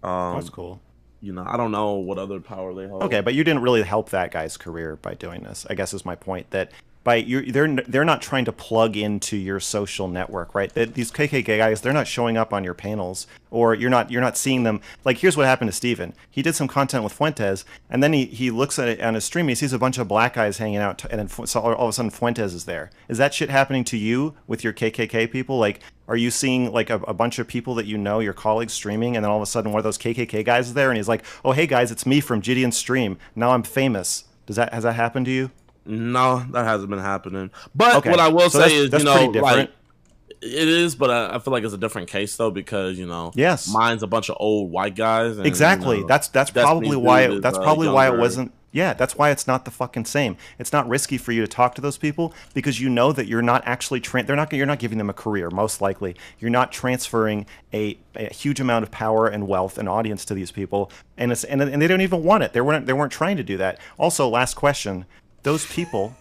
That's cool. You know, I don't know what other power they hold. Okay, but you didn't really help that guy's career by doing this, I guess is my point. That they're not trying to plug into your social network, right? These KKK guys, they're not showing up on your panels, or you're not seeing them. Like, here's what happened to Steven. He did some content with Fuentes, and then he looks at it on his stream, and he sees a bunch of black guys hanging out, and then so all of a sudden Fuentes is there. Is that shit happening to you with your KKK people? Like, are you seeing like a bunch of people that you know, your colleagues, streaming, and then all of a sudden one of those KKK guys is there, and he's like, "Oh, hey guys, it's me from Gideon's stream. Now I'm famous." Has that happened to you? No, that hasn't been happening. But okay. what I will say is, that's you know, pretty different. like, it is, but I feel like it's a different case though, because, you know, yes, mine's a bunch of old white guys. And, exactly. You know, that's probably why why it wasn't. Yeah, that's why it's not the fucking same. It's not risky for you to talk to those people because you know that you're not actually you're not giving them a career. Most likely, you're not transferring a huge amount of power and wealth and audience to these people, and they don't even want it. They weren't trying to do that. Also, last question: those people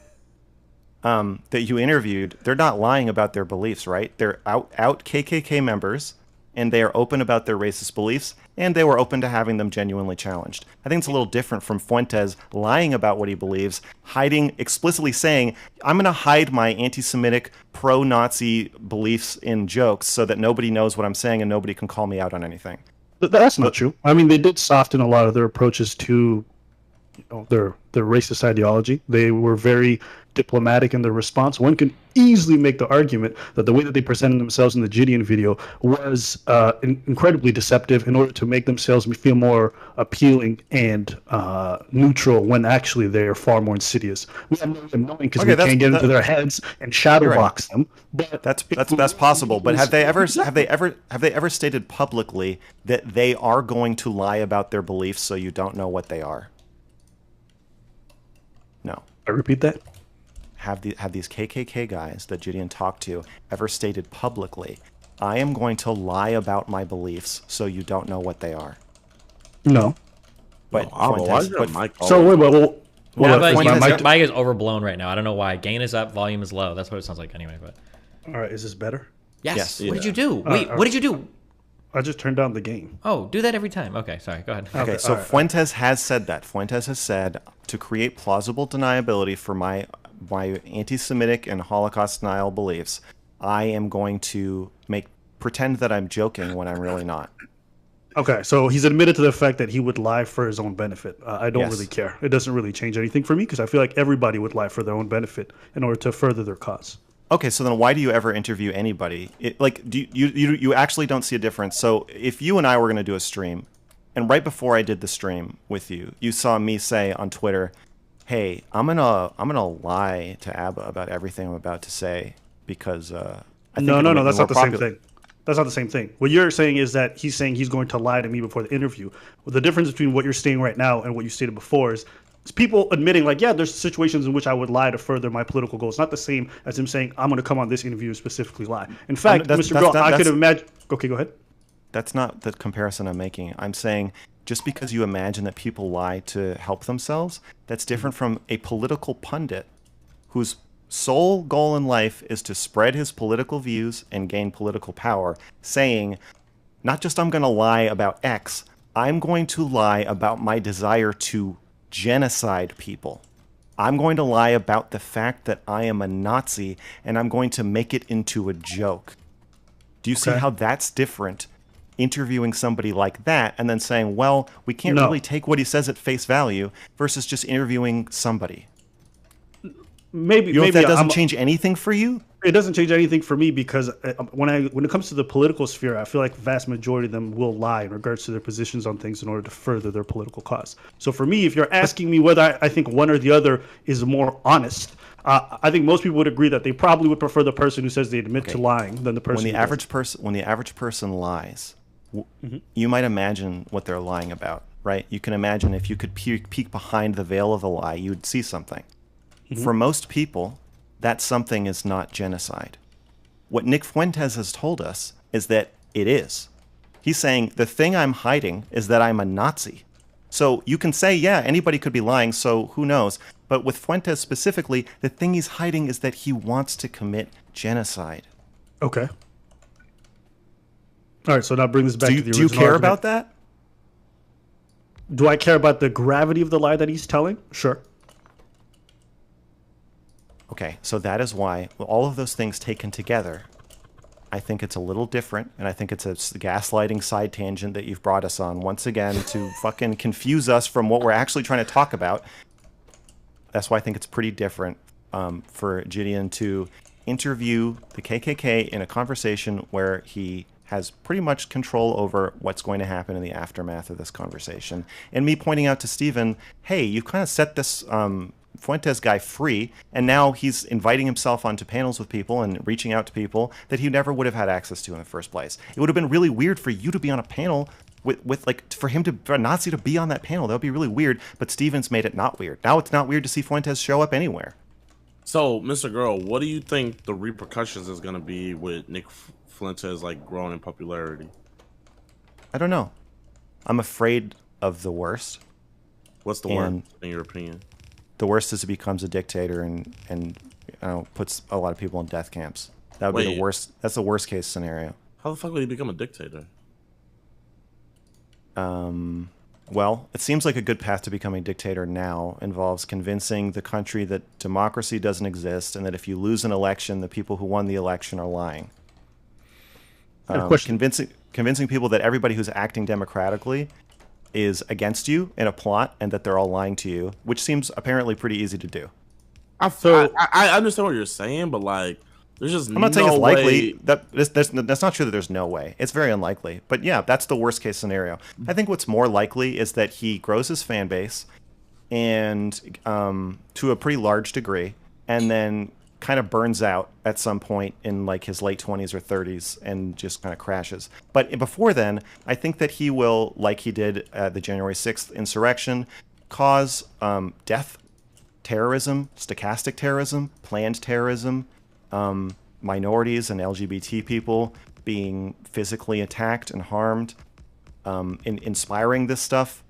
that you interviewed, they're not lying about their beliefs, right? They're out KKK members, and they are open about their racist beliefs, and they were open to having them genuinely challenged. I think it's a little different from Fuentes lying about what he believes, explicitly saying, "I'm going to hide my anti-Semitic, pro-Nazi beliefs in jokes so that nobody knows what I'm saying and nobody can call me out on anything." That's not true. I mean, they did soften a lot of their approaches to their racist ideology. They were very diplomatic in their response. One can easily make the argument that the way that they presented themselves in the Gideon video was incredibly deceptive in order to make themselves feel more appealing and neutral when actually they are far more insidious. We have no way of knowing because we can't get into their heads and shadow box them. But that's possible. But have they ever stated publicly that they are going to lie about their beliefs so you don't know what they are? No. I repeat that. Have these KKK guys that Gideon talked to ever stated publicly, "I am going to lie about my beliefs so you don't know what they are"? No. But my mic is overblown right now. I don't know why. Gain is up, volume is low. That's what it sounds like anyway. But all right, is this better? Yes. What did you do? Wait, what did you do? I just turned down the gain. Oh, do that every time. Okay, sorry. Go ahead. Okay, so Fuentes has said that. Fuentes has said, to create plausible deniability for my anti-Semitic and Holocaust denial beliefs, I am going to pretend that I'm joking when I'm really not. Okay, so he's admitted to the fact that he would lie for his own benefit. I don't really care. It doesn't really change anything for me because I feel like everybody would lie for their own benefit in order to further their cause. Okay, so then why do you ever interview anybody? You actually don't see a difference. So if you and I were going to do a stream, and right before I did the stream with you, you saw me say on Twitter, "Hey, I'm gonna lie to Abba about everything I'm about to say because I think no, that's not the same thing. That's not the same thing. What you're saying is that he's saying he's going to lie to me before the interview. Well, the difference between what you're saying right now and what you stated before is people admitting, like, yeah, there's situations in which I would lie to further my political goals. Not the same as him saying, I'm going to come on this interview and specifically lie. In fact, Mr. Girl, I could imagine... Okay, go ahead. That's not the comparison I'm making. I'm saying just because you imagine that people lie to help themselves, that's different from a political pundit whose sole goal in life is to spread his political views and gain political power, saying, not just I'm going to lie about X, I'm going to lie about my desire to genocide people. I'm going to lie about the fact that I am a Nazi, and I'm going to make it into a joke. Do you see how that's different? Interviewing somebody like that and then saying, well, we can't really take what he says at face value versus just interviewing somebody. Maybe that doesn't change anything for you? It doesn't change anything for me because when it comes to the political sphere, I feel like the vast majority of them will lie in regards to their positions on things in order to further their political cause. So for me, if you're asking me whether I think one or the other is more honest, I think most people would agree that they probably would prefer the person who says they admit to lying than the person when the average person lies. You might imagine what they're lying about, right? You can imagine if you could peek behind the veil of the lie, you would see something. For most people, that something is not genocide. What Nick Fuentes has told us is that it is. He's saying, the thing I'm hiding is that I'm a Nazi. So you can say, yeah, anybody could be lying, so who knows? But with Fuentes specifically, the thing he's hiding is that he wants to commit genocide. Okay. All right, so now bring this back to the original Do you care argument. about that? Do I care about the gravity of the lie that he's telling? Sure. Okay, so that is why all of those things taken together, I think it's a little different, and I think it's a gaslighting side tangent that you've brought us on once again to fucking confuse us from what we're actually trying to talk about. That's why I think it's pretty different for Jidion to interview the KKK in a conversation where he has pretty much control over what's going to happen in the aftermath of this conversation. And me pointing out to Steven, hey, you've kind of set this Fuentes guy free, and now he's inviting himself onto panels with people and reaching out to people that he never would have had access to in the first place. It would have been really weird for you to be on a panel with like, for a Nazi to be on that panel. That would be really weird, but Steven's made it not weird. Now it's not weird to see Fuentes show up anywhere. So, Mr. Girl, what do you think the repercussions is going to be with Nick Fuentes like growing in popularity? I don't know. I'm afraid of the worst. What's the worst in your opinion? The worst is he becomes a dictator and you know, puts a lot of people in death camps. That would be the worst. That's the worst case scenario. How the fuck would he become a dictator? Well, it seems like a good path to becoming a dictator now involves convincing the country that democracy doesn't exist and that if you lose an election, the people who won the election are lying. Convincing people that everybody who's acting democratically is against you in a plot and that they're all lying to you, which seems apparently pretty easy to do. I understand what you're saying, but like, there's just I'm not saying it's likely. That's not true that there's no way. It's very unlikely. But yeah, that's the worst case scenario. I think what's more likely is that he grows his fan base and to a pretty large degree, and then kind of burns out at some point in like his late 20s or 30s and just kind of crashes. But before then, I think that he will, like he did at the January 6th insurrection, cause death, terrorism, stochastic terrorism, planned terrorism, minorities and LGBT people being physically attacked and harmed, inspiring this stuff.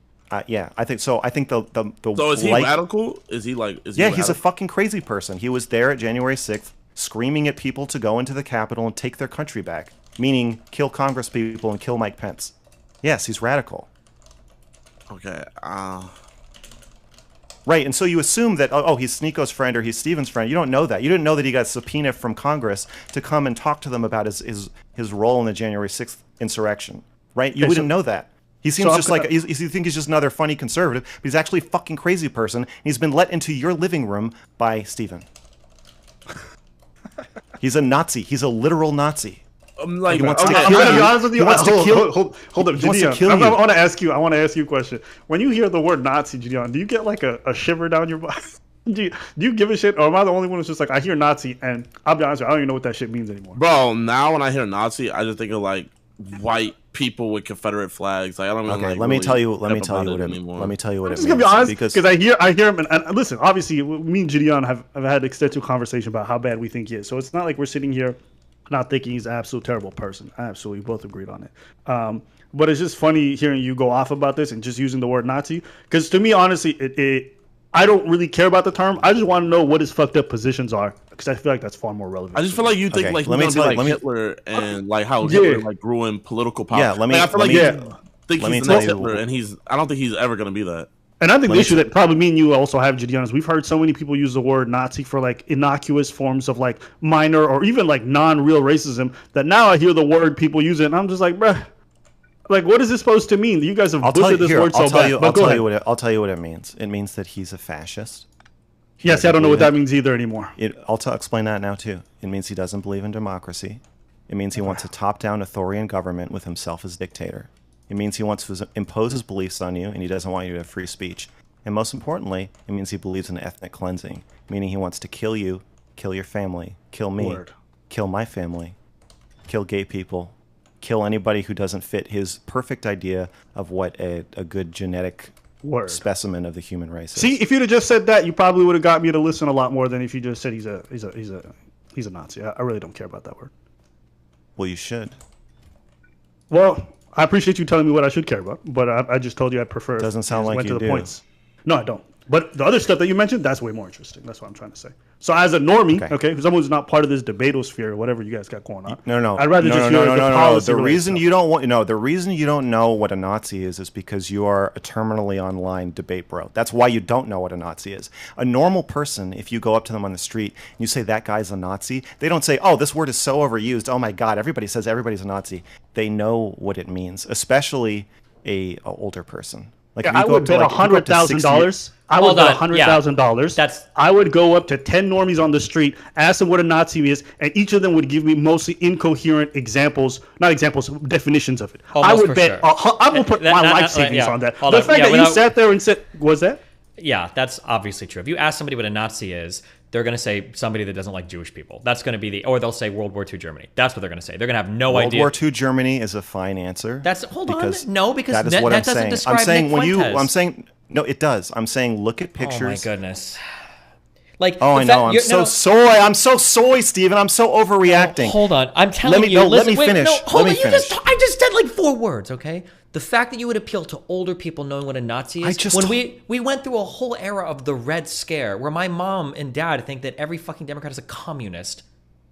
Yeah, I think so. I think the So is he radical? Is he like? Is he yeah, radical? he's a fucking crazy person. He was there at January 6th, screaming at people to go into the Capitol and take their country back, meaning kill Congress people and kill Mike Pence. Yes, he's radical. Okay. Right, and so you assume that, oh, he's Sneako's friend or he's Steven's friend. You don't know that. You didn't know that he got a subpoena from Congress to come and talk to them about his role in the January 6th insurrection, right? You wouldn't know that. He seems just like, you think he's just another funny conservative, but he's actually a fucking crazy person, and he's been let into your living room by Steven. He's a Nazi. He's a literal Nazi. Like, he wants to I'm kill gonna be you. honest with you. He wants to kill. Hold up, Jidion. I want to ask you. I want to ask you a question. When you hear the word Nazi, Jidion, do you get like a shiver down your body? Do you give a shit, or am I the only one who's just like, I hear Nazi, and I'll be honest with you, I don't even know what that shit means anymore. Bro, now when I hear Nazi, I just think of like white people with Confederate flags. Like I don't even. Okay, like, let me tell you what it means. Because I hear him, and listen. Obviously, me and Jidion have had extensive conversation about how bad we think he is. So it's not like we're sitting here not thinking he's an absolute terrible person. Absolutely, both agreed on it. But it's just funny hearing you go off about this and just using the word Nazi. Because to me, honestly, I don't really care about the term. I just want to know what his fucked up positions are, because I feel like that's far more relevant. I just feel like you think like he's gonna be like Hitler and like how Hitler like grew in political power. Yeah, I feel like you think he's the next Hitler, and I don't think he's ever gonna be that. And I think the issue that probably me and you also have, Jidion, is we've heard so many people use the word Nazi for like innocuous forms of like minor or even like non-real racism, that now I hear the word people use it and I'm just like, bruh, like what is this supposed to mean? You guys have butchered this word so bad. I'll tell you what it means. It means that he's a fascist. Yes, I don't know what that means either anymore. I'll explain that now too. It means he doesn't believe in democracy. It means he wants a top-down authoritarian government with himself as dictator. It means he wants to impose his beliefs on you, and he doesn't want you to have free speech. And most importantly, it means he believes in ethnic cleansing, meaning he wants to kill you, kill your family, kill me, kill my family, kill gay people, kill anybody who doesn't fit his perfect idea of what a good genetic specimen of the human race is. See, if you'd have just said that, you probably would have got me to listen a lot more than if you just said he's a Nazi. I really don't care about that word. Well, you should. Well, I appreciate you telling me what I should care about, but I just told you I prefer. Doesn't sound like you do. No, I don't. But the other stuff that you mentioned, that's way more interesting. That's what I'm trying to say. So as a normie, okay, someone who's not part of this debatosphere or whatever you guys got going on. No. I'd rather just hear the policy. The reason you don't want the reason you don't know what a Nazi is because you are a terminally online debate bro. That's why you don't know what a Nazi is. A normal person, if you go up to them on the street and you say that guy's a Nazi, they don't say, "Oh, this word is so overused. Oh my God, everybody says everybody's a Nazi." They know what it means, especially a older person. Like yeah, I would bet $100,000. I would bet $100,000. I would go up to 10 normies on the street, ask them what a Nazi is, and each of them would give me mostly incoherent examples, not examples, definitions of it. I would bet. I will put my life savings on that. The fact that you sat there and said, "Was that?" Yeah, that's obviously true. If you ask somebody what a Nazi is, they're going to say somebody that doesn't like Jewish people. That's going to be or they'll say World War II Germany. That's what they're going to say. They're going to have no idea. World War II Germany is a fine answer. Hold on. No, because that is what I'm doesn't saying. describe I'm saying Nick when Fuentes. I'm saying no, it does. I'm saying look at pictures. Oh my goodness. Like, I know. I'm so soy. I'm so soy, Steven. I'm so overreacting. Hold on. I'm telling you. Let me finish. Hold on. I just said like 4 words, okay? The fact that you would appeal to older people knowing what a Nazi is. When we went through a whole era of the Red Scare, where my mom and dad think that every fucking Democrat is a communist,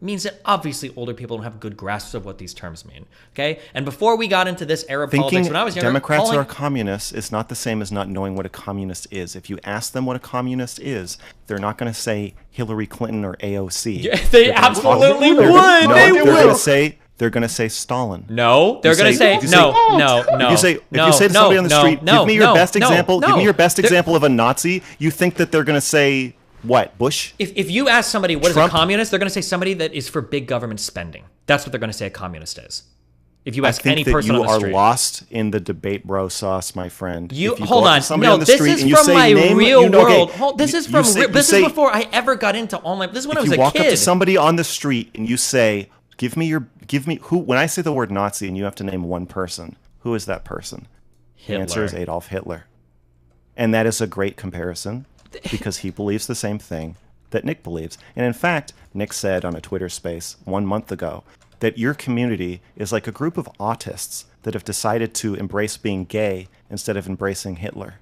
means that obviously older people don't have good grasps of what these terms mean. Okay? And before we got into this era of politics, when I was younger, Democrats are communists is not the same as not knowing what a communist is. If you ask them what a communist is, they're not going to say Hillary Clinton or AOC. Yeah, they absolutely would. They're going to say Stalin. No, they're going to say no. If you say to somebody on the street, give me your best example. Give me your best example of a Nazi. You think that they're going to say what? Bush? If you ask somebody what is a communist, they're going to say somebody that is for big government spending. That's what they're going to say a communist is. If you ask any person on the street, you are lost in the debate bro sauce, my friend. Hold on. No, this is from my real world. This is before I ever got into online. This is when I was a kid. If you walk up to somebody on the street and you say, Give me who. When I say the word Nazi and you have to name one person, who is that person? Hitler. The answer is Adolf Hitler. And that is a great comparison because he believes the same thing that Nick believes. And in fact, Nick said on a Twitter space 1 month ago that your community is like a group of autists that have decided to embrace being gay instead of embracing Hitler.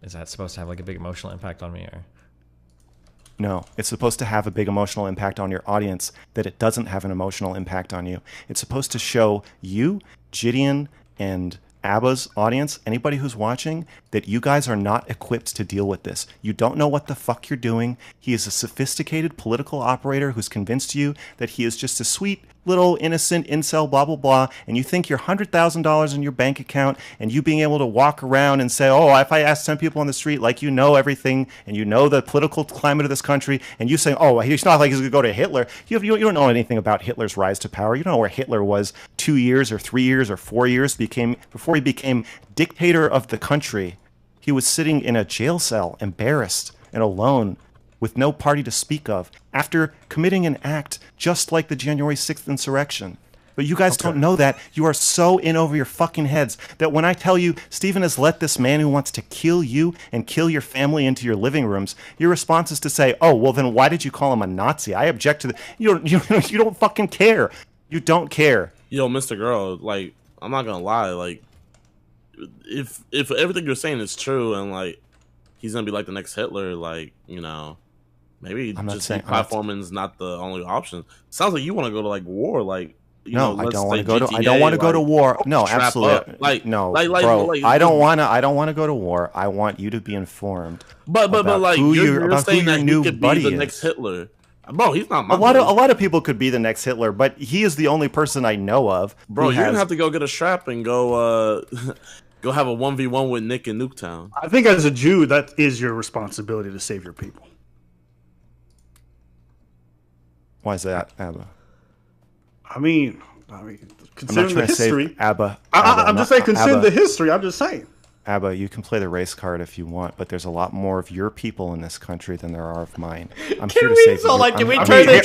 Is that supposed to have like a big emotional impact on me, or? No, it's supposed to have a big emotional impact on your audience that it doesn't have an emotional impact on you. It's supposed to show you, Jidion, and Aba's audience, anybody who's watching, that you guys are not equipped to deal with this. You don't know what the fuck you're doing. He is a sophisticated political operator who's convinced you that he is just a sweet little innocent incel, blah, blah, blah, and you think your $100,000 in your bank account and you being able to walk around and say, oh, if I ask 10 people on the street, like you know everything and you know the political climate of this country, and you say, oh, he's not like he's going to go to Hitler. You don't know anything about Hitler's rise to power. You don't know where Hitler was 2 years or 3 years or 4 years before he became dictator of the country. He was sitting in a jail cell, embarrassed and alone, with no party to speak of, after committing an act just like the January 6th insurrection. But you guys don't know that. You are so in over your fucking heads that when I tell you Stephen has let this man who wants to kill you and kill your family into your living rooms, your response is to say, oh, well then why did you call him a Nazi? I object to the... You don't fucking care. You don't care. Yo, Mr. Girl, like, I'm not gonna lie, like, if everything you're saying is true and, like, he's gonna be like the next Hitler, like, you know... Maybe just platforming's not the only option. Sounds like you want to go to like war, like no, I don't want to go to. I don't want to go to war. No, absolutely. Bro, I don't want to. I don't want to go to war. I want you to be informed. But like you're saying that he could be the next Hitler. Bro, he's not. A lot of people could be the next Hitler, but he is the only person I know of. Bro, you're gonna have to go get a strap and go. Go have a 1v1 with Nick in Nuketown. I think as a Jew, that is your responsibility to save your people. Why is that, Abba? I mean, considering the history, Abba. I'm just saying, considering the history. I'm just saying. Abba, you can play the race card if you want, but there's a lot more of your people in this country than there are of mine. I'm here to save you. Can we turn the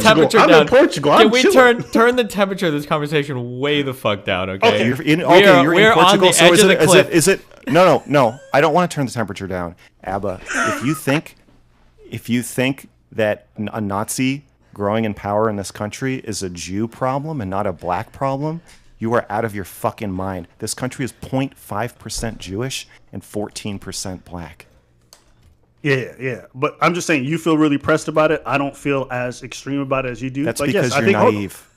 temperature down? I'm in Portugal. Can we turn the temperature of this conversation way the fuck down? Okay. You're in Portugal. So is it? No. I don't want to turn the temperature down, Abba. If you think that a Nazi growing in power in this country is a Jew problem and not a black problem, You are out of your fucking mind. This country is 0.5% Jewish and 14% black. Yeah. But I'm just saying, you feel really pressed about it. I don't feel as extreme about it as you do. That's but because yes, you're naive.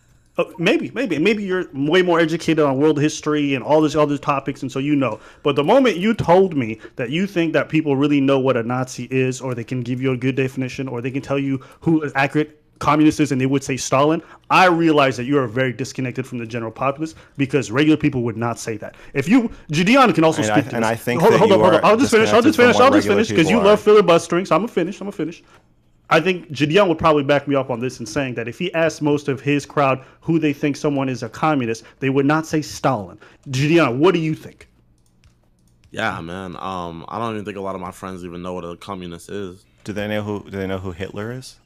Maybe you're way more educated on world history and all these other topics, and so you know. But the moment you told me that you think that people really know what a Nazi is, or they can give you a good definition, or they can tell you who an accurate communist is, and they would say Stalin, I realize that you are very disconnected from the general populace, because regular people would not say that. If you, Gideon can also speak to and this. I think hold that on. I'll just finish, because you love filibustering. So I'm gonna finish. I think Gideon would probably back me up on this in saying that if he asked most of his crowd who they think someone is a communist, they would not say Stalin. Gideon, what do you think? Yeah, man. I don't even think a lot of my friends even know what a communist is. Do they know who Hitler is?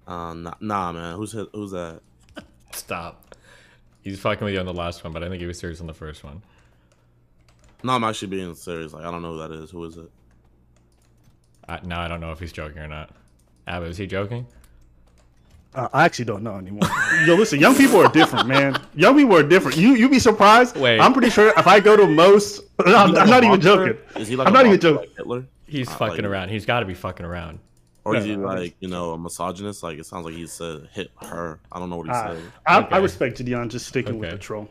Nah, man. Who's that? Stop. He's fucking with you on the last one, but I think he was serious on the first one. No, I'm actually being serious. Like, I don't know who that is. Who is it? Now I don't know if he's joking or not. Abba, is he joking? I actually don't know anymore. Yo, listen, young people are different, man. Young people are different. You be surprised. Wait. I'm pretty sure if I go to most, I'm not even joking. Is he like I'm not even joking. Like Hitler? He's fucking around. He's got to be fucking around. Or is he like, a misogynist? Like, it sounds like he said hit her. I don't know what he said. I respect Gideon just sticking with the troll.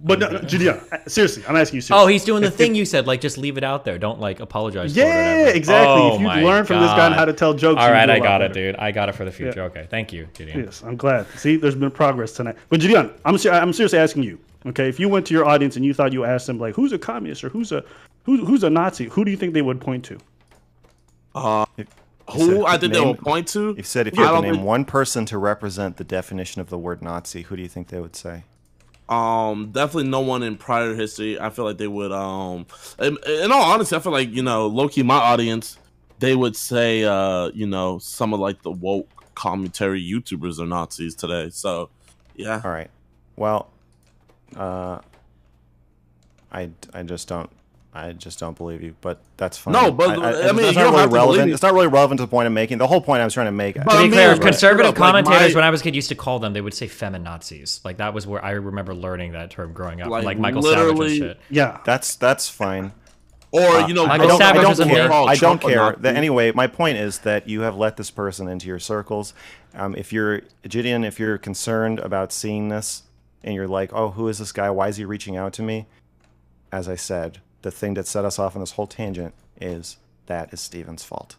But no, Gideon, seriously, I'm asking you seriously. Oh, he's doing the thing you said, like just leave it out there. Don't like apologize. Yeah, exactly. If you learn from this guy on how to tell jokes. All right, I got it, dude. I got it for the future. Yeah. Okay, thank you, Gideon. Yes, I'm glad. See, there's been progress tonight. But Gideon, I'm seriously asking you. Okay, if you went to your audience and you thought you asked them like, who's a communist or who's a Nazi, who do you think they would point to? Who I think they will point to? You said if you had to name one person to represent the definition of the word Nazi, who do you think they would say? Definitely no one in prior history. I feel like they would, in all honesty, I feel like, low-key my audience, they would say, some of like the woke commentary YouTubers are Nazis today. So, yeah. All right. Well, I just don't believe you, but that's fine. No, but I mean, it's not really relevant. It's not really relevant to the point I'm making. The whole point I was trying to make. To be clear, conservative commentators, when I was a kid, used to call them. They would say feminazis. Like that was where I remember learning that term growing up. Like Michael Savage and shit. Yeah, that's fine. Or Michael Savage was I don't care. Anyway, my point is that you have let this person into your circles. If you're Gideon, if you're concerned about seeing this, and you're like, oh, who is this guy? Why is he reaching out to me? As I said, the thing that set us off on this whole tangent is that is Steven's fault.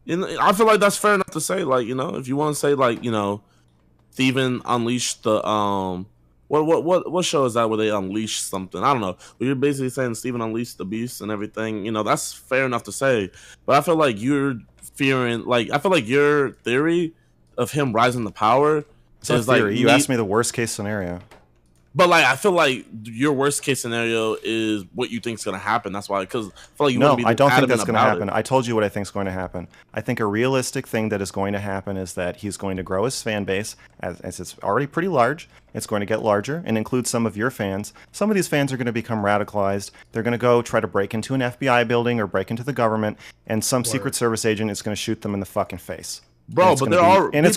I feel like that's fair enough to say. Like, if you want to say like, Steven unleashed the what show is that where they unleash something? I don't know. But you're basically saying Steven unleashed the beast and everything. That's fair enough to say. But I feel like you're fearing. Like, I feel like your theory of him rising to power is theory. Like you asked me the worst case scenario. But like, I feel like your worst case scenario is what you think is going to happen. That's why, because I feel like you wouldn't be I don't think that's going to happen. I told you what I think is going to happen. I think a realistic thing that is going to happen is that he's going to grow his fan base, as it's already pretty large. It's going to get larger and include some of your fans. Some of these fans are going to become radicalized. They're going to go try to break into an FBI building or break into the government, and some Secret Service agent is going to shoot them in the fucking face. Bro, but it's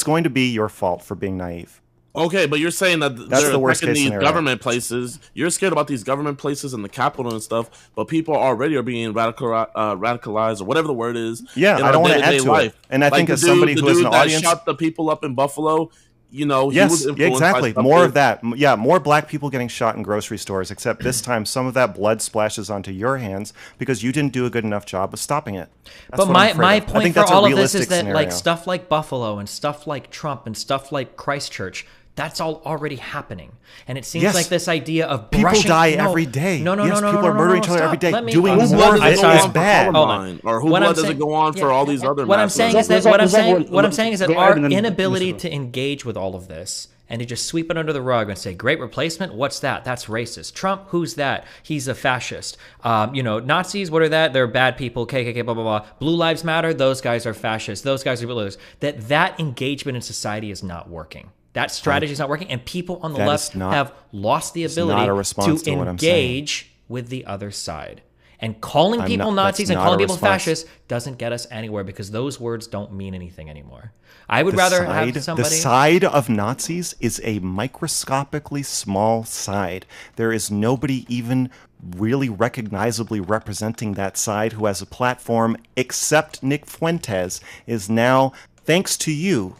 going to be your fault for being naive. Okay, but you're saying that that's they're the worst case these scenario. Government places. You're scared about these government places and the Capitol and stuff, but people already are being radicalized or whatever the word is. Yeah, I don't want to add to it. And I think as somebody who has an audience, shot the people up in Buffalo. Yes, exactly. More of that. Yeah, more black people getting shot in grocery stores. Except this time, some of that blood splashes onto your hands because you didn't do a good enough job of stopping it. But my point for all of this is that like stuff like Buffalo and stuff like Trump and stuff like Christchurch, that's all already happening. And it seems like this idea of people die every day. No, people are murdering each other every day. Doing more of it is bad. Or who blood does it go on for all these other? What I'm saying is that our inability to engage with all of this and to just sweep it under the rug and say, great replacement, what's that? That's racist. Trump, who's that? He's a fascist. Nazis, what are that? They're bad people, KKK, blah, blah, blah. Blue Lives Matter, those guys are fascists. Those guys are bullies. That engagement in society is not working. That strategy is not working, and people on the left have lost the ability to engage with the other side. And calling people Nazis and calling people fascists doesn't get us anywhere because those words don't mean anything anymore. I would rather have somebody... The side of Nazis is a microscopically small side. There is nobody even really recognizably representing that side who has a platform except Nick Fuentes is now, thanks to you,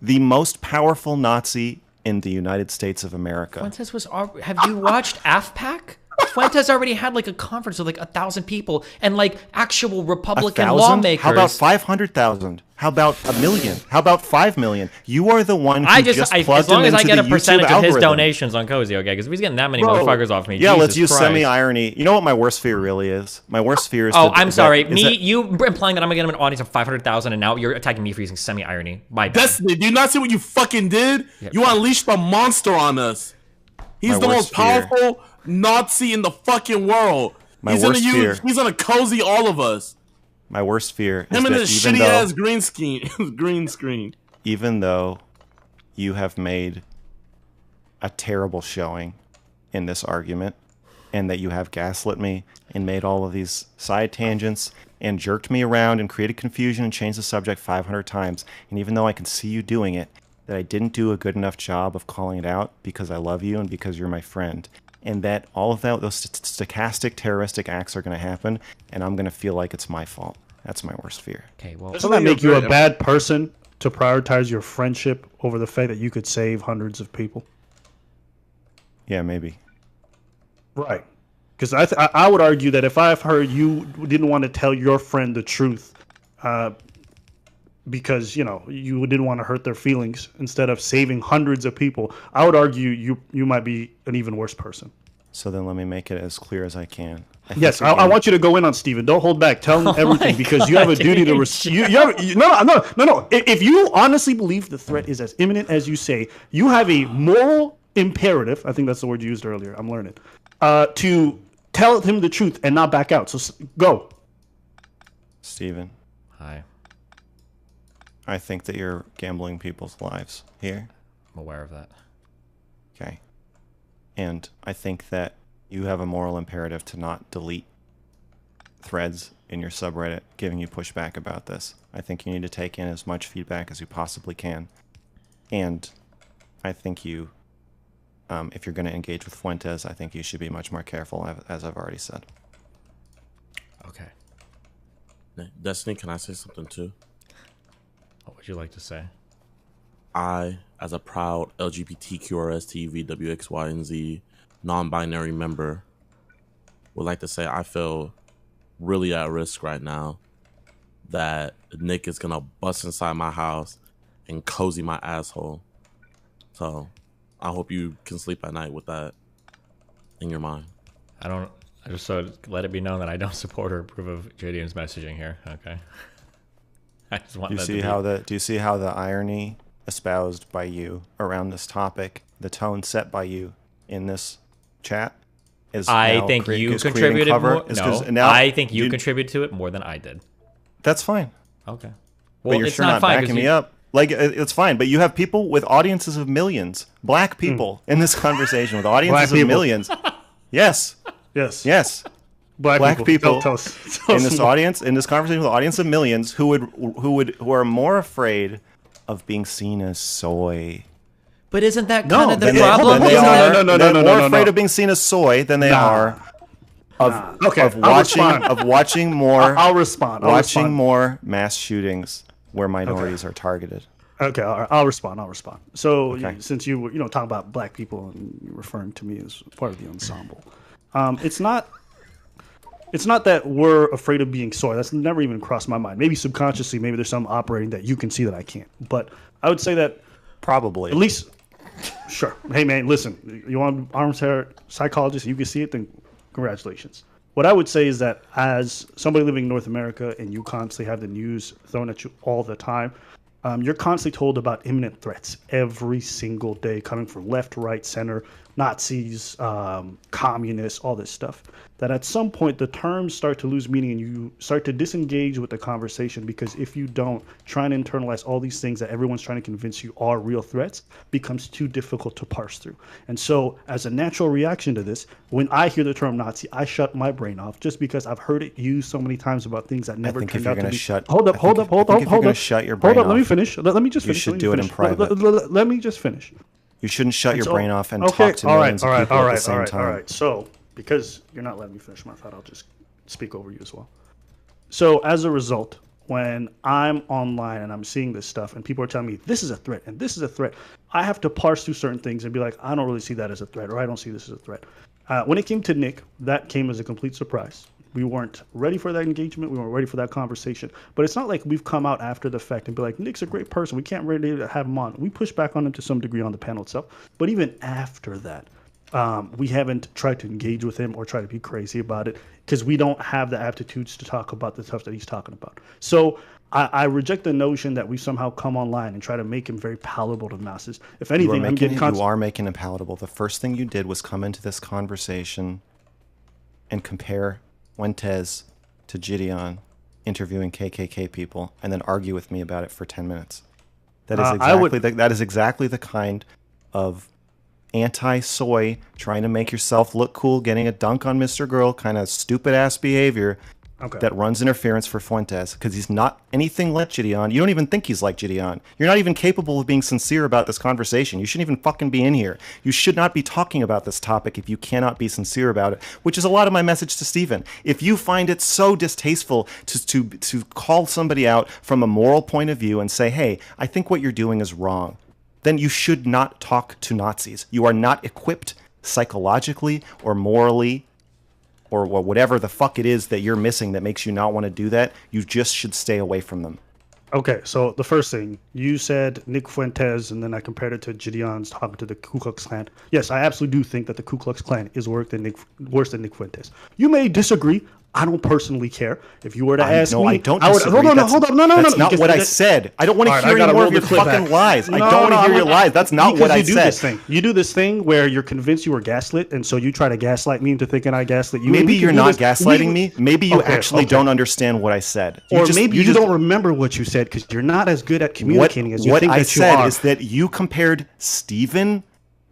the most powerful Nazi in the United States of America. Fuentes was... Have you watched AFPAC? Fuentes already had like a conference with like 1,000 people and like actual Republican lawmakers. How about 500,000? How about 1 million? How about 5 million? You are the one who just plugged as long him as I into get a the percentage YouTube of his algorithm. donations on Cozy, okay? Because if he's getting that many motherfuckers off me, yeah, Jesus let's use Christ. semi-irony. You know what my worst fear really is? My worst fear is... I'm sorry. You implying that I'm going to get him an audience of 500,000 and now you're attacking me for using semi-irony. My bad. Destiny, do you not see what you fucking did? Yeah, you unleashed the monster on us. He's the most powerful Nazi in the fucking world. He's gonna cozy all of us. My worst fear is him and that his shitty ass green screen. Even though you have made a terrible showing in this argument, and that you have gaslit me and made all of these side tangents and jerked me around and created confusion and changed the subject 500 times, and even though I can see you doing it, that I didn't do a good enough job of calling it out because I love you and because you're my friend. And that all of those stochastic terroristic acts are going to happen, and I'm going to feel like it's my fault. That's my worst fear. Okay, well, doesn't that make you a bad person to prioritize your friendship over the fact that you could save hundreds of people? Yeah, maybe. Right. Because I would argue that if I've heard you didn't want to tell your friend the truth, because you didn't want to hurt their feelings instead of saving hundreds of people, I would argue you might be an even worse person. So then let me make it as clear as I can. I want you to go in on Steven. Don't hold back. Tell him everything because you have a duty to no. If you honestly believe the threat is as imminent as you say, you have a moral imperative. I think that's the word you used earlier. I'm learning. To tell him the truth and not back out. So go. Steven. Hi. I think that you're gambling people's lives here. I'm aware of that. Okay. And I think that you have a moral imperative to not delete threads in your subreddit giving you pushback about this. I think you need to take in as much feedback as you possibly can. And I think you, if you're going to engage with Fuentes, I think you should be much more careful, as I've already said. Okay. Destiny, can I say something too? What would you like to say? I, as a proud LGBTQRST VWXY and Z non-binary member, would like to say I feel really at risk right now that Nick is gonna bust inside my house and cozy my asshole. So I hope you can sleep at night with that in your mind. I just so let it be known that I don't support or approve of Jidion's messaging here. Okay. I just want do you see how the irony espoused by you around this topic, the tone set by you in this chat, is I think you contributed more. No, I think you contributed to it more than I did. That's fine. Okay. Well, but you're sure not backing me up. Like, it's fine, but you have people with audiences of millions, black people in this conversation with audiences of millions. Yes. Yes. Black people in this audience, in this conversation with an audience of millions who are more afraid of being seen as soy. But isn't that kind of the problem? They're more afraid of being seen as soy than they are of watching more. I'll respond. Watching more mass shootings where minorities are targeted. Okay, all right, I'll respond. So since you were talking about black people and you're referring to me as part of the ensemble, it's not that we're afraid of being soy. That's never even crossed my mind. Maybe subconsciously, maybe there's some operating that you can see that I can't. But I would say that probably at least, sure. Hey man, listen, you want arms hair psychologist? You can see it, then congratulations. What I would say is that as somebody living in North America and you constantly have the news thrown at you all the time, you're constantly told about imminent threats every single day coming from left, right, center, Nazis, communists, all this stuff, that at some point the terms start to lose meaning and you start to disengage with the conversation, because if you don't try and internalize all these things that everyone's trying to convince you are real threats, becomes too difficult to parse through. And so as a natural reaction to this, when I hear the term Nazi, I shut my brain off just because I've heard it used so many times about things that never turned out to be. Hold up. Shut your brain off. Let me finish. Let me just finish. You should do it in private. Let me just finish. You shouldn't shut your brain off and talk to millions of people at the same time. All right. So, because you're not letting me finish my thought, I'll just speak over you as well. So, as a result, when I'm online and I'm seeing this stuff and people are telling me this is a threat and this is a threat, I have to parse through certain things and be like, I don't really see that as a threat, or I don't see this as a threat. When it came to Nick, that came as a complete surprise. We weren't ready for that engagement. We weren't ready for that conversation. But it's not like we've come out after the fact and be like, Nick's a great person. We can't really have him on. We pushed back on him to some degree on the panel itself. But even after that, we haven't tried to engage with him or try to be crazy about it, because we don't have the aptitudes to talk about the stuff that he's talking about. So I reject the notion that we somehow come online and try to make him very palatable to masses. If anything, you are making him palatable. The first thing you did was come into this conversation and compare Fuentes to Jidion interviewing KKK people, and then argue with me about it for 10 minutes. That is exactly the kind of anti-soy, trying to make yourself look cool, getting a dunk on Mr. Girl, kind of stupid ass behavior that runs interference for Fuentes, because he's not anything like Jidion. You don't even think he's like Jidion. You're not even capable of being sincere about this conversation. You shouldn't even fucking be in here. You should not be talking about this topic if you cannot be sincere about it, which is a lot of my message to Steven. If you find it so distasteful to call somebody out from a moral point of view and say, hey, I think what you're doing is wrong, then you should not talk to Nazis. You are not equipped psychologically or morally or whatever the fuck it is that you're missing that makes you not want to do that. You just should stay away from them. Okay, so the first thing, you said Nick Fuentes, and then I compared it to Gidion's talking to the Ku Klux Klan. Yes, I absolutely do think that the Ku Klux Klan is worse than Nick Fuentes. You may disagree. I don't personally care. If you were to ask me... No, I don't disagree. Hold on. No. That's not what I said. I don't want to hear any more of your fucking lies. I don't want to hear your lies. That's not what I said. You do this thing where you're convinced you were gaslit, and so you try to gaslight me into thinking I gaslit you. Maybe you're not gaslighting me. Maybe you actually don't understand what I said. Or maybe you don't remember what you said because you're not as good at communicating as you think that you are. What I said is that you compared Steven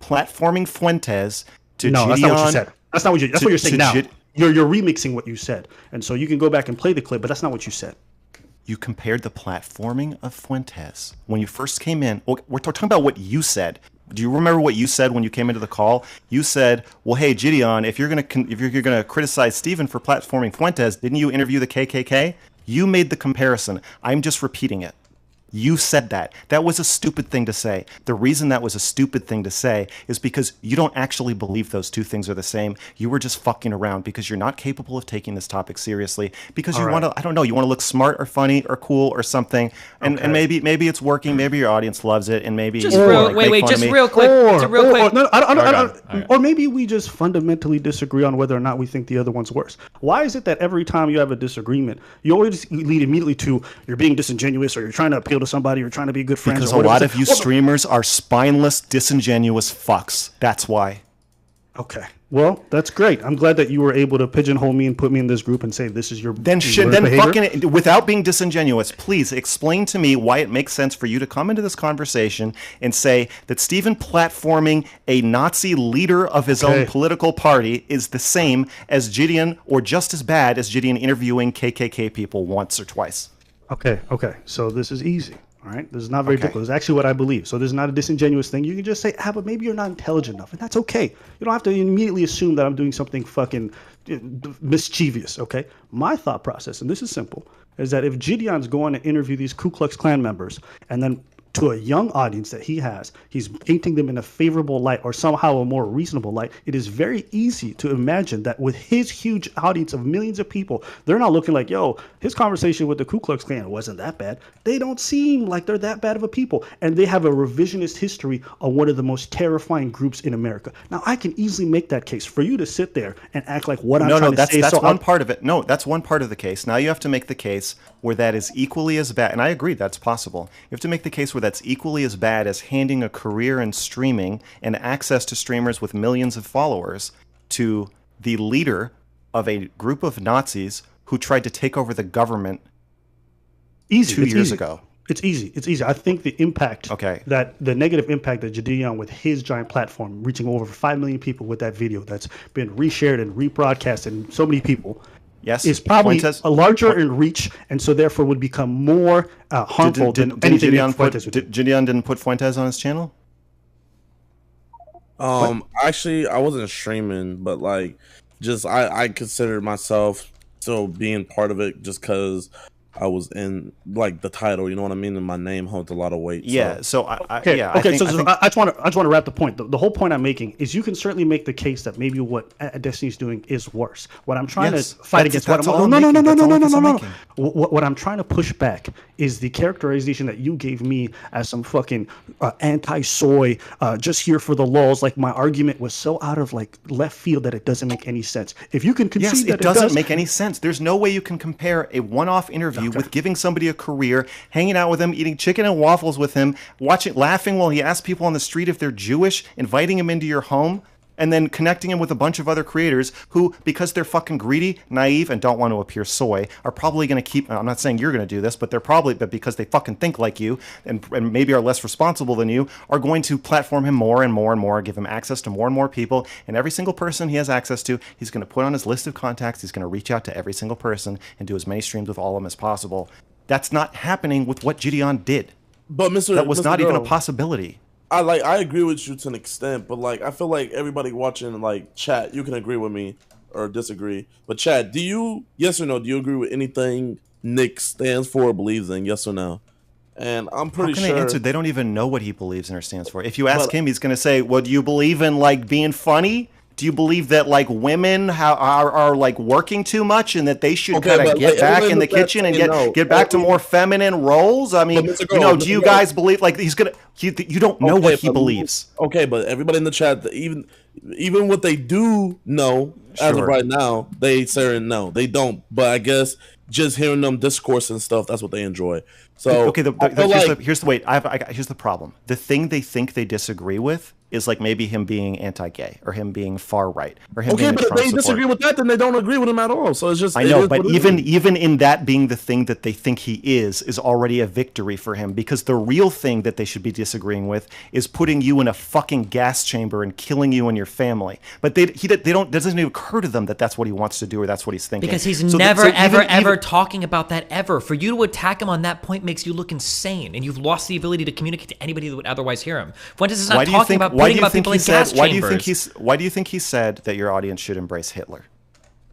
platforming Fuentes to Jidion. No, that's not what you said. That's not what you. That's what you're saying now. You're remixing what you said, and so you can go back and play the clip, but that's not what you said. You compared the platforming of Fuentes when you first came in. We're talking about what you said. Do you remember what you said when you came into the call? You said, "Well, hey, Jidion, if you're gonna criticize Steven for platforming Fuentes, didn't you interview the KKK?" You made the comparison. I'm just repeating it. You said that. That was a stupid thing to say. The reason that was a stupid thing to say is because you don't actually believe those two things are the same. You were just fucking around because you're not capable of taking this topic seriously, because you want to, I don't know, you want to look smart or funny or cool or something. And maybe it's working. Maybe your audience loves it. And maybe real quick. Or maybe we just fundamentally disagree on whether or not we think the other one's worse. Why is it that every time you have a disagreement, you always lead immediately to you're being disingenuous or you're trying to appeal to somebody or trying to be good friends? Because a lot of you streamers are spineless, disingenuous fucks. That's why. Okay. Well, that's great. I'm glad that you were able to pigeonhole me and put me in this group and say this is your fucking, without being disingenuous, please explain to me why it makes sense for you to come into this conversation and say that Steven platforming a Nazi leader of his own political party is the same as Jidion, or just as bad as Jidion interviewing KKK people once or twice. Okay. So this is easy. All right. This is not very difficult. It's actually what I believe. So this is not a disingenuous thing. You can just say, but maybe you're not intelligent enough. And that's okay. You don't have to immediately assume that I'm doing something fucking mischievous. Okay. My thought process, and this is simple, is that if Gidion's going to interview these Ku Klux Klan members and then to a young audience that he has, he's painting them in a favorable light or somehow a more reasonable light, it is very easy to imagine that with his huge audience of millions of people, they're not looking like, yo, his conversation with the Ku Klux Klan wasn't that bad. They don't seem like they're that bad of a people. And they have a revisionist history of one of the most terrifying groups in America. Now, I can easily make that case for you to sit there and act like what I'm trying to say. That's one part of it. No, that's one part of the case. Now you have to make the case where that is equally as bad. And I agree, that's possible. You have to make the case where that's equally as bad as handing a career in streaming and access to streamers with millions of followers to the leader of a group of Nazis who tried to take over the government 2 years ago. It's easy. It's easy. I think the impact, that the negative impact that Jidion with his giant platform, reaching over 5 million people with that video that's been reshared and rebroadcast and so many people, is probably a larger in reach, and so therefore would become more harmful than anything Jidion didn't put Fuentes on his channel? Actually, I wasn't streaming, but like, just I considered myself still being part of it just because I was in like the title, you know what I mean, and my name holds a lot of weight. Yeah. So I just want to wrap the point. The whole point I'm making is you can certainly make the case that maybe what Destiny's doing is worse. What I'm trying to fight against. What I'm trying to push back is the characterization that you gave me as some fucking anti-soy, just here for the lulz. Like my argument was so out of like left field that it doesn't make any sense. If you can concede that it doesn't make any sense. There's no way you can compare a one-off interview with giving somebody a career, hanging out with him, eating chicken and waffles with him, laughing while he asks people on the street if they're Jewish, inviting him into your home, and then connecting him with a bunch of other creators who, because they're fucking greedy, naive, and don't want to appear soy, are probably going to keep, I'm not saying you're going to do this, but but because they fucking think like you, and maybe are less responsible than you, are going to platform him more and more and more, give him access to more and more people, and every single person he has access to, he's going to put on his list of contacts, he's going to reach out to every single person, and do as many streams with all of them as possible. That's not happening with what Jidion did. But that was not even a possibility. I agree with you to an extent, but like I feel like everybody watching like chat, you can agree with me or disagree. But chat, do you, yes or no, do you agree with anything Nick stands for or believes in, yes or no? And I'm pretty sure they answer. They don't even know what he believes in or stands for. If you ask him, he's going to say, "Well, do you believe in like being funny? Do you believe that like women are like working too much and that they should kind of get back in the kitchen and get back to more feminine roles?" I mean, do you guys believe like he's gonna? You don't know what he believes. Okay, but everybody in the chat, even what they do know as of right now, they say no, they don't. But I guess just hearing them discourse and stuff, that's what they enjoy. So here's the problem. The thing they think they disagree with is like maybe him being anti-gay or him being far right or him being a Trump but if they disagree with that, then they don't agree with him at all. So it's just but even in that being the thing that they think he is already a victory for him, because the real thing that they should be disagreeing with is putting you in a fucking gas chamber and killing you and your family. But it doesn't even occur to them that that's what he wants to do or that's what he's thinking. Because he's never talking about that ever. For you to attack him on that point makes you look insane, and you've lost the ability to communicate to anybody that would otherwise hear him. Fuentes is not talking about putting about people in gas chambers. Why do you think he said that your audience should embrace Hitler?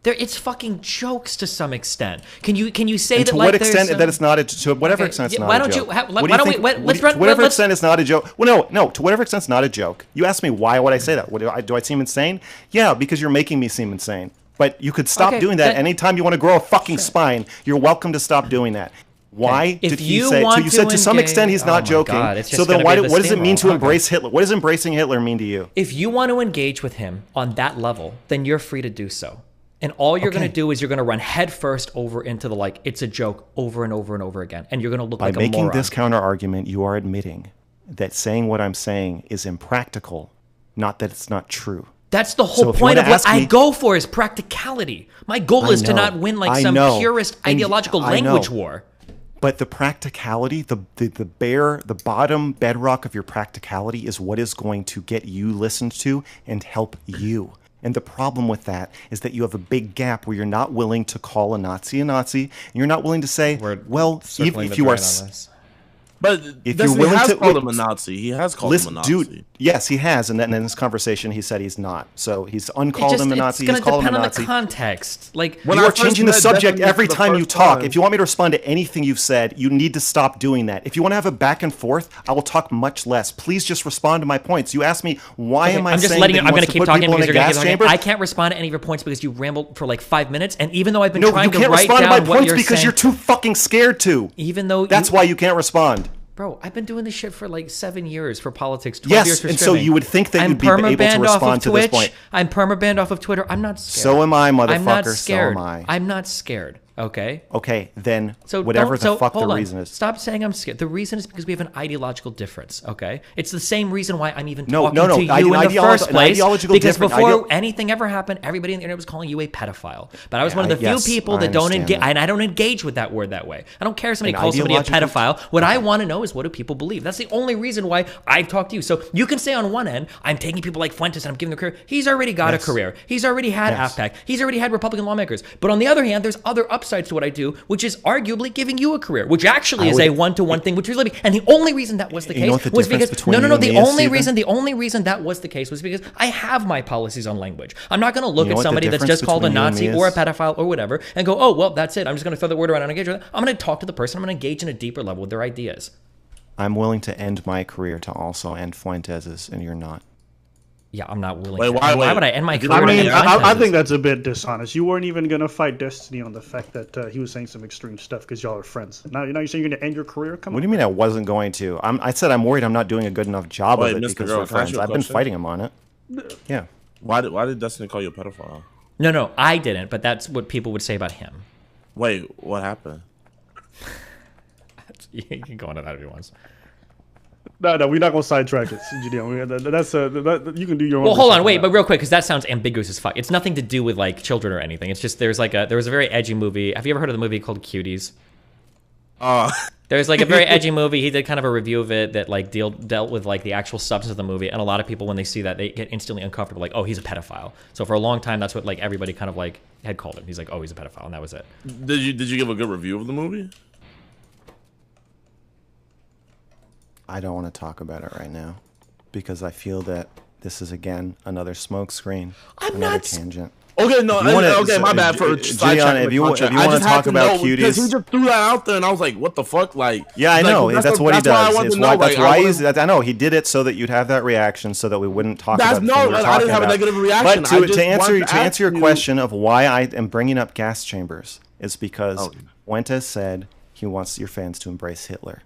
It's fucking jokes to some extent. Can you say that? To what extent that it's not to whatever extent it's not a joke? To whatever extent it's not a joke. Well, no. To whatever extent it's not a joke. You asked me why would I say that? Do I seem insane? Yeah, because you're making me seem insane. But you could stop doing that anytime you want to grow a fucking spine. You're welcome to stop doing that. Why did he say? So you said to some extent he's not joking. So then what does it mean to embrace Hitler? What does embracing Hitler mean to you? If you want to engage with him on that level, then you're free to do so. And all you're going to do is you're going to run headfirst over into the like it's a joke over and over and over again, and you're going to look like a moron. By making this counter argument, you are admitting that saying what I'm saying is impractical, not that it's not true. That's the whole point of what I go for is practicality. My goal is to not win like some purist ideological language war. But the practicality, the bottom bedrock of your practicality is what is going to get you listened to and help you. And the problem with that is that you have a big gap where you're not willing to call a Nazi, and you're not willing to say, well, if you are... But if you're willing to call him a Nazi, he has called him a Nazi. Dude, yes, he has, and then in this conversation, he said he's not. So he's uncalled him a Nazi. He's called him a Nazi. It's going to depend on the context. Like you are changing the subject every time you talk. If you want me to respond to anything you've said, you need to stop doing that. If you want to have a back and forth, I will talk much less. Please just respond to my points. You asked me why am I saying that he wants to put people in a gas chamber? I can't respond to any of your points because you rambled for like 5 minutes, and even though I've been trying to write down what you're saying, you can't respond to my points because you're too fucking scared to. Even though that's why you can't respond. Bro, I've been doing this shit for like 7 years for politics, 12 years for streaming. So you would think that you'd be able to respond to this point. I'm permabanned off of Twitter. I'm not scared. So am I, motherfucker. I'm not scared. So am I. I'm not scared. Okay. Okay, then So whatever the fuck the hold on. reason is. Stop saying I'm scared. The reason is because we have an ideological difference. Okay, it's the same reason why I'm even talking to you in the first place. Because before anything ever happened, everybody on the internet was calling you a pedophile. But I was one of the few people that don't engage, and I don't engage with that word that way. I don't care if somebody calls somebody a pedophile. What I want to know is what do people believe. That's the only reason why I've talked to you. So you can say on one end, I'm taking people like Fuentes and I'm giving them a career. He's already got a career. He's already had AFPAC. He's already had Republican lawmakers. But on the other hand, there's other upsides to what I do, which is arguably giving you a career, which actually is a one-to-one thing, which is living. And the only reason that was the case was because the only reason that was the case was because I have my policies on language. I'm not going to look at somebody that's just called a Nazi or a pedophile or whatever and go, oh, well, that's it. I'm just going to throw the word around and engage with it. I'm going to talk to the person. I'm going to engage in a deeper level with their ideas. I'm willing to end my career to also end Fuentes's, and you're not. Yeah, I'm not willing. Why would I end my career? I mean, I think that's a bit dishonest. You weren't even gonna fight Destiny on the fact that he was saying some extreme stuff because y'all are friends. Now you're saying you're gonna end your career? Come on. What do you mean I wasn't going to? I said I'm worried I'm not doing a good enough job of it because we're friends. I've been fighting him on it. Yeah. Why did Destiny call you a pedophile? No, I didn't. But that's what people would say about him. Wait, what happened? You can go into that if you want. No, we're not gonna sidetrack it. You can do your own. Well, hold on, wait, but real quick, because that sounds ambiguous as fuck. It's nothing to do with like children or anything. It's just there was a very edgy movie. Have you ever heard of the movie called Cuties? There's like a very edgy movie. He did kind of a review of it that like dealt with like the actual substance of the movie, and a lot of people when they see that they get instantly uncomfortable, like, oh, he's a pedophile. So for a long time, that's what like everybody kind of like had called him. He's like, oh, he's a pedophile, and that was it. Did you give a good review of the movie? I don't want to talk about it right now because I feel that this is again another smoke screen, another tangent. Okay, no, okay, my bad for Gideon, if you want to talk about Cuties, because he just threw that out there, and I was like, "What the fuck?" Like, yeah, I know that's what he does. That's why I know he did it so that you'd have that reaction, so that we wouldn't talk about. I didn't have a negative reaction. But to answer your question of why I am bringing up gas chambers is because Fuentes said he wants your fans to embrace Hitler.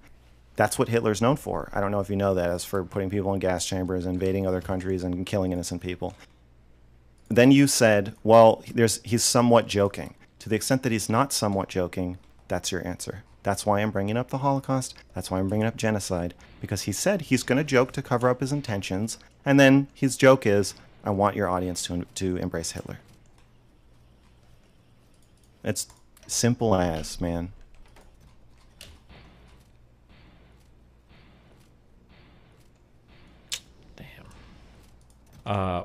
That's what Hitler's known for. I don't know if you know that, as for putting people in gas chambers, invading other countries, and killing innocent people. Then you said, well, he's somewhat joking. To the extent that he's not somewhat joking, that's your answer. That's why I'm bringing up the Holocaust. That's why I'm bringing up genocide. Because he said he's going to joke to cover up his intentions, and then his joke is, I want your audience to embrace Hitler. It's simple as, man.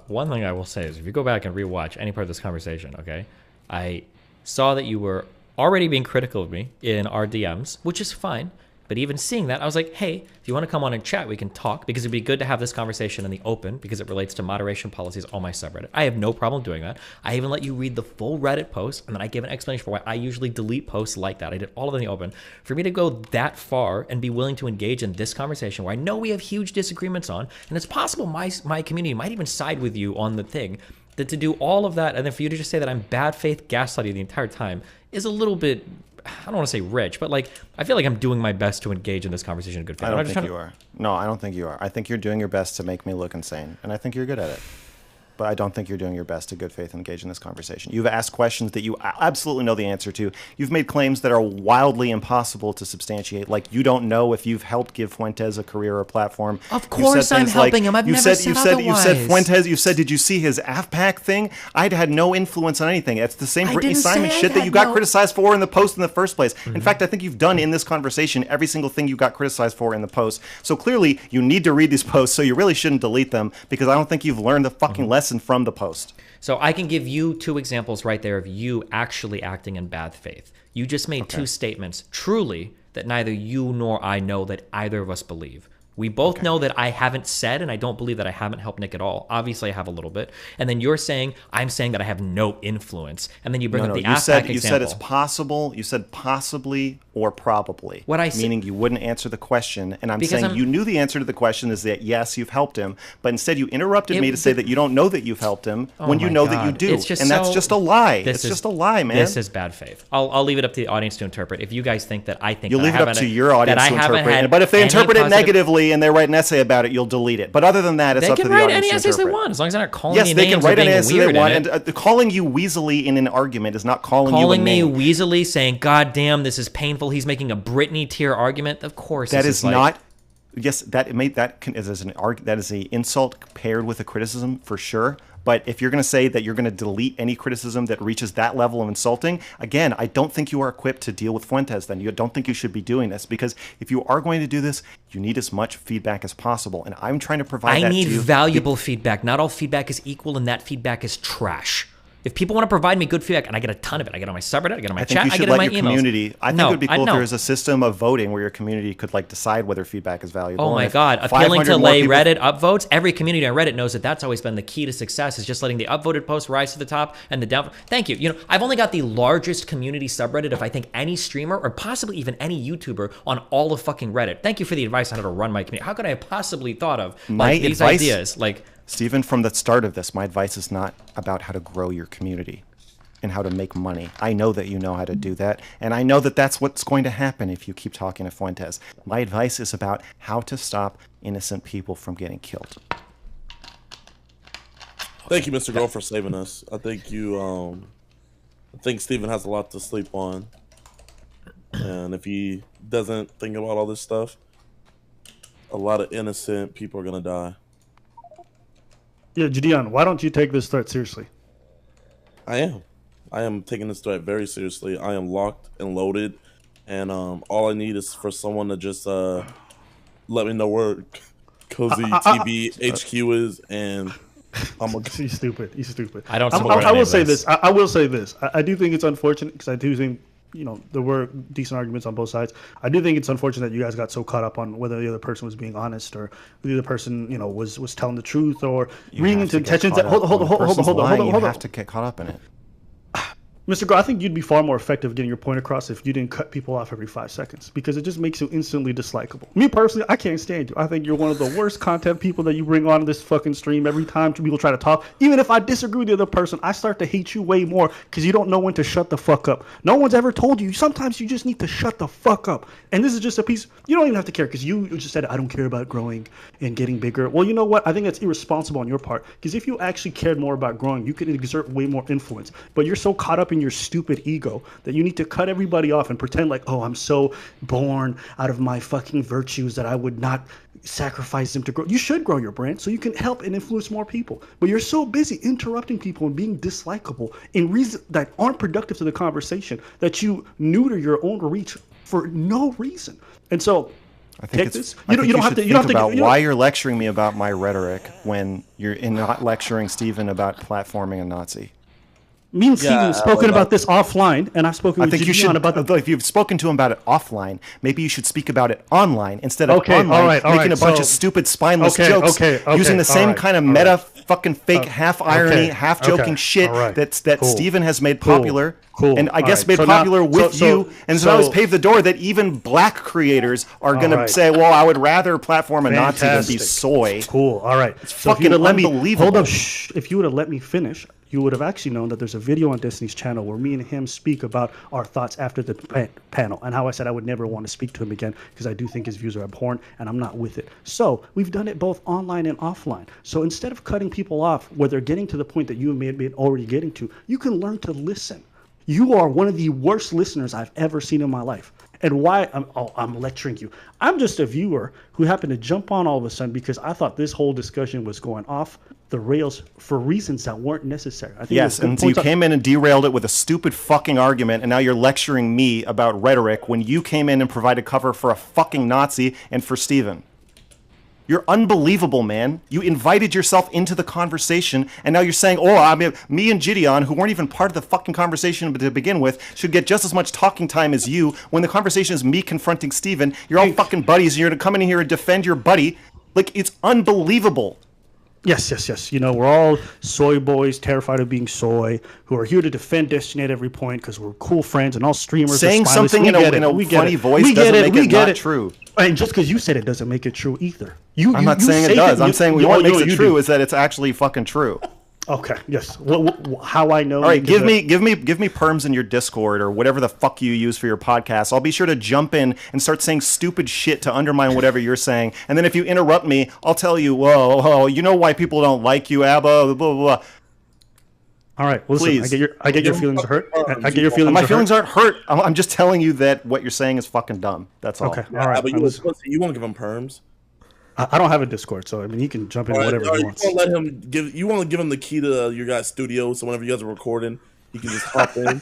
One thing I will say is if you go back and rewatch any part of this conversation, okay, I saw that you were already being critical of me in our DMs, which is fine. But even seeing that, I was like, hey, if you want to come on and chat, we can talk, because it'd be good to have this conversation in the open because it relates to moderation policies on my subreddit. I have no problem doing that. I even let you read the full Reddit post, and then I give an explanation for why I usually delete posts like that. I did all of it in the open. For me to go that far and be willing to engage in this conversation where I know we have huge disagreements on, and it's possible my community might even side with you on the thing, that to do all of that and then for you to just say that I'm bad faith gaslighting the entire time is a little bit, I don't want to say rich, but like I feel like I'm doing my best to engage in this conversation in good faith. I don't think you are. No, I don't think you are. I think you're doing your best to make me look insane, and I think you're good at it. But I don't think you're doing your best to good faith engage in this conversation. You've asked questions that you absolutely know the answer to. You've made claims that are wildly impossible to substantiate. Like you don't know if you've helped give Fuentes a career or platform. Of course I'm helping him. I've never said otherwise. You said Fuentes. You said, did you see his AFPAC thing? I'd had no influence on anything. It's the same Brittany Simon shit that you got criticized for in the post in the first place. In fact, I think you've done in this conversation every single thing you got criticized for in the post. So clearly you need to read these posts, so you really shouldn't delete them because I don't think you've learned the fucking lesson from the post. So I can give you two examples right there of you actually acting in bad faith. You just made two statements, truly, that neither you nor I know that either of us believe. We both know that I haven't said, and I don't believe that I haven't helped Nick at all. Obviously, I have a little bit. And then you're saying, I'm saying that I have no influence. And then you bring up the AFPAC example. You said it's possible. You said possibly or probably. Meaning you wouldn't answer the question, and I'm saying you knew the answer to the question is that yes, you've helped him, but instead you interrupted me to say that you don't know that you've helped him when you know that you do, and that's just a lie. It's just a lie, man. This is bad faith. I'll leave it up to the audience to interpret. If you guys think that I think you'll leave it up to your audience to interpret, but if they interpret it negatively and they write an essay about it, you'll delete it. But other than that, it's up to the audience to interpret. They can write any essays they want as long as they're not calling me names. Yes, they can write any essay they want, and calling you weaselly in an argument is not calling you a name. Calling me weaselly, saying "God damn, this is painful." He's making a Britney tier argument. Of course, that is not. Yes, that is an insult paired with a criticism for sure. But if you're going to say that you're going to delete any criticism that reaches that level of insulting, again, I don't think you are equipped to deal with Fuentes. Then you don't think you should be doing this, because if you are going to do this, you need as much feedback as possible. And I'm trying to provide that to you. I need valuable feedback. Not all feedback is equal, and that feedback is trash. If people want to provide me good feedback, and I get a ton of it, I get on my subreddit, I get on my chat, I get on my emails. Community. I think it would be cool if there was a system of voting where your community could decide whether feedback is valuable. Oh my God, appealing to lay Reddit upvotes. Every community on Reddit knows that that's always been the key to success, is just letting the upvoted posts rise to the top and the down. Thank you. You know, I've only got the largest community subreddit of I think any streamer or possibly even any YouTuber on all of fucking Reddit. Thank you for the advice on how to run my community. How could I have possibly thought of these ideas? Stephen, from the start of this, my advice is not about how to grow your community and how to make money. I know that you know how to do that, and I know that that's what's going to happen if you keep talking to Fuentes. My advice is about how to stop innocent people from getting killed. Thank you, Mr. Girl, for saving us. I think I think Steven has a lot to sleep on, and if he doesn't think about all this stuff, a lot of innocent people are gonna die. Yeah, Jidion, why don't you take this threat seriously? I am taking this threat very seriously. I am locked and loaded, and all I need is for someone to just let me know where Cozy TV HQ is, and I'm gonna. He's stupid. He's stupid. I don't. I will say this. I will say this. I do think it's unfortunate, because I do think, you know, there were decent arguments on both sides. I do think it's unfortunate that you guys got so caught up on whether the other person was being honest, or the other person, you know, was telling the truth, or reading into intentions. Hold on. You have to get caught up in it. Mr. Girl, I think you'd be far more effective getting your point across if you didn't cut people off every 5 seconds, because it just makes you instantly dislikable. Me personally, I can't stand you. I think you're one of the worst content people that you bring on this fucking stream. Every time people try to talk, even if I disagree with the other person, I start to hate you way more, because you don't know when to shut the fuck up. No one's ever told you. Sometimes you just need to shut the fuck up. And this is just a piece. You don't even have to care, because you just said, I don't care about growing and getting bigger. Well, you know what? I think that's irresponsible on your part, because if you actually cared more about growing, you could exert way more influence. But you're so caught up in your stupid ego that you need to cut everybody off and pretend like, oh, I'm so born out of my fucking virtues that I would not sacrifice them to grow. You should grow your brand so you can help and influence more people. But you're so busy interrupting people and being dislikable in reasons that aren't productive to the conversation that you neuter your own reach for no reason. And so I think you don't have to think about why you're lecturing me about my rhetoric when you're not lecturing Stephen about platforming a Nazi. Me and Steven have spoken about this offline, and I've spoken with Jidion about that. If you've spoken to him about it offline, maybe you should speak about it online instead of online, making a bunch of stupid, spineless jokes, using the same kind of meta, fucking fake, half irony, half joking shit that Steven has made popular, and I guess made popular with you, and so now he's paved the door that even black creators are going to say, "Well, I would rather platform a Nazi than be soy." Cool. All right. It's fucking unbelievable. Hold up. Shh. If you would have let me finish, you would have actually known that there's a video on Destiny's channel where me and him speak about our thoughts after the panel, and how I said I would never want to speak to him again because I do think his views are abhorrent and I'm not with it. So we've done it both online and offline. So instead of cutting people off where they're getting to the point that you may be already getting to, you can learn to listen. You are one of the worst listeners I've ever seen in my life. And why I'm lecturing you. I'm just a viewer who happened to jump on all of a sudden because I thought this whole discussion was going off the rails for reasons that weren't necessary. I think yes, and so you came in and derailed it with a stupid fucking argument, and now you're lecturing me about rhetoric when you came in and provided cover for a fucking Nazi and for Steven. You're unbelievable, man. You invited yourself into the conversation, and now you're saying, oh, I mean, me and Jidion, who weren't even part of the fucking conversation to begin with, should get just as much talking time as you, when the conversation is me confronting Steven. You're all fucking buddies, and you're going to come in here and defend your buddy. Like, it's unbelievable. Yes. You know, we're all soy boys, terrified of being soy, who are here to defend Destiny at every point because we're cool friends and all streamers. Saying something in a funny voice doesn't make it not true. And just because you said it doesn't make it true either. I'm not saying it does. I'm saying what makes it true is that it's actually fucking true. Okay. Yes. How I know? All right. Give me perms in your Discord or whatever the fuck you use for your podcast. I'll be sure to jump in and start saying stupid shit to undermine whatever you're saying. And then if you interrupt me, I'll tell you, whoa, you know why people don't like you, Abba, blah blah blah. All right. Listen, please. I get your feelings hurt. I get your feelings. My feelings aren't hurt. I'm just telling you that what you're saying is fucking dumb. That's all. Okay. All right. But you want to give him perms? I don't have a Discord, so I mean, he can jump in whatever he wants. You want to give him the key to your guys' studio, so whenever you guys are recording, he can just hop in.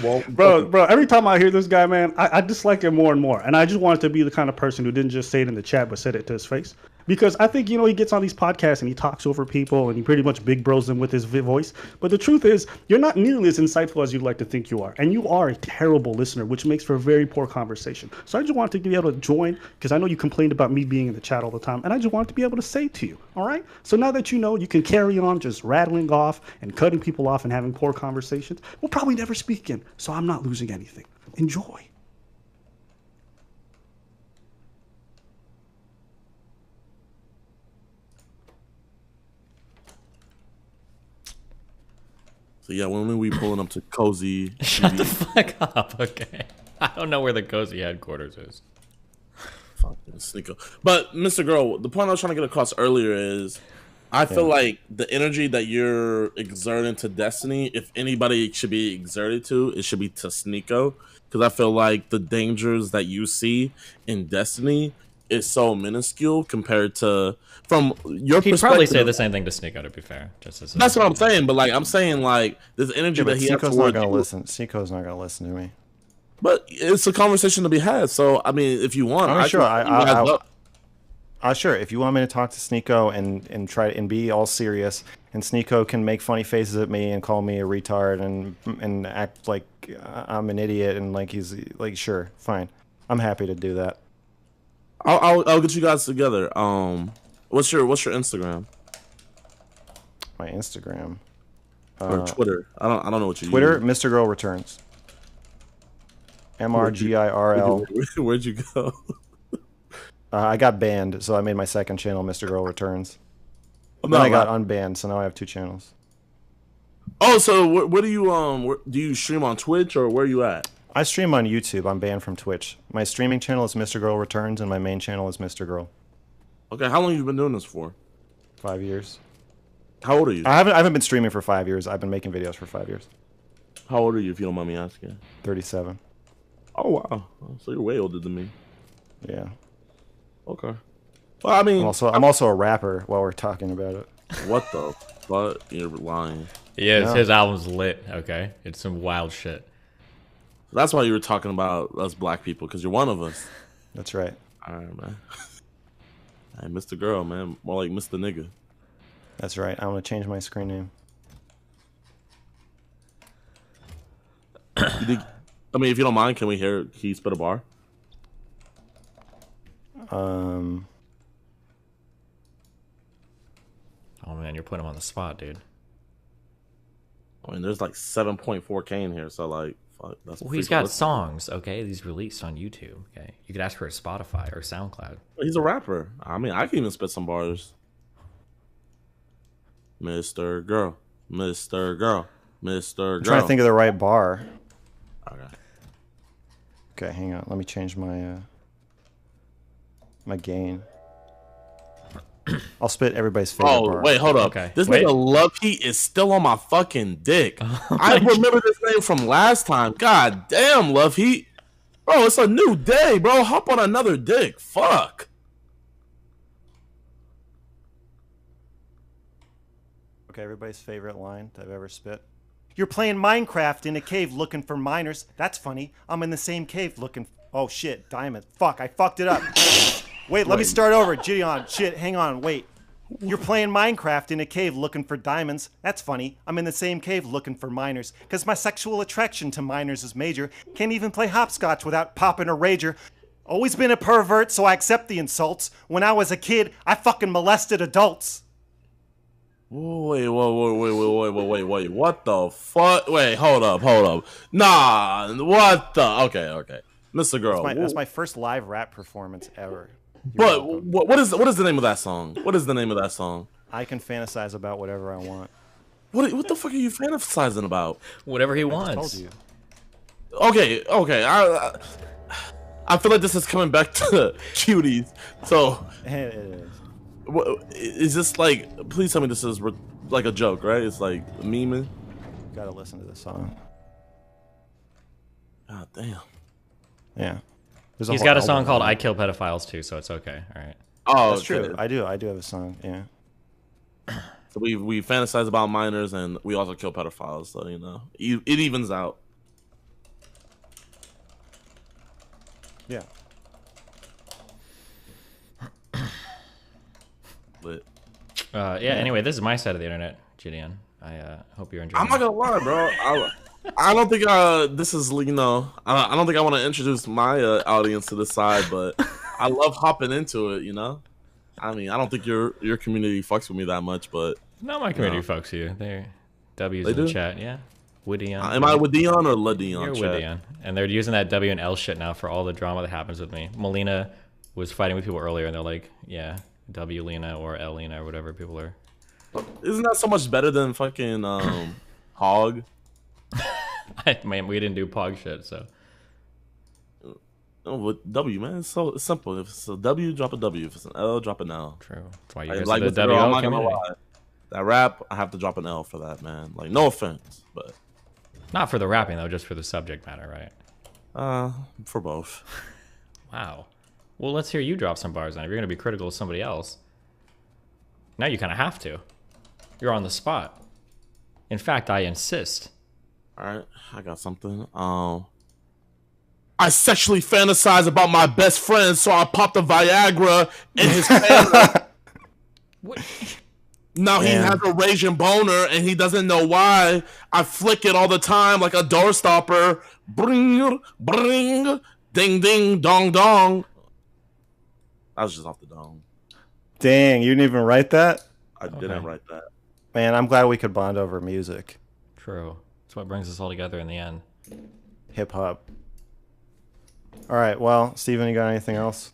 Bro, every time I hear this guy, man, I dislike him more and more. And I just wanted to be the kind of person who didn't just say it in the chat, but said it to his face. Because I think, he gets on these podcasts and he talks over people and he pretty much big bros them with his voice. But the truth is, you're not nearly as insightful as you'd like to think you are. And you are a terrible listener, which makes for a very poor conversation. So I just wanted to be able to join, because I know you complained about me being in the chat all the time. And I just wanted to be able to say to you, all right? So now that you know, you can carry on just rattling off and cutting people off and having poor conversations. We'll probably never speak again. So I'm not losing anything. Enjoy. So yeah, when we pulling up to Cozy. Shut the fuck up, okay? I don't know where the Cozy headquarters is. Fucking Sneeko. But Mr. Girl, the point I was trying to get across earlier is, I feel like the energy that you're exerting to Destiny, if anybody should be exerted to, it should be to Sneeko, because I feel like the dangers that you see in Destiny is so minuscule compared to from your perspective. He'd probably say the same thing to Sneeko, to be fair. That's what I'm saying, but I'm saying this energy that he has Sneeko's not gonna listen. Sneeko's not gonna listen to me. But it's a conversation to be had. So I mean, if you want, sure. If you want me to talk to Sneeko and try and be all serious, and Sneeko can make funny faces at me and call me a retard and act like I'm an idiot and he's sure, fine. I'm happy to do that. I'll get you guys together. What's your Instagram? My Instagram. Or Twitter. I don't know what you Twitter, use. Mr. Girl Returns. MrGirl. Where'd you go? I got banned, so I made my second channel, Mr. Girl Returns. Then I got unbanned, so now I have 2 channels. Oh, so what do you stream on Twitch or where are you at? I stream on YouTube. I'm banned from Twitch. My streaming channel is Mr. Girl Returns, and my main channel is Mr. Girl. Okay, how long have you been doing this for? 5 years. How old are you? I haven't been streaming for 5 years. I've been making videos for 5 years. How old are you, if you don't mind me asking? 37. Oh wow, so you're way older than me. Yeah. Okay. Well, I mean, I'm also a rapper. While we're talking about it. What the fuck? You're lying. Yeah, his album's lit. Okay, it's some wild shit. That's why you were talking about us black people, because you're one of us. That's right. All right, man. Hey, Mr. Girl, man. More like Mr. Nigga. That's right. I want to change my screen name. I mean, if you don't mind, can we hear he spit a bar? Oh man, you're putting him on the spot, dude. I mean, there's 7.4K in here, so fuck. That's well, he's got songs, okay? He's released on YouTube, okay? You could ask for his Spotify or SoundCloud. He's a rapper. I mean, I can even spit some bars. Mr. Girl, Mr. Girl, Mr. Girl. I'm trying to think of the right bar. Okay. Okay, hang on. Let me change my my gain. I'll spit everybody's favorite bar. Oh, wait, hold up. Okay. This nigga Love Heat is still on my fucking dick. I remember this name from last time. God damn, Love Heat. Bro, it's a new day, bro. Hop on another dick. Fuck. Okay, everybody's favorite line that I've ever spit. You're playing Minecraft in a cave looking for miners. That's funny. I'm in the same cave looking... Oh, shit. Diamond. Fuck, I fucked it up. Wait, let me start over. Gideon, shit, hang on, wait. You're playing Minecraft in a cave looking for diamonds. That's funny. I'm in the same cave looking for miners. Because my sexual attraction to miners is major. Can't even play hopscotch without popping a rager. Always been a pervert, so I accept the insults. When I was a kid, I fucking molested adults. Wait, what the fuck? Wait, hold up. Nah, what the? Okay. Mr. Girl. That's my first live rap performance ever. But what is the name of that song? What is the name of that song? I can fantasize about whatever I want. What the fuck are you fantasizing about? Whatever he wants. I just told you. Okay. I feel like this is coming back to cuties. So it is. Is this like? Please tell me this is like a joke, right? It's like memeing. Gotta listen to this song. God damn. Yeah. He's got a song called "I Kill Pedophiles" too, so it's okay. All right. Oh, that's true. I do have a song. Yeah. So we fantasize about minors and we also kill pedophiles. So you know, it evens out. Yeah. Lit. Yeah. Anyway, this is my side of the internet, Gideon. I hope you're enjoying. I'm not gonna lie, bro. I don't think this is, you know, I don't think I want to introduce my audience to this side, but I love hopping into it. You know, I mean, I don't think your community fucks with me that much, but no, my community fucks you. They're W's in the chat. Yeah. With Dion. Am I with Dion or La Dion? You're with Dion. And they're using that W and L shit now for all the drama that happens with me. Melina was fighting with people earlier, and they're like, yeah, W Lena or L Lena or whatever people are. Isn't that so much better than fucking Hog? Man, we didn't do Pog shit, so. Oh, with W, man, it's simple. If it's a W, drop a W. If it's an L, drop an L. True. That's why you guys like the W. I'm not community. gonna lie. That rap, I have to drop an L for that, man. Like, no offense, but not for the rapping though, just for the subject matter, right? For both. Wow. Well, let's hear you drop some bars then. If you're gonna be critical of somebody else, now you kind of have to. You're on the spot. In fact, I insist. All right, I got something. I sexually fantasize about my best friend, so I popped a Viagra in his family. Now he has a raging boner, and he doesn't know why. I flick it all the time like a door stopper. Bring, bring, ding, ding, dong, dong. I was just off the dong. Dang, you didn't even write that? I didn't write that. Man, I'm glad we could bond over music. True. That's what brings us all together in the end. Hip hop. All right, well, Steven, you got anything else?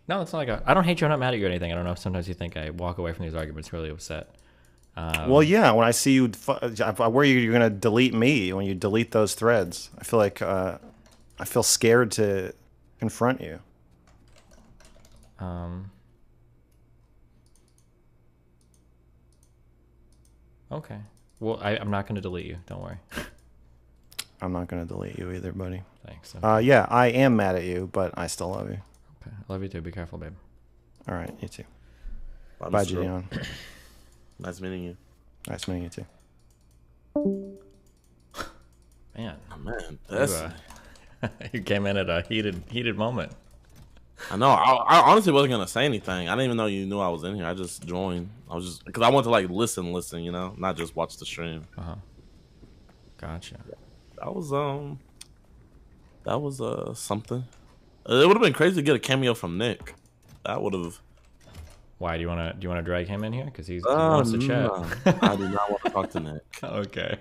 No, that's all I got. I don't hate you. I'm not mad at you or anything. I don't know if sometimes you think I walk away from these arguments really upset. Well, yeah, when I see you, I worry you're going to delete me when you delete those threads. I feel like I feel scared to confront you. Okay. Well, I'm not going to delete you. Don't worry. I'm not going to delete you either, buddy. Thanks. Yeah, I am mad at you, but I still love you. Okay. I love you too. Be careful, babe. All right, you too. Bye, Gideon. Nice meeting you. Nice meeting you too. Man. Oh, man, that's... You came in at a heated moment. I know. I honestly wasn't gonna say anything. I didn't even know you knew I was in here. I just joined. I was just because I wanted to like listen, you know, not just watch the stream. Gotcha. That was something. It would have been crazy to get a cameo from Nick. That would have. Why do you want to drag him in here? Because he wants to chat. I do not want to talk to Nick. Okay.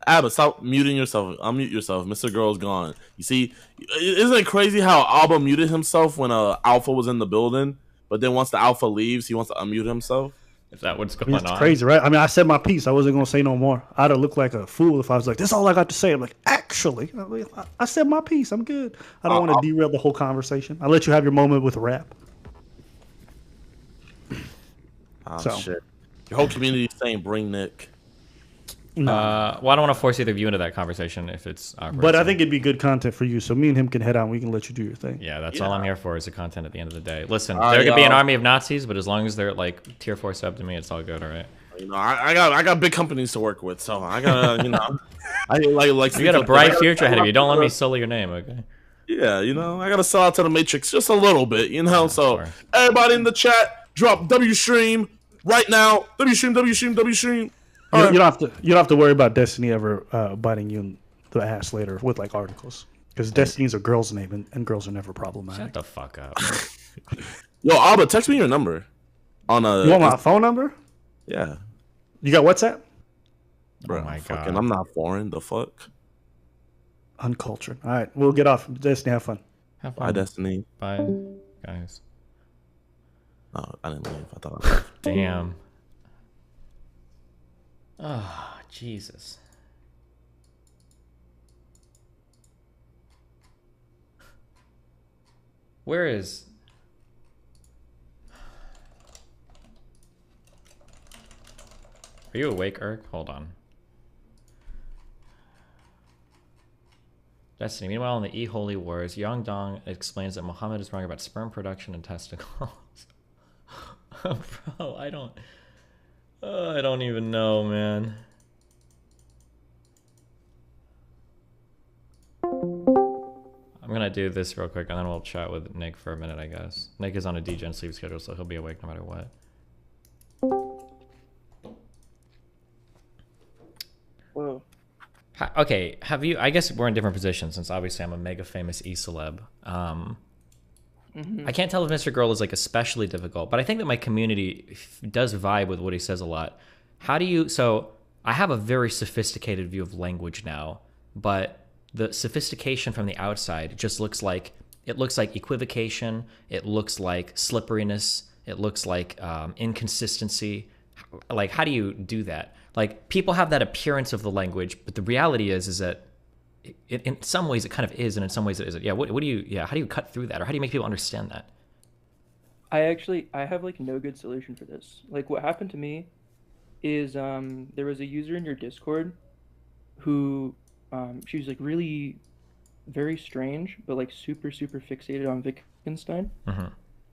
Abba, stop muting yourself. Unmute yourself. Mr. Girl's gone. You see, isn't it crazy how Abba muted himself when Alpha was in the building, but then once the Alpha leaves, he wants to unmute himself? Is that what's going on? It's crazy, right? I mean, I said my piece. I wasn't going to say no more. I'd have looked like a fool if I was like, that's all I got to say. I'm like, actually, I said my piece. I'm good. I don't want to derail the whole conversation. I'll let you have your moment with rap. Shit. Your whole community is saying bring Nick. No. Well, I don't want to force either of you into that conversation if it's awkward. But I think it'd be good content for you. So me and him can head out and we can let you do your thing. Yeah, that's all I'm here for is the content at the end of the day. Listen, there could be an army of Nazis, but as long as they're like tier 4 sub to me, it's all good, all right? You know, I got big companies to work with, so I gotta, you know, I like. You got a bright future ahead of you. Don't let me sully your name, okay? Yeah, you know, I gotta sell out to the Matrix just a little bit, you know. So everybody in the chat, drop W stream right now. W stream. You don't have to worry about Destiny ever biting you in the ass later with like articles, because Destiny's a girl's name and girls are never problematic. Shut the fuck up. Yo, Alba, text me your number. on a. You want my phone number? Yeah. You got WhatsApp? Bro, Oh my fucking, God. I'm not foreign. The fuck? Uncultured. All right, we'll get off. Destiny, have fun. Have Bye, fun. Destiny. Bye, guys. Oh, I didn't leave. I thought I left. Damn. Oh, Jesus. Where is... Are you awake, Eric? Hold on. Destiny. Meanwhile, in the E-Holy Wars, Yang Dong explains that Muhammad is wrong about sperm production and testicles. Bro, I don't even know, man. I'm gonna do this real quick, and then we'll chat with Nick for a minute, I guess. Nick is on a DGen sleep schedule, so he'll be awake no matter what. Whoa. Okay, have you... I guess we're in different positions, since obviously I'm a mega famous E-celeb. I can't tell if Mr. Girl is like especially difficult, but I think that my community does vibe with what he says a lot. How do you... So, I have a very sophisticated view of language now, but the sophistication from the outside just looks like... It looks like equivocation, it looks like slipperiness, it looks like inconsistency. Like, how do you do that? Like, people have that appearance of the language, but the reality is that in some ways it kind of is, and in some ways it isn't. Yeah, what do you... Yeah, how do you cut through that, or how do you make people understand that? I have like no good solution for this. Like, what happened to me is there was a user in your Discord who she was like really very strange, but like super fixated on Wittgenstein.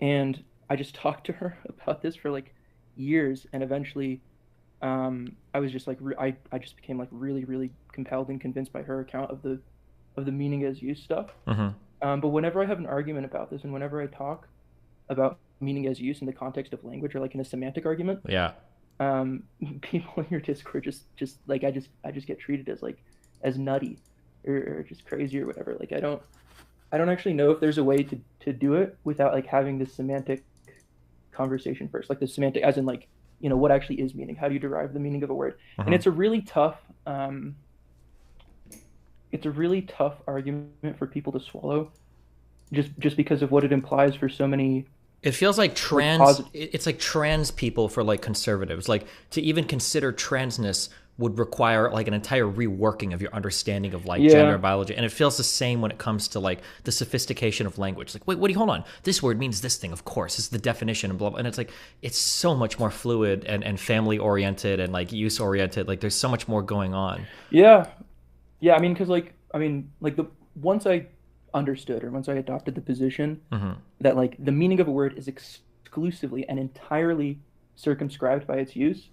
And I just talked to her about this for like years, and eventually I was just like I just became like really compelled and convinced by her account of the meaning as use stuff. But whenever I have an argument about this, and whenever I talk about meaning as use in the context of language, or like in a semantic argument, people in your Discord just like I just get treated as like as nutty or just crazy or whatever. Like I don't actually know if there's a way to do it without like having this semantic conversation first, like the semantic as in like, you know, what actually is meaning, how do you derive the meaning of a word. And it's a really tough argument for people to swallow, just because of what it implies for so many. It feels like it's like trans people for like conservatives. Like, to even consider transness would require like an entire reworking of your understanding of like gender biology. And it feels the same when it comes to like the sophistication of language. Like, wait, hold on. This word means this thing, of course. This is the definition and blah, blah. And it's like, it's so much more fluid and family oriented and like use oriented. Like, there's so much more going on. Yeah. I mean, cause once I understood, or once I adopted the position that like the meaning of a word is exclusively and entirely circumscribed by its use,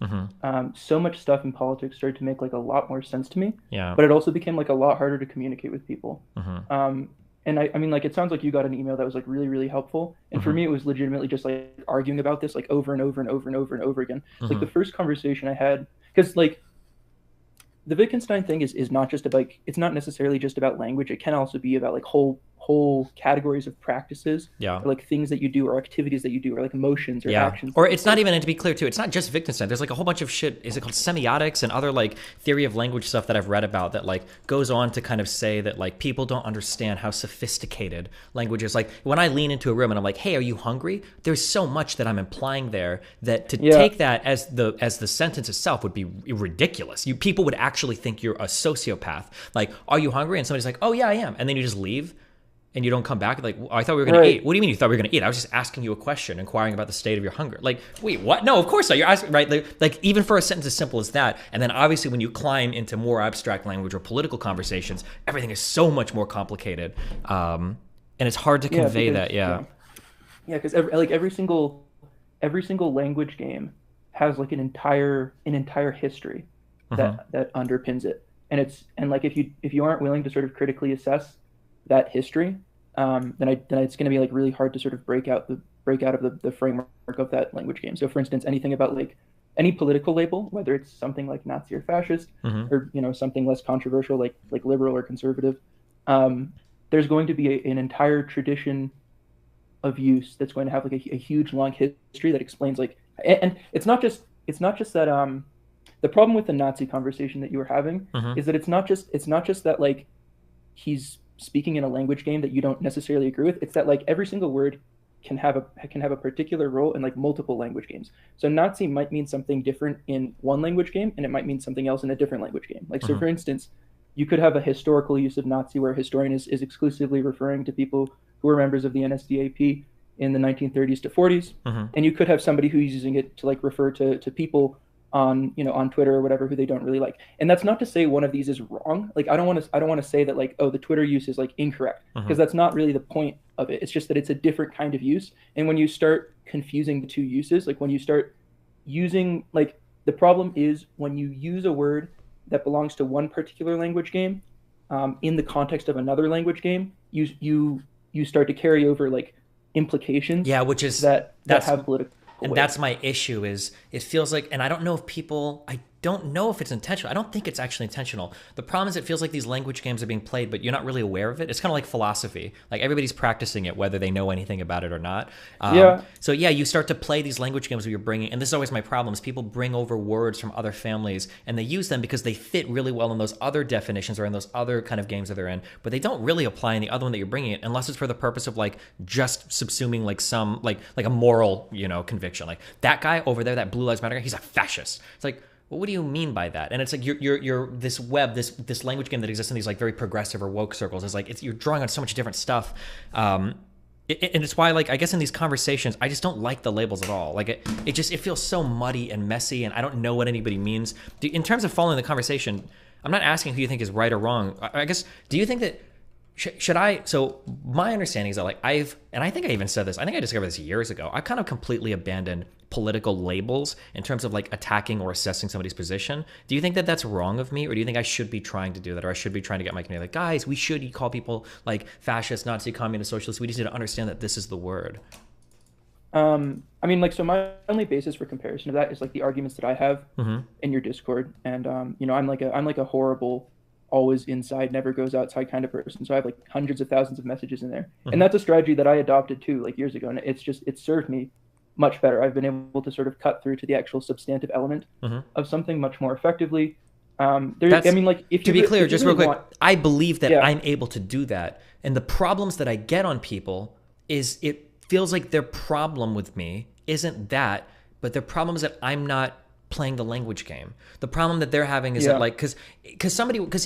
so much stuff in politics started to make like a lot more sense to me. But it also became like a lot harder to communicate with people. And I mean, like, it sounds like you got an email that was like really helpful. And for me, it was legitimately just like arguing about this like over and over again. Like the first conversation I had, because like the Wittgenstein thing is not just about, it's not necessarily just about language. It can also be about like whole categories of practices, or like things that you do or activities that you do or like emotions or actions. Or it's not even, and to be clear too, it's not just Wittgenstein. There's like a whole bunch of shit. Is it called semiotics and other like theory of language stuff that I've read about that like goes on to kind of say that like people don't understand how sophisticated language is. Like when I lean into a room and I'm like, hey, are you hungry? There's so much that I'm implying there that to take that as the sentence itself would be ridiculous. People would actually think you're a sociopath. Like, are you hungry? And somebody's like, oh yeah, I am. And then you just leave. And you don't come back like, oh, I thought we were going to eat. What do you mean you thought we were going to eat? I was just asking you a question, inquiring about the state of your hunger. Like, wait, what? No, of course not. You're asking, right? Like even for a sentence as simple as that. And then obviously when you climb into more abstract language or political conversations, everything is so much more complicated. And it's hard to convey that. Yeah, because every single language game has like an entire history that underpins it. And like if you aren't willing to sort of critically assess that history, then it's going to be like really hard to sort of break out of the framework of that language game. So for instance, anything about like any political label, whether it's something like Nazi or fascist, or you know, something less controversial like liberal or conservative, there's going to be an entire tradition of use that's going to have like a huge long history that explains like And it's not just that the problem with the Nazi conversation that you were having is that it's not just that like he's speaking in a language game that you don't necessarily agree with. It's that like every single word can have a particular role in like multiple language games. So Nazi might mean something different in one language game, and it might mean something else in a different language game. Like so, for instance, you could have a historical use of Nazi where a historian is exclusively referring to people who were members of the NSDAP in the 1930s to 40s, and you could have somebody who's using it to like refer to people on on Twitter or whatever who they don't really like. And that's not to say one of these is wrong. Like I don't want to say that like, oh, the Twitter use is like incorrect, because that's not really the point of it. It's just that it's a different kind of use. And when you start confusing the two uses, like when you start using, like, the problem is when you use a word that belongs to one particular language game in the context of another language game, you start to carry over like implications. Yeah, which is that have political. And that's my issue. Is it feels like, and I don't know if it's intentional. I don't think it's actually intentional. The problem is it feels like these language games are being played, but you're not really aware of it. It's kind of like philosophy. Like everybody's practicing it, whether they know anything about it or not. So yeah, you start to play these language games where you're bringing, and this is always my problem, is people bring over words from other families and they use them because they fit really well in those other definitions or in those other kind of games that they're in, but they don't really apply in the other one that you're bringing it, unless it's for the purpose of like just subsuming like some, like a moral, conviction. Like that guy over there, that Blue Lives Matter guy, he's a fascist. It's like, well, what do you mean by that? And it's like you're this this language game that exists in these like very progressive or woke circles is like you're drawing on so much different stuff, and it's why, like, I guess in these conversations I just don't like the labels at all. Like it feels so muddy and messy, and I don't know what anybody means. In terms of following the conversation, I'm not asking who you think is right or wrong. I guess, do you think that should I? So my understanding is that like I think I even said this, I think I discovered this years ago, I kind of completely abandoned political labels in terms of like attacking or assessing somebody's position. Do you think that that's wrong of me, or do you think I should be trying to do that, or I should be trying to get my community like, guys, we should call people like fascist, Nazi, communist, socialist. We just need to understand that this is the word. I mean, like, so my only basis for comparison of that is like the arguments that I have in your Discord, and I'm like a horrible, always inside, never goes outside kind of person. So I have like hundreds of thousands of messages in there, and that's a strategy that I adopted too, like years ago, and it's served me much better. I've been able to sort of cut through to the actual substantive element of something much more effectively. I mean, like, if to be clear, just real quick, I believe that Yeah. I'm able to do that, and the problems that I get on people is it feels like their problem with me isn't that, but their problem is that I'm not playing the language game. The problem that they're having is that, like, because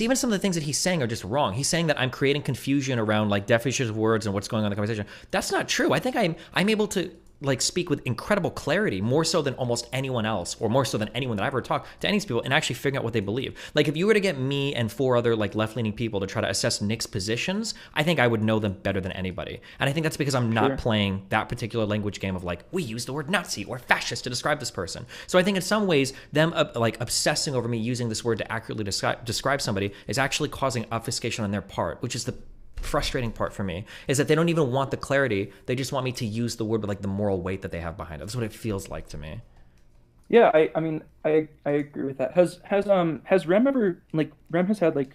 even some of the things that he's saying are just wrong. He's saying that I'm creating confusion around like definitions of words and what's going on in the conversation. That's not true. I think I'm able to like speak with incredible clarity, more so than almost anyone else, or more so than anyone that I've ever talked to any of these people, and actually figuring out what they believe. Like if you were to get me and 4 other like left-leaning people to try to assess Nick's positions, I think I would know them better than anybody. And I think that's because I'm not playing that particular language game of like, we use the word Nazi or fascist to describe this person. So I think in some ways, them like obsessing over me using this word to accurately describe somebody is actually causing obfuscation on their part, which is the frustrating part for me, is that they don't even want the clarity. They just want me to use the word with like the moral weight that they have behind it. That's what it feels like to me. Yeah, I mean, I agree with that. Has Rem ever, like, Rem has had like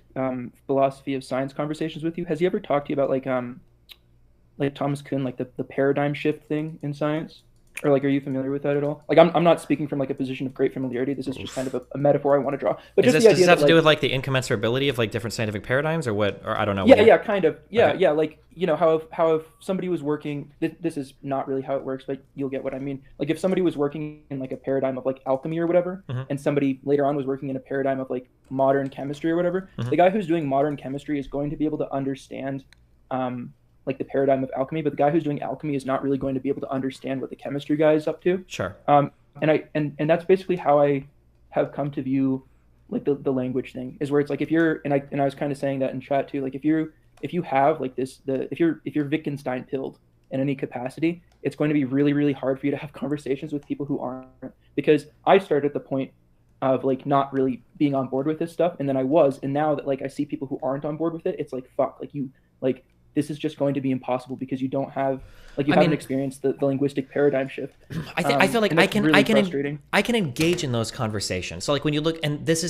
philosophy of science conversations with you? Has he ever talked to you about like Thomas Kuhn, like the paradigm shift thing in science? Or like, are you familiar with that at all? Like, I'm not speaking from like a position of great familiarity. This is just kind of a metaphor I want to draw. But does just this have to do with like the incommensurability of like different scientific paradigms, or what? Or I don't know. Yeah, kind of. Yeah, Okay. yeah. Like, how if somebody was working, this is not really how it works, but you'll get what I mean. Like if somebody was working in like a paradigm of like alchemy or whatever, and somebody later on was working in a paradigm of like modern chemistry or whatever, the guy who's doing modern chemistry is going to be able to understand like the paradigm of alchemy, but the guy who's doing alchemy is not really going to be able to understand what the chemistry guy is up to. Sure. And that's basically how I have come to view like the language thing, is where it's like if you're, and I was kind of saying that in chat too, like if you have like if you're Wittgenstein pilled in any capacity, it's going to be really, really hard for you to have conversations with people who aren't, because I started at the point of like not really being on board with this stuff, and then I was, and now that like I see people who aren't on board with it, it's like, fuck, like you, like this is just going to be impossible because you don't have, like, you haven't experienced the linguistic paradigm shift. I feel like I can engage in those conversations. So like when you look, and this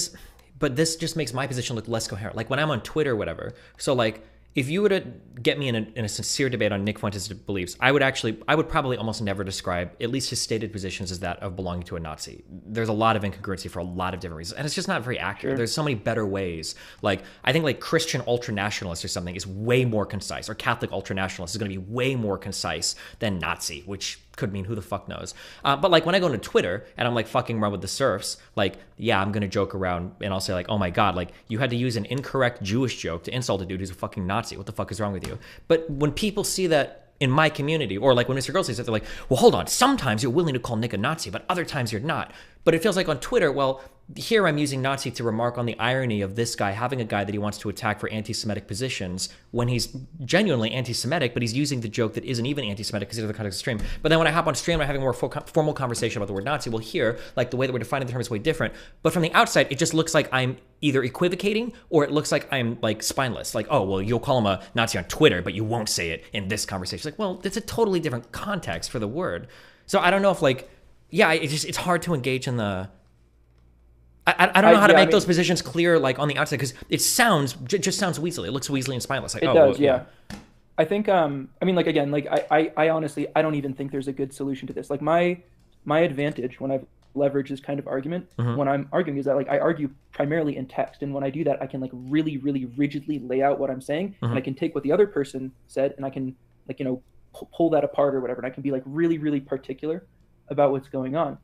just makes my position look less coherent. Like when I'm on Twitter or whatever. So like if you were to get me in a sincere debate on Nick Fuentes' beliefs, I would probably almost never describe at least his stated positions as that of belonging to a Nazi. There's a lot of incongruency for a lot of different reasons, and it's just not very accurate. Sure. There's so many better ways. Like, I think like Christian ultranationalist or something is way more concise, or Catholic ultranationalist is going to be way more concise than Nazi, which could mean who the fuck knows. But like when I go to Twitter and I'm like fucking around with the serfs, like, yeah, I'm going to joke around and I'll say like, oh my God, like you had to use an incorrect Jewish joke to insult a dude who's a fucking Nazi. What the fuck is wrong with you? But when people see that in my community, or like when Mr. Girl says that, they're like, well, hold on, sometimes you're willing to call Nick a Nazi, but other times you're not. But it feels like on Twitter, well, here I'm using Nazi to remark on the irony of this guy having a guy that he wants to attack for anti-Semitic positions when he's genuinely anti-Semitic, but he's using the joke that isn't even anti-Semitic because he's in the context of stream. But then when I hop on stream, I'm having a more formal conversation about the word Nazi. Well, here, like the way that we're defining the term is way different. But from the outside, it just looks like I'm either equivocating or it looks like I'm like spineless. Like, oh, well, you'll call him a Nazi on Twitter, but you won't say it in this conversation. Like, well, it's a totally different context for the word. So I don't know if like, yeah, it's hard to engage in the... I don't know how to make those positions clear, like on the outside, because it just sounds weaselly. It looks weaselly and spineless. Like, it does, yeah. I think, I mean, like again, like I honestly, I don't even think there's a good solution to this. Like my advantage when I've leveraged this kind of argument, when I'm arguing, is that like I argue primarily in text, and when I do that, I can like really, really rigidly lay out what I'm saying, and I can take what the other person said, and I can like pull that apart or whatever, and I can be like really, really particular about what's going on.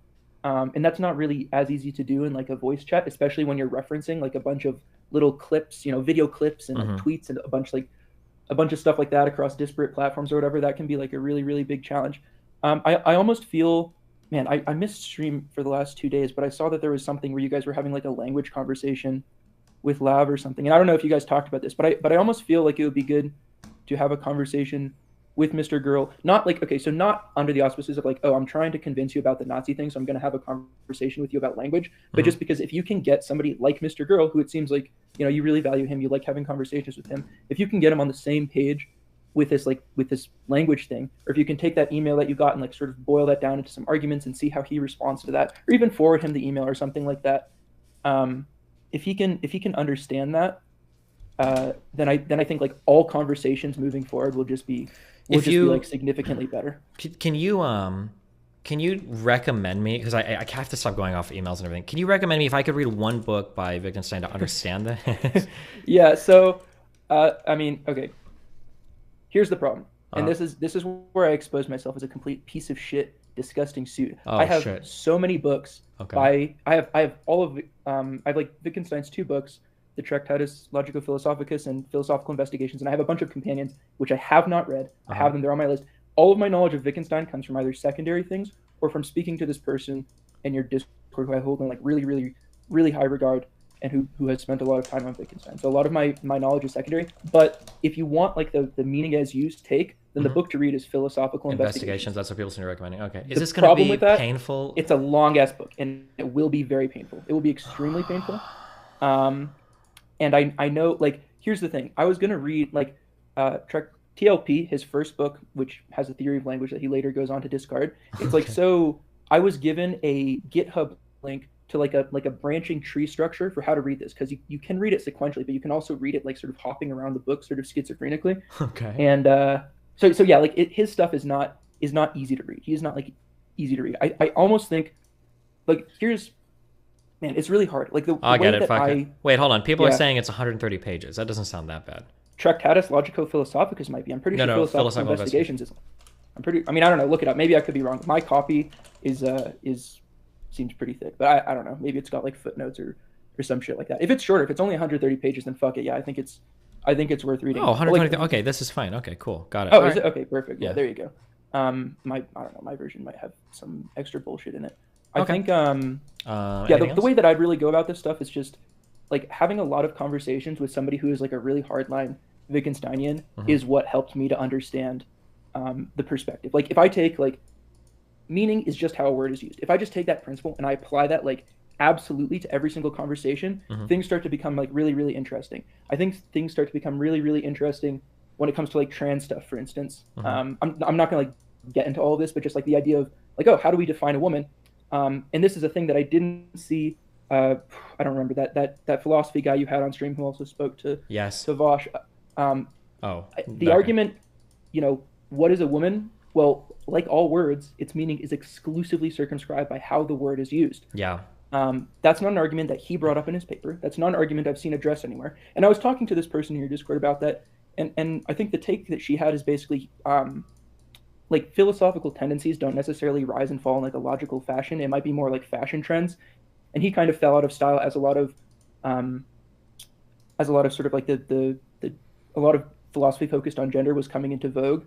And that's not really as easy to do in like a voice chat, especially when you're referencing like a bunch of little clips, video clips and like tweets and a bunch of stuff like that across disparate platforms or whatever. That can be like a really, really big challenge. I almost feel, man, I missed stream for the last 2 days, but I saw that there was something where you guys were having like a language conversation with Lav or something. And I don't know if you guys talked about this, but I almost feel like it would be good to have a conversation with Mr. Girl, not like, okay, so not under the auspices of like, oh, I'm trying to convince you about the Nazi thing, so I'm going to have a conversation with you about language, but just because if you can get somebody like Mr. Girl, who it seems like, you really value him, you like having conversations with him, if you can get him on the same page with this language thing, or if you can take that email that you got and like sort of boil that down into some arguments and see how he responds to that, or even forward him the email or something like that. If he can understand that, then I think like all conversations moving forward will just be like significantly better. Can you recommend me, because I have to stop going off emails and everything. Can you recommend me if I could read one book by Wittgenstein to understand this? Yeah. So, I mean, okay. Here's the problem, and this is where I expose myself as a complete piece of shit, disgusting suit. I have so many books by I have all of I have like Wittgenstein's 2 books, the Tractatus Logico-Philosophicus and Philosophical Investigations, and I have a bunch of companions which I have not read. I have them; they're on my list. All of my knowledge of Wittgenstein comes from either secondary things or from speaking to this person in your Discord who I hold in like really, really, really high regard, and who has spent a lot of time on Wittgenstein. So a lot of my knowledge is secondary. But if you want like the meaning as used take, then the book to read is Philosophical Investigations. That's what people seem to be recommending. Okay, is this going to be painful? It's a long ass book, and it will be very painful. It will be extremely painful. And I know, like, here's the thing. I was going to read, like, TLP, his first book, which has a theory of language that he later goes on to discard. It's like, so I was given a GitHub link to, like a branching tree structure for how to read this, because you can read it sequentially, but you can also read it, like, sort of hopping around the book, sort of schizophrenically. Okay. And so yeah, like, his stuff is not easy to read. He is not, like, easy to read. I almost think, like, man, it's really hard. Like I get it. Wait, hold on. People are saying it's 130 pages. That doesn't sound that bad. Tractatus Logico-Philosophicus might be. I'm pretty sure Philosophical Investigations is. I mean, I don't know. Look it up. Maybe I could be wrong. My copy seems pretty thick, but I don't know. Maybe it's got like footnotes or some shit like that. If it's shorter, if it's only 130 pages, then fuck it. Yeah, I think it's worth reading. Oh, 120. Like, okay, this is fine. Okay, cool. Got it. Oh, is it? Okay, perfect. Yeah, there you go. I don't know. My version might have some extra bullshit in it. I think the way that I'd really go about this stuff is just like having a lot of conversations with somebody who is like a really hardline Wittgensteinian is what helped me to understand the perspective. Like if I take like meaning is just how a word is used. If I just take that principle and I apply that like absolutely to every single conversation, things start to become like really, really interesting. I think things start to become really, really interesting when it comes to like trans stuff, for instance. I'm not gonna like get into all of this, but just like the idea of like, oh, how do we define a woman? And this is a thing that I didn't see. I don't remember that philosophy guy you had on stream who also spoke to to Vosh. The argument, what is a woman? Well, like all words, its meaning is exclusively circumscribed by how the word is used. Yeah. That's not an argument that he brought up in his paper. That's not an argument I've seen addressed anywhere. And I was talking to this person in your Discord about that, and I think the take that she had is basically like philosophical tendencies don't necessarily rise and fall in like a logical fashion. It might be more like fashion trends. And he kind of fell out of style as a lot of sort of like a lot of philosophy focused on gender was coming into vogue.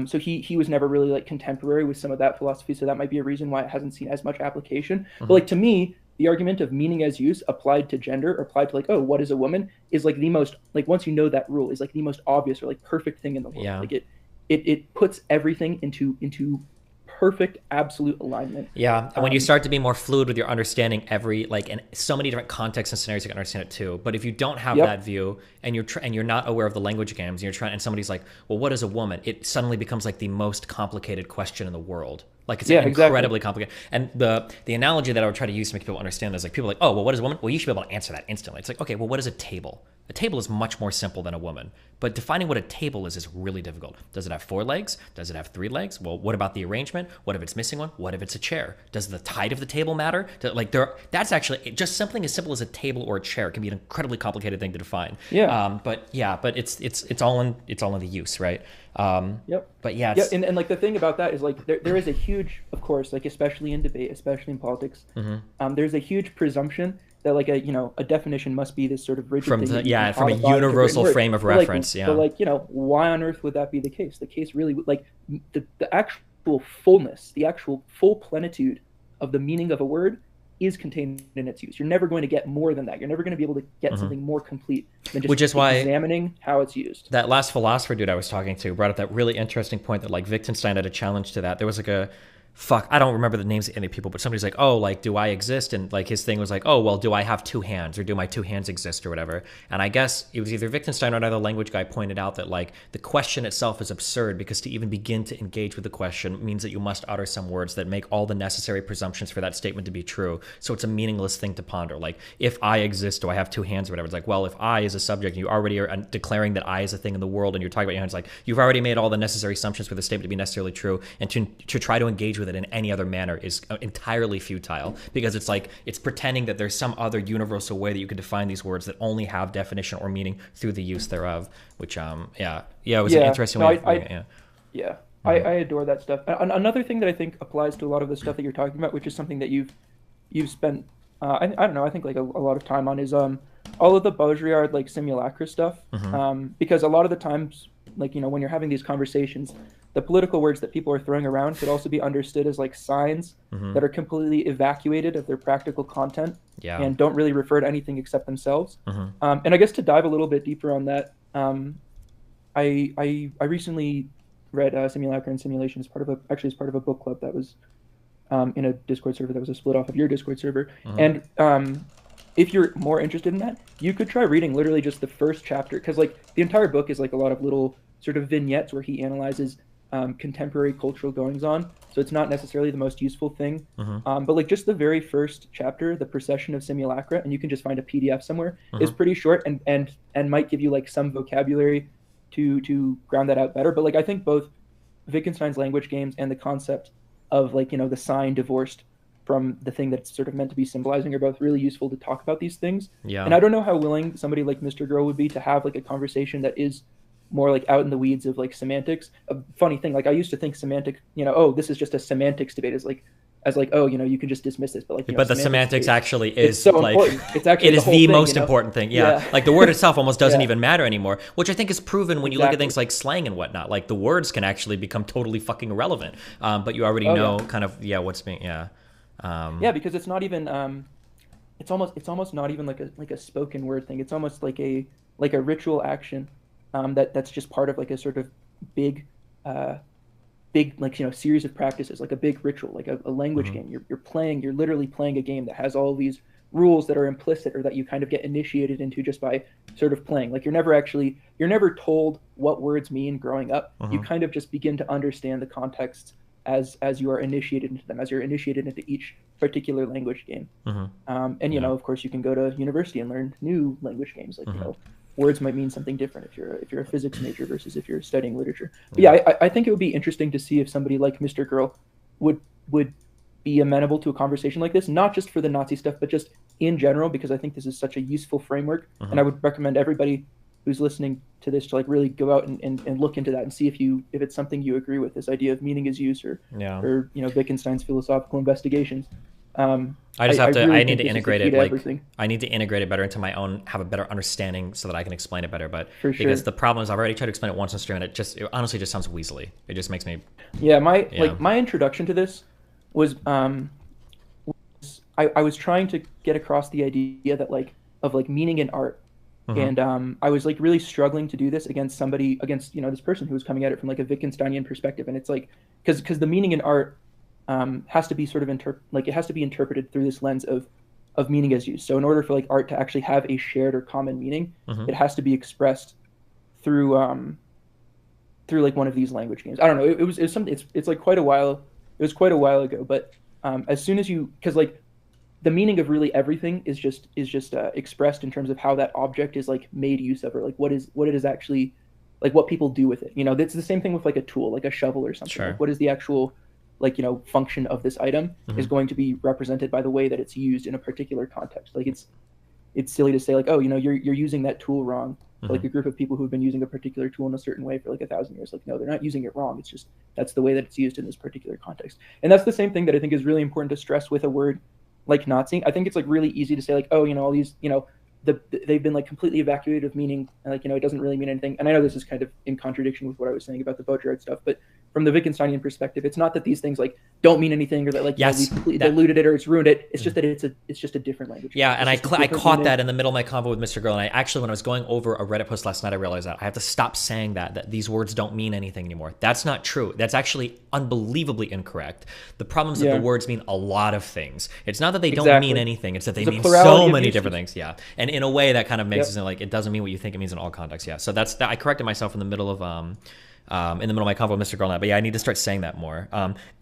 So he was never really like contemporary with some of that philosophy. So that might be a reason why it hasn't seen as much application. But like to me, the argument of meaning as use applied to gender, or applied to like, oh, what is a woman, is like the most, like once you know that rule, is like the most obvious or like perfect thing in the world. Yeah. Like it puts everything into perfect absolute alignment. Yeah, and when you start to be more fluid with your understanding in so many different contexts and scenarios, you can understand it too. But if you don't have that view and you're not aware of the language games, and somebody's like, well, what is a woman? It suddenly becomes like the most complicated question in the world. Like it's incredibly complicated. And the analogy that I would try to use to make people understand is like people are like, oh, well, what is a woman? Well, you should be able to answer that instantly. It's like, okay, well, what is a table? A table is much more simple than a woman. But defining what a table is really difficult. Does it have 4 legs? Does it have 3 legs? Well, what about the arrangement? What if it's missing one? What if it's a chair? Does the height of the table matter? That's actually just something as simple as a table or a chair can be an incredibly complicated thing to define. Yeah. But it's all in the use, right? But yeah. And like the thing about that is like there is a huge, of course, like especially in debate, especially in politics, there's a huge presumption that like a definition must be this sort of rigid thing from a universal frame of reference. But like why on earth would that be the case? The case really like the actual fullness, the actual full plenitude of the meaning of a word is contained in its use. You're never going to get more than that. You're never going to be able to get something more complete than just examining how it's used. That last philosopher dude I was talking to brought up that really interesting point that like Wittgenstein had a challenge to that. There was like I don't remember the names of any people, but somebody's like, oh, like, do I exist? And like his thing was like, oh, well, do I have 2 hands, or do my 2 hands exist, or whatever? And I guess it was either Wittgenstein or another language guy pointed out that like the question itself is absurd, because to even begin to engage with the question means that you must utter some words that make all the necessary presumptions for that statement to be true. So it's a meaningless thing to ponder. Like, if I exist, do I have 2 hands, or whatever? It's like, well, if I is a subject, and you already are declaring that I is a thing in the world, and you're talking about your hands, like you've already made all the necessary assumptions for the statement to be necessarily true, and to try to engage with it in any other manner is entirely futile, because it's like it's pretending that there's some other universal way that you could define these words that only have definition or meaning through the use thereof, which it was an interesting way I adore that stuff. Another thing that I think applies to a lot of the stuff that you're talking about, which is something that you've spent I don't know, I think like a lot of time on, is all of the Baudrillard like simulacra stuff, because a lot of the times, like, when you're having these conversations, the political words that people are throwing around could also be understood as like signs that are completely evacuated of their practical content and don't really refer to anything except themselves. And I guess to dive a little bit deeper on that, I recently read Simulacra and Simulation as part of a book club that was in a Discord server that was a split off of your Discord server. And if you're more interested in that, you could try reading literally just the first chapter, because like the entire book is like a lot of little sort of vignettes where he analyzes contemporary cultural goings on. So it's not necessarily the most useful thing. But like just the very first chapter, the procession of simulacra, and you can just find a PDF somewhere, is pretty short and might give you like some vocabulary to ground that out better. But like I think both Wittgenstein's language games and the concept of like, the sign divorced from the thing that's sort of meant to be symbolizing are both really useful to talk about these things. And I don't know how willing somebody like Mr. Girl would be to have like a conversation that is more like out in the weeds of like semantics. A funny thing, like I used to think semantic, oh, this is just a semantics debate, as oh, you can just dismiss this, but like, but the semantics actually is so like important. It's actually it is the most important thing. Like the word itself almost doesn't even matter anymore, which I think is proven when you look at things like slang and whatnot. Like the words can actually become totally fucking irrelevant, but you already know kind of what's being because it's not even it's almost not even like a spoken word thing. It's almost like a ritual action that's just part of like a sort of big like series of practices, like a big ritual, like a language game. You're literally playing a game that has all these rules that are implicit, or that you kind of get initiated into just by sort of playing. Like you're never told what words mean growing up. You kind of just begin to understand the contexts as you are initiated into them, as you're initiated into each particular language game. And of course you can go to university and learn new language games, like words might mean something different if you're a physics major versus if you're studying literature. But yeah, I think it would be interesting to see if somebody like Mr. Girl would be amenable to a conversation like this, not just for the Nazi stuff, but just in general, because I think this is such a useful framework. And I would recommend everybody who's listening to this to like really go out and look into that and see if it's something you agree with, this idea of meaning as use or Wittgenstein's philosophical investigations. I just have to. Really I need to integrate it. Like everything. I need to integrate it better into my own, have a better understanding, so that I can explain it better. But For sure. because the problem is, I've already tried to explain it once on stream, and it honestly just sounds weaselly. It just makes me. Yeah, my introduction to this was I was trying to get across the idea that of meaning in art. And I was like really struggling to do this against this person who was coming at it from like a Wittgensteinian perspective. And it's like because the meaning in art has to be sort of it has to be interpreted through this lens of meaning as use. So in order for like art to actually have a shared or common meaning, it has to be expressed through like one of these language games. I don't know. It was something. It's like quite a while. It was quite a while ago. But as soon as because like the meaning of really everything is just expressed in terms of how that object is like made use of, or like what it is actually like what people do with it. It's the same thing with like a tool, like a shovel or something. Sure. Like what is the actual function of this item is going to be represented by the way that it's used in a particular context. Like it's silly to say like, oh, you're using that tool wrong. Like a group of people who've been using a particular tool in a certain way for like 1,000 years. Like, no, they're not using it wrong. It's just that's the way that it's used in this particular context. And that's the same thing that I think is really important to stress with a word like Nazi. I think it's like really easy to say like, oh, all these, they've been like completely evacuated of meaning, and like, it doesn't really mean anything. And I know this is kind of in contradiction with what I was saying about the Baudrillard stuff, but from the Wittgensteinian perspective, it's not that these things like don't mean anything, or that like we completely diluted it or it's ruined it. It's just that it's just a different language. Yeah, and I caught that in the middle of my convo with Mr. Girl, and I actually, when I was going over a Reddit post last night, I realized that I have to stop saying that these words don't mean anything anymore. That's not true. That's actually unbelievably incorrect. The problem is that the words mean a lot of things. It's not that they don't mean anything. It's that they mean so many different things. Yeah, and in a way that kind of makes it like it doesn't mean what you think it means in all contexts. Yeah, so that's I corrected myself in the middle of my convo with Mr. Girl now, but yeah, I need to start saying that more.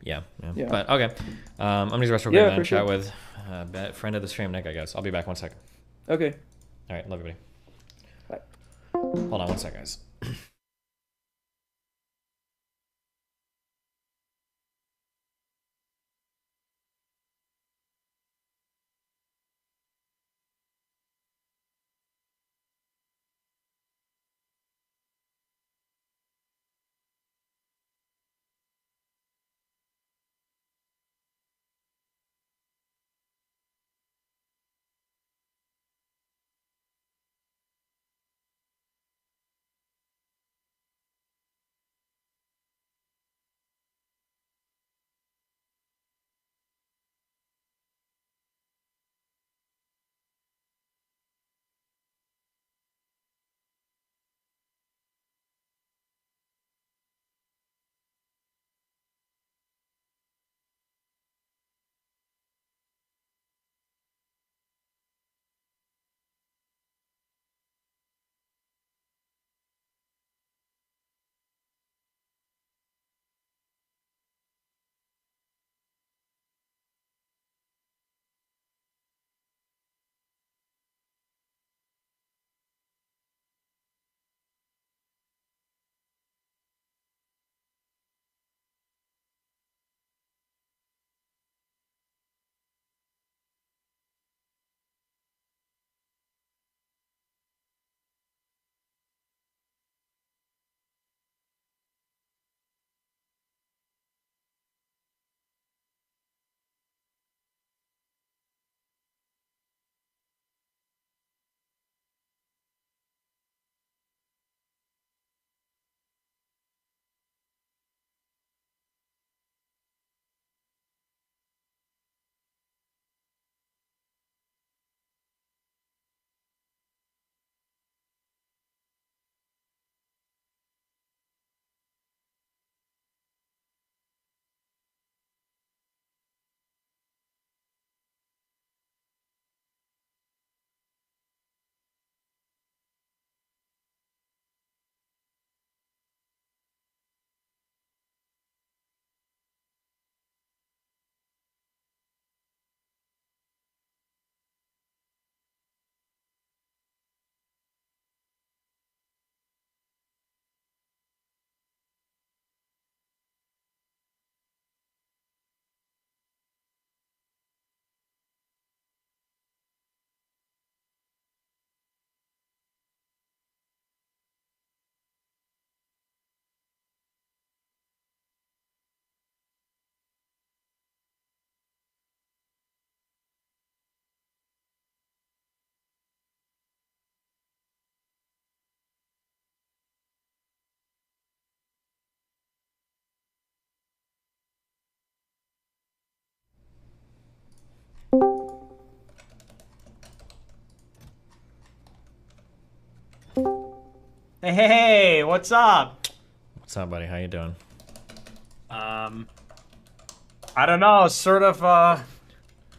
Yeah. But okay, I'm gonna rest real quick and chat with friend of the stream, Nick. I guess I'll be back 1 second. Okay. All right, love you, buddy. Bye. Hold on 1 second, guys. Hey, what's up? What's up, buddy? How you doing? I don't know, sort of,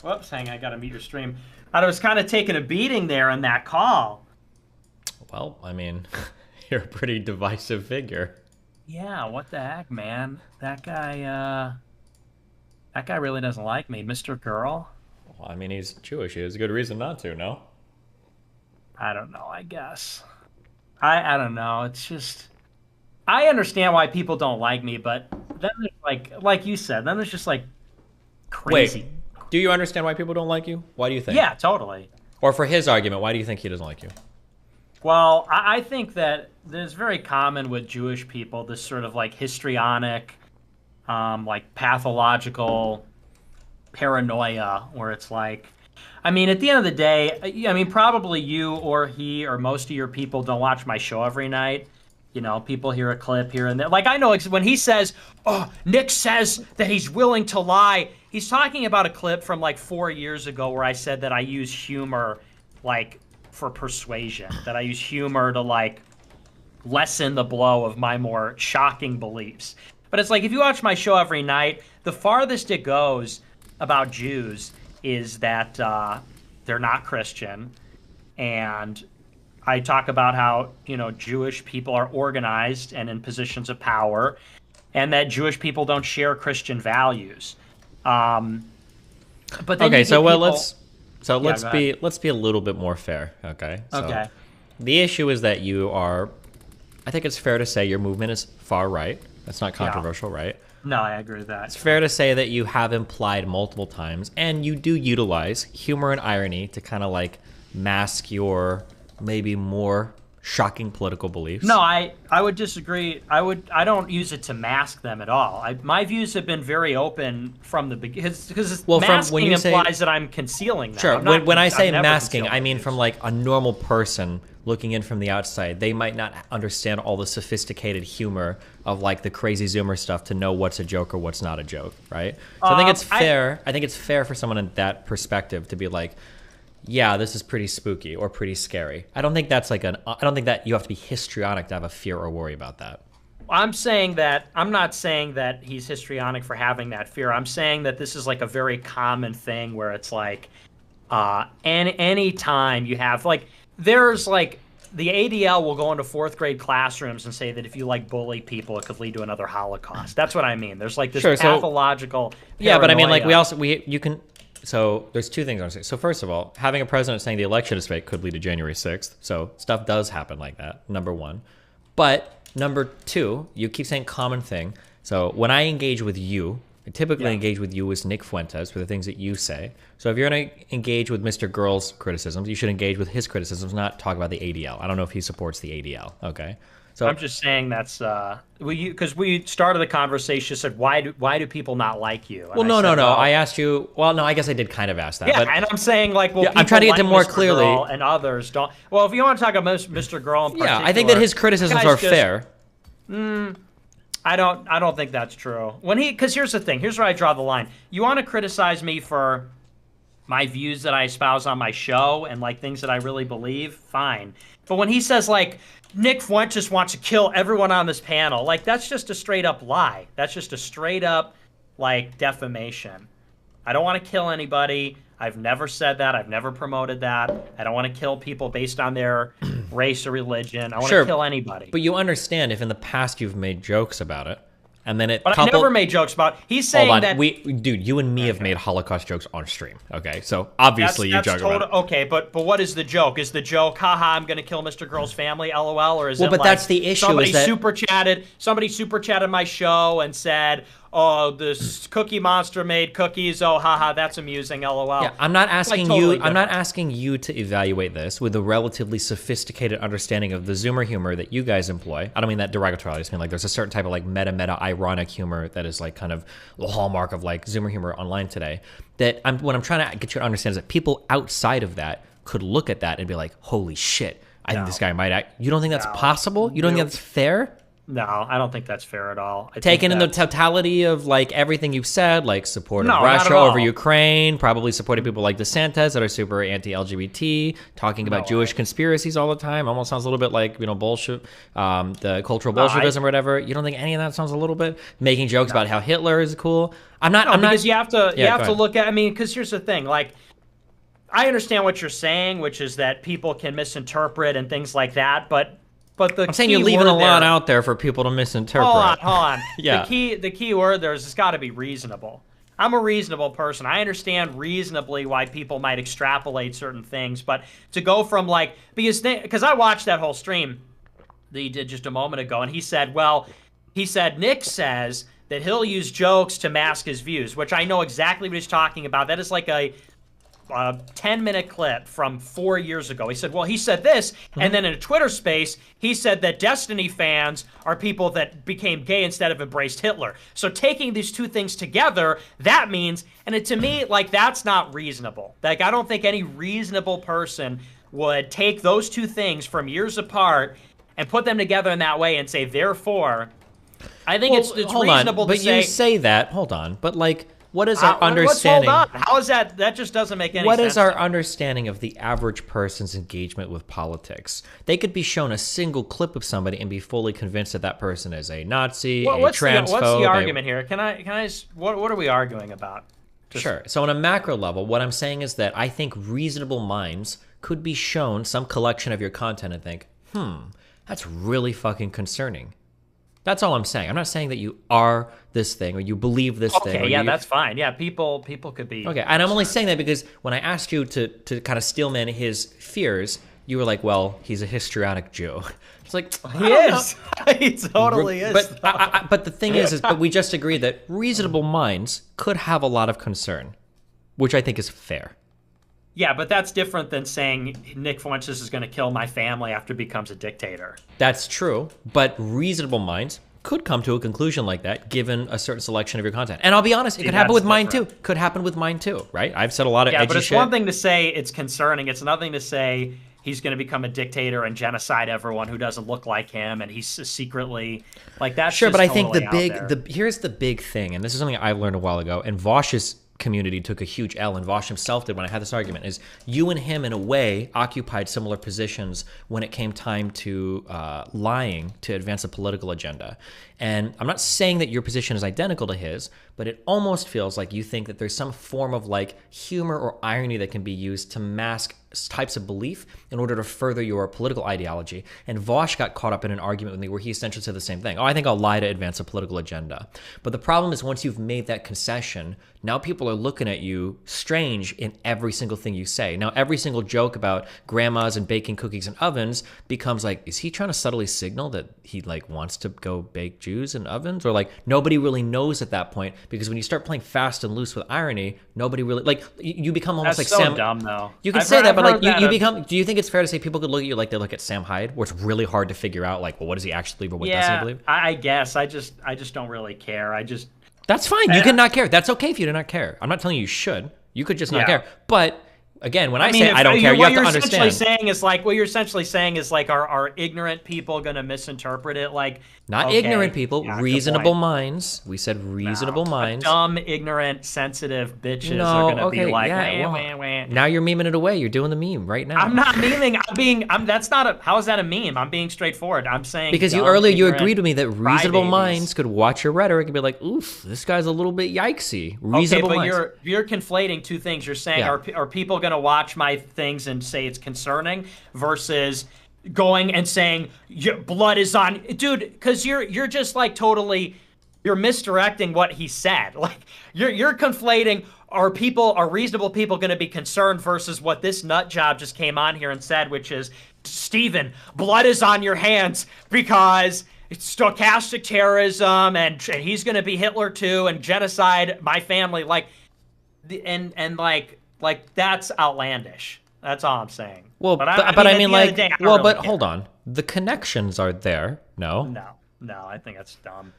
whoops, hang on, I gotta mute your stream. I was kind of taking a beating there in that call. Well, I mean, you're a pretty divisive figure. Yeah, what the heck, man? That guy really doesn't like me. Mr. Girl? Well, I mean, he's Jewish. He has a good reason not to, no? I don't know, I guess. I don't know, it's just... I understand why people don't like me, but then there's like you said, then there's just like crazy. Wait, do you understand why people don't like you? Why do you think? Yeah, totally. Or for his argument, why do you think he doesn't like you? Well, I think that there's very common with Jewish people this sort of like histrionic, like pathological paranoia, where it's like, I mean, at the end of the day, I mean, probably you or he or most of your people don't watch my show every night. You know, people hear a clip here and there. Like, I know when he says, oh, Nick says that he's willing to lie, he's talking about a clip from like 4 years ago where I said that I use humor, like, for persuasion. That I use humor to, like, lessen the blow of my more shocking beliefs. But it's like, if you watch my show every night, the farthest it goes about Jews is that they're not Christian. And I talk about how, you know, Jewish people are organized and in positions of power, and that Jewish people don't share Christian values. But then okay, so well, people... let's be a little bit more fair. Okay. So okay. The issue is that you are. I think it's fair to say your movement is far right. That's not controversial, right? No, I agree with that. It's fair to say that you have implied multiple times, and you do utilize humor and irony to kind of like mask your maybe more shocking political beliefs. No, I would disagree. I don't use it to mask them at all. My views have been very open from the beginning, because masking implies that I'm concealing them. Sure. When I say masking, I mean from like a normal person looking in from the outside. They might not understand all the sophisticated humor of like the crazy Zoomer stuff to know what's a joke or what's not a joke, right? So I think it's fair. I think it's fair for someone in that perspective to be like, yeah, this is pretty spooky or pretty scary. I don't think that's like I don't think that you have to be histrionic to have a fear or worry about that. I'm not saying that he's histrionic for having that fear. I'm saying that this is like a very common thing where it's like, any time you have like, there's like, the ADL will go into 4th grade classrooms and say that if you like bully people, it could lead to another Holocaust. That's what I mean. There's like this pathological paranoia. Yeah, but I mean, like you can. So there's two things I want to say. So first of all, having a president saying the election is fake could lead to January 6th. So stuff does happen like that, number one. But number two, you keep saying common thing. So when I engage with you, I typically engage with you as Nick Fuentes for the things that you say. So if you're going to engage with Mr. Girl's criticisms, you should engage with his criticisms, not talk about the ADL. I don't know if he supports the ADL, okay? So I'm just saying that's because we started the conversation, said why do people not like you? And well, no. I asked you. Well, no, I guess I did kind of ask that. Yeah, but, and I'm saying like, well, I'm trying to get to more Mr. clearly, Girl and others don't. Well, if you want to talk about Mr. Girl in particular, yeah, I think that his criticisms are fair. I don't think that's true. Because here's the thing. Here's where I draw the line. You want to criticize me for my views that I espouse on my show and like things that I really believe, fine. But when he says like, Nick Fuentes wants to kill everyone on this panel, like that's just a straight up lie. That's just a straight up like defamation. I don't want to kill anybody. I've never said that. I've never promoted that. I don't want to kill people based on their race or religion. I want to kill anybody. But you understand if in the past you've made jokes about it, and then But I never made jokes about it. He's saying that... Dude, you and me have made Holocaust jokes on stream, okay? So obviously you joke about it. Okay, but what is the joke? Is the joke, haha, I'm going to kill Mr. Girl's family, LOL? Or is it but like that's the issue, somebody is that... Somebody super chatted my show and said, oh, this Cookie Monster made cookies. Oh, haha, that's amusing. LOL. Yeah, I'm not asking you. I'm not asking you to evaluate this with a relatively sophisticated understanding of the Zoomer humor that you guys employ. I don't mean that derogatorily. I just mean like there's a certain type of like meta ironic humor that is like kind of the hallmark of like Zoomer humor online today. That what I'm trying to get you to understand is that people outside of that could look at that and be like, holy shit, I think this guy might act. You don't think that's possible? You don't think that's fair? No, I don't think that's fair at all. Taken in the totality of like everything you've said, like support of No, not at Russia all. over Ukraine, probably supporting people like DeSantis that are super anti-LGBT, talking about Jewish conspiracies all the time, almost sounds a little bit like, you know, bullshit, the cultural Bolshevism or whatever. You don't think any of that sounds a little bit making jokes about how Hitler is cool? I'm not. Because you have to. Yeah, You have go to ahead. look at. I mean, because here's the thing. Like, I understand what you're saying, which is that people can misinterpret and things like that, but the I'm saying key you're leaving word a lot there- out there for people to misinterpret. Hold on. Yeah. The key word there is it's got to be reasonable. I'm a reasonable person. I understand reasonably why people might extrapolate certain things, but to go from like because I watched that whole stream that he did just a moment ago, and he said Nick says that he'll use jokes to mask his views, which I know exactly what he's talking about. That is like a 10-minute clip from 4 years ago. He said, well, he said this, and then in a Twitter space, he said that Destiny fans are people that became gay instead of embraced Hitler. So taking these two things together, that means, and to me, like, that's not reasonable. Like, I don't think any reasonable person would take those two things from years apart and put them together in that way and say, therefore, I think it's hold reasonable on, but to say... you say that, hold on, but like, what is our understanding? Let's hold on. How is that? That just doesn't make any sense. What is our understanding of the average person's engagement with politics? They could be shown a single clip of somebody and be fully convinced that that person is a Nazi, What's a transphobe. what's the argument here? Can I? What are we arguing about? Sure. So on a macro level, what I'm saying is that I think reasonable minds could be shown some collection of your content and think, that's really fucking concerning. That's all I'm saying. I'm not saying that you are this thing or you believe this thing. Okay, yeah, that's fine. Yeah, people could be. Okay, and I'm only saying that because when I asked you to kind of steelman his fears, you were like, well, he's a histrionic Jew. It's like, He is. He totally is. But the thing is but we just agreed that reasonable minds could have a lot of concern, which I think is fair. Yeah, but that's different than saying Nick Fuentes is going to kill my family after he becomes a dictator. That's true, but reasonable minds could come to a conclusion like that given a certain selection of your content. And I'll be honest, it could happen with mine too. Could happen with mine too, right? I've said a lot of edgy but it's shit. one thing to say it's concerning. It's another thing to say he's going to become a dictator and genocide everyone who doesn't look like him, and he's secretly like that. Sure, but I think here's the big thing, and this is something I learned a while ago, and Vosh's community took a huge L, and Vosh himself did when I had this argument, is you and him in a way occupied similar positions when it came time to lying to advance a political agenda. And I'm not saying that your position is identical to his, but it almost feels like you think that there's some form of like humor or irony that can be used to mask types of belief in order to further your political ideology. And Vosh got caught up in an argument with me where he essentially said the same thing. Oh, I think I'll lie to advance a political agenda. But the problem is once you've made that concession, now people are looking at you strange in every single thing you say. Now, every single joke about grandmas and baking cookies in ovens becomes like, is he trying to subtly signal that he like wants to go bake Jews in ovens? Or like nobody really knows at that point, because when you start playing fast and loose with irony, nobody really like you become almost That's like so Sam. dumb, though. You can say that, but like you become. Do you think it's fair to say people could look at you like they look at Sam Hyde, where it's really hard to figure out like, well, what does he actually believe or what doesn't he believe? I guess I just don't really care. That's fine. You can not care. That's okay if you do not care. I'm not telling you should. You could just not care. But again, when I say I don't care, you have to understand. What you're essentially saying is like, are ignorant people going to misinterpret it? Like, not okay, ignorant people, yeah, reasonable minds. We said reasonable minds. Dumb, ignorant, sensitive bitches are going to be like, wah. Now you're memeing it away. You're doing the meme right now. I'm not memeing. That's not a. How is that a meme? I'm being straightforward. I'm saying because dumb, earlier you ignorant agreed with me that reasonable crybabies. minds could watch your rhetoric and be like, "Oof, this guy's a little bit yikesy." Reasonable okay, but minds. you're conflating two things. You're saying are people going to watch my things and say it's concerning versus going and saying your blood is on, dude? Because you're just like totally, you're misdirecting what he said. Like you're conflating. Are reasonable people going to be concerned versus what this nut job just came on here and said, which is, Steven, blood is on your hands because it's stochastic terrorism and he's going to be Hitler too and genocide my family. Like, and like that's outlandish. That's all I'm saying. Well, but I mean, like, well, but hold on. The connections are there. No, I think that's dumb.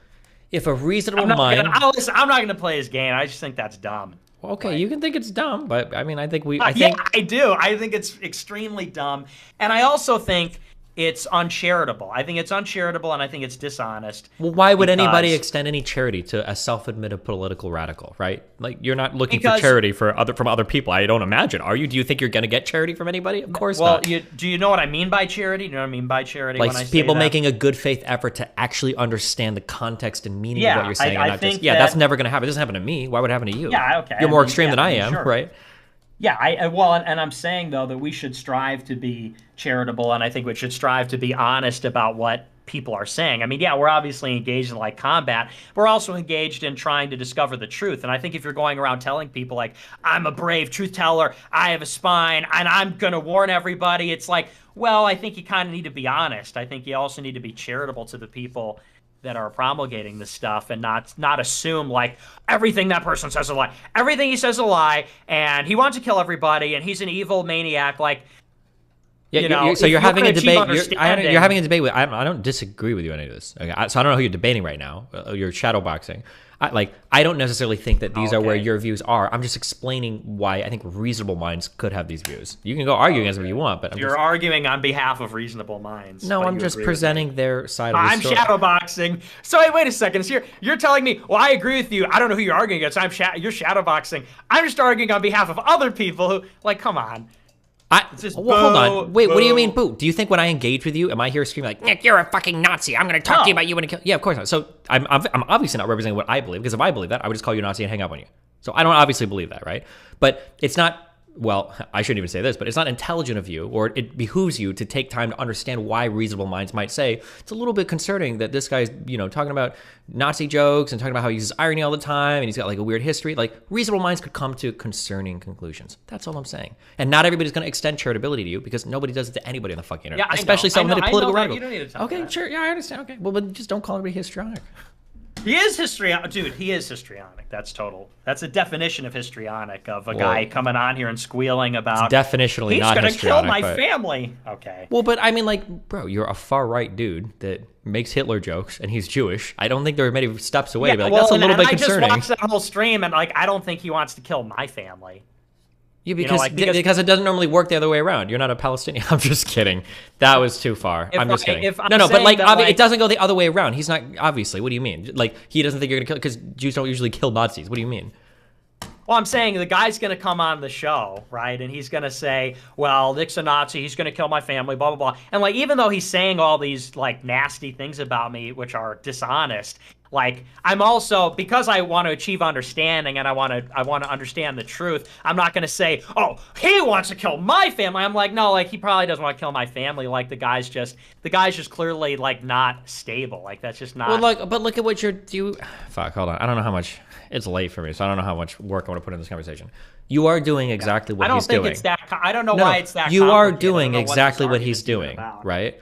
If a reasonable mind, I'm not gonna play his game. I just think that's dumb. Okay, you can think it's dumb, but I mean, I think I do. I think it's extremely dumb, and I also think it's uncharitable. I think it's uncharitable, and I think it's dishonest. Well, why would anybody extend any charity to a self-admitted political radical, right? Like, you're not looking for charity from other people. I don't imagine. Are you? Do you think you're going to get charity from anybody? Of course not. Well, do you know what I mean by charity? Do you know what I mean by charity? Like when I people say making a good faith effort to actually understand the context and meaning of Yeah, what you're saying. I and not think just, yeah, that- that's never going to happen. It doesn't happen to me. Why would it happen to you? Yeah, okay. You're more extreme than I am, sure. right? Yeah, and I'm saying though that we should strive to be charitable, and I think we should strive to be honest about what people are saying. I mean, yeah, we're obviously engaged in like combat. We're also engaged in trying to discover the truth. And I think if you're going around telling people like, I'm a brave truth teller, I have a spine, and I'm gonna warn everybody, it's like, well, I think you kind of need to be honest. I think you also need to be charitable to the people that are promulgating this stuff, and not assume like everything that person says is a lie. Everything he says is a lie, and he wants to kill everybody, and he's an evil maniac. Like, yeah, you know, so you're having a debate. You're having a debate with. I don't disagree with you on any of this. Okay, so I don't know who you're debating right now. You're shadowboxing. I don't necessarily think that these are where your views are. I'm just explaining why I think reasonable minds could have these views. You can go argue against them if you want, but you're arguing on behalf of reasonable minds. No, I'm just presenting their side of the I'm story. shadowboxing. So wait a second. So you're telling me, well, I agree with you. I don't know who you're arguing against. You're shadowboxing. I'm just arguing on behalf of other people who, like, come on. Hold on. Wait, what do you mean, boo? Do you think when I engage with you, am I here screaming like, Nick, you're a fucking Nazi. I'm going to talk to you about you and kill? Yeah, of course not. So I'm obviously not representing what I believe, because if I believe that, I would just call you a Nazi and hang up on you. So I don't obviously believe that, right? But it's not, well, I shouldn't even say this, but it's not intelligent of you, or it behooves you to take time to understand why reasonable minds might say it's a little bit concerning that this guy's, talking about Nazi jokes and talking about how he uses irony all the time and he's got like a weird history. Like, reasonable minds could come to concerning conclusions. That's all I'm saying. And not everybody's going to extend charitability to you, because nobody does it to anybody on the fucking internet, especially someone that political radical. You don't need to tell okay, sure, yeah, I understand. Okay, well, but just don't call everybody histrionic. He is histrionic, dude. He is histrionic. That's a definition of histrionic, of a guy coming on here and squealing about. It's definitionally not histrionic. He's gonna kill my family. Okay. Well, but I mean, like, bro, you're a far right dude that makes Hitler jokes, and he's Jewish. I don't think there are many steps away to be like, that's a little bit concerning. I just watched that whole stream, and like, I don't think he wants to kill my family. Yeah, because it doesn't normally work the other way around. You're not a Palestinian. I'm just kidding. That was too far. I'm just kidding. No, but like, it doesn't go the other way around. He's not, obviously. What do you mean? Like, he doesn't think you're gonna kill, because Jews don't usually kill Nazis. What do you mean? Well, I'm saying the guy's going to come on the show, right? And he's going to say, well, Nick's a Nazi. He's going to kill my family, blah, blah, blah. And, like, even though he's saying all these, like, nasty things about me, which are dishonest, like, I'm also, because I want to achieve understanding and I want to understand the truth, I'm not going to say, oh, he wants to kill my family. I'm like, no, like, he probably doesn't want to kill my family. Like, the guy's just clearly, like, not stable. Like, that's just not. Well, but look at what fuck, hold on. I don't know how much. It's late for me, so I don't know how much work I want to put in this conversation. You are doing exactly what he's doing. I don't think it's that. I don't know why it's that. You are doing exactly what he's doing, right?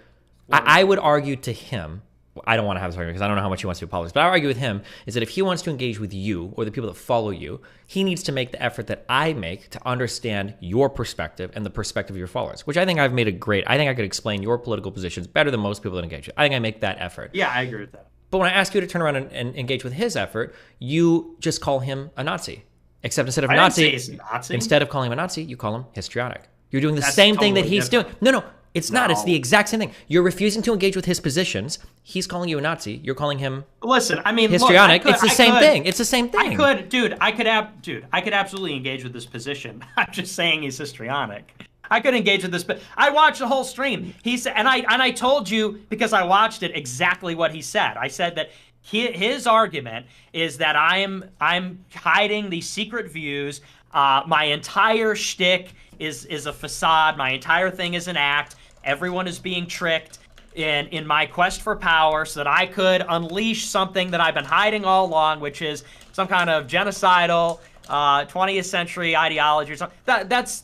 I would argue to him. I don't want to have this argument because I don't know how much he wants to apologize. But I argue with him is that if he wants to engage with you or the people that follow you, he needs to make the effort that I make to understand your perspective and the perspective of your followers, which I think I've made I think I could explain your political positions better than most people that engage with. I think I make that effort. Yeah, I agree with that. But when I ask you to turn around and engage with his effort, you just call him a Nazi. Except instead of Nazi, instead of calling him a Nazi, you call him histrionic. You're doing the same thing that he's doing. No, it's not. It's the exact same thing. You're refusing to engage with his positions. He's calling you a Nazi. You're calling him histrionic. It's the same thing. It's the same thing. I could absolutely engage with this position. I'm just saying he's histrionic. I could engage with this, but I watched the whole stream. He said, and I told you, because I watched it, exactly what he said. I said that his argument is that I'm hiding these secret views. My entire shtick is a facade. My entire thing is an act. Everyone is being tricked in my quest for power, so that I could unleash something that I've been hiding all along, which is some kind of genocidal 20th century ideology or something. That's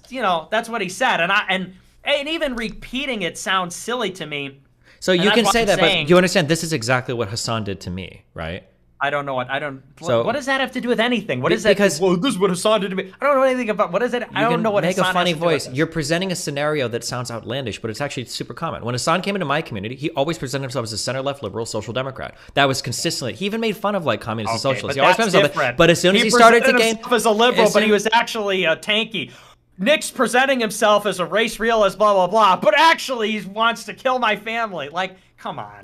what he said, and even repeating it sounds silly to me. So you can say that, but you understand this is exactly what Hassan did to me, right? I don't know what what does that have to do with anything? What is that? Because this is what Hassan did to me. I don't know anything about what is it. I don't know what Hassan make a funny has to do voice. with You're presenting a scenario that sounds outlandish, but it's actually super common. When Hassan came into my community, he always presented himself as a center-left liberal social democrat. That was consistently. He even made fun of like communists and socialists. He always that's different. But as soon as he started to gain as a liberal, but he was actually a tanky. Nick's presenting himself as a race realist, blah, blah, blah, but actually he wants to kill my family. Like, come on.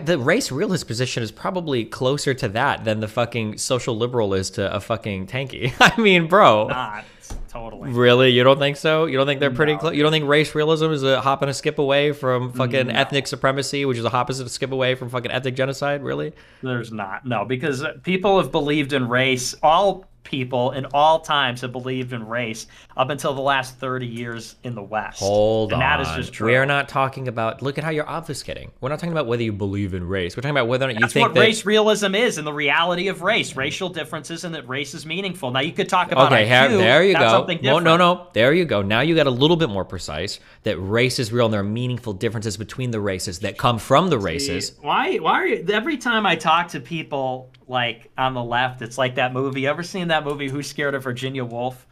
The race realist position is probably closer to that than the fucking social liberal is to a fucking tanky. I mean, bro. Not totally. Really? You don't think so? You don't think they're pretty close? You don't think race realism is a hop and a skip away from fucking ethnic supremacy, which is a hop and a skip away from fucking ethnic genocide? Really? There's not. No, because people have believed in race. All people in all times have believed in race up until the last 30 years in the West. Hold on. And that is just true. We are not talking about, look at how you're obfuscating. We're not talking about whether you believe in race. We're talking about whether or not you think what race realism is and the reality of race, racial differences, and that race is meaningful. Now you could talk about IQ, there you that's go. Something different. No, there you go. Now you got a little bit more precise that race is real and there are meaningful differences between the races that come from the races. Why are you, every time I talk to people like on the left, it's like that movie. You ever seen that movie, Who's Scared of Virginia Woolf?